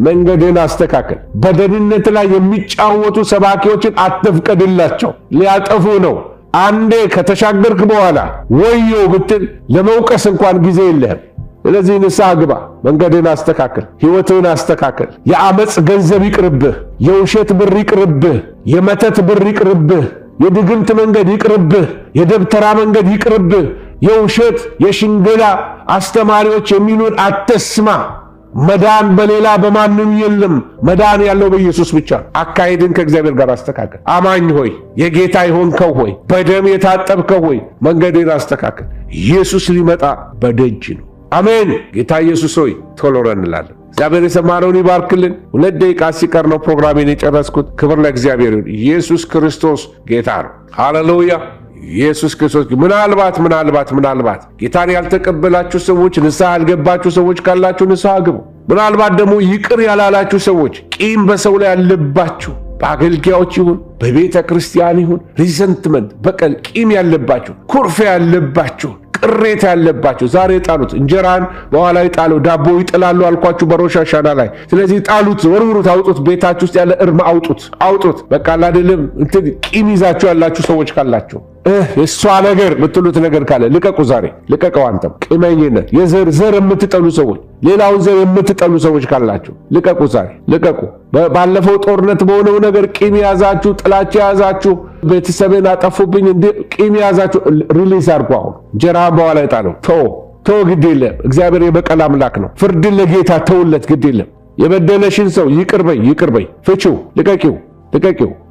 መንገድን አስተካከል። በደህንነት ላይ የሚጫወቱ ሰባኪዎችን አትፍቀድላቸው፣ ሊያጠፉ ነው። አንዴ ከተሻገርክ በኋላ ወዮ ብትል ለመውቀስ እንኳን ጊዜ የለህም። ስለዚህ ንስሐ ግባ፣ መንገድን አስተካከል፣ ሕይወትን አስተካከል። የአመፅ ገንዘብ ይቅርብህ፣ የውሸት ብር ይቅርብህ፣ የመተት ብር ይቅርብህ፣ የድግምት መንገድ ይቅርብህ፣ የደብተራ መንገድ ይቅርብህ። የውሸት የሽንገላ አስተማሪዎች የሚሉን አትስማ። መዳን በሌላ በማንም የለም። መዳን ያለው በኢየሱስ ብቻ። አካሄድን ከእግዚአብሔር ጋር አስተካከል። አማኝ ሆይ፣ የጌታ የሆንከው ሆይ፣ በደም የታጠብከው ሆይ፣ መንገድን አስተካከል። ኢየሱስ ሊመጣ በደጅ ነው። አሜን። ጌታ ኢየሱስ ሆይ ቶሎ እንላለን። እግዚአብሔር የሰማነውን ይባርክልን። 2 ደቂቃ ሲቀር ነው ፕሮግራሜን የጨረስኩት። ክብር ለእግዚአብሔር ይሁን። ኢየሱስ ክርስቶስ ጌታ ነው። ሃሌሉያ። ኢየሱስ ክርስቶስ ምናልባት ጌታን ያልተቀበላችሁ ሰዎች፣ ንስሐ ያልገባችሁ ሰዎች ካላችሁ ንስሐ ግቡ። ምናልባት ደግሞ ይቅር ያላላችሁ ሰዎች፣ ቂም በሰው ላይ ያለባችሁ፣ በአገልጋዮች ይሁን በቤተ ክርስቲያን ይሁን ሪዘንትመንት፣ በቀል፣ ቂም ያለባችሁ፣ ኩርፊያ ያለባችሁ፣ ቅሬታ ያለባችሁ ዛሬ ጣሉት። እንጀራን በኋላ ይጣሉ፣ ዳቦ ይጥላሉ አልኳችሁ በሮሽ ሐሻና ላይ። ስለዚህ ጣሉት፣ ወርውሩት፣ አውጡት። ቤታችሁ ውስጥ ያለ እርም አውጡት። በቃ አይደለም እንትን ቂም ይዛችሁ ያላችሁ ሰዎች ካላችሁ የሷ ነገር የምትሉት ነገር ካለ ልቀቁ። ዛሬ ልቀቀው። አንተም ቂመኝነት፣ ዘር የምትጠሉ ሰዎች፣ ሌላውን ዘር የምትጠሉ ሰዎች ካላችሁ ልቀቁ። ዛሬ ልቀቁ። ባለፈው ጦርነት በሆነው ነገር ቂም ያዛችሁ፣ ጥላቻ ያዛችሁ፣ ቤተሰብን አጠፉብኝ እንዴ ቂም ያዛችሁ፣ ሪሊዝ አድርጉ። አሁን እንጀራህን በኋላ ይጣለው። ተው፣ ግድ የለም። እግዚአብሔር የበቀል አምላክ ነው። ፍርድን ለጌታ ተውለት፣ ግድ የለም። የበደለሽን ሰው ይቅር በይ፣ ፍቺው፣ ልቀቂው።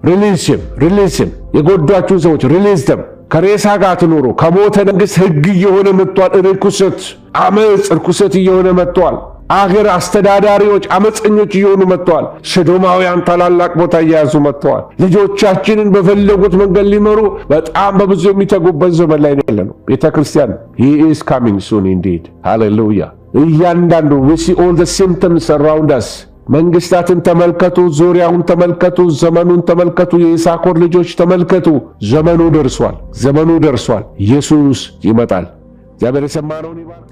ሪሊዝም የጎዷችሁን ሰዎች ሪሊዝ ደም። ከሬሳ ጋር ትኖሩ። ከሞተ መንግሥት ሕግ እየሆነ መጥቷል። አመፅ ርኩሰት እየሆነ መጥቷል። አገር አስተዳዳሪዎች አመፀኞች እየሆኑ መጥተዋል። ሰዶማውያን ታላላቅ ቦታ እየያዙ መጥተዋል። ልጆቻችንን በፈለጉት መንገድ ሊመሩ በጣም በብዙ የሚተጉበት ዘመን ላይ ያለነው ቤተክርስቲያን he is coming soon indeed hallelujah። እያንዳንዱ we see all the symptoms around us። መንግስታትን ተመልከቱ፣ ዙሪያውን ተመልከቱ፣ ዘመኑን ተመልከቱ። የይሳኮር ልጆች ተመልከቱ። ዘመኑ ደርሷል። ኢየሱስ ይመጣል። እግዚአብሔር የሰማነውን ይባርክ።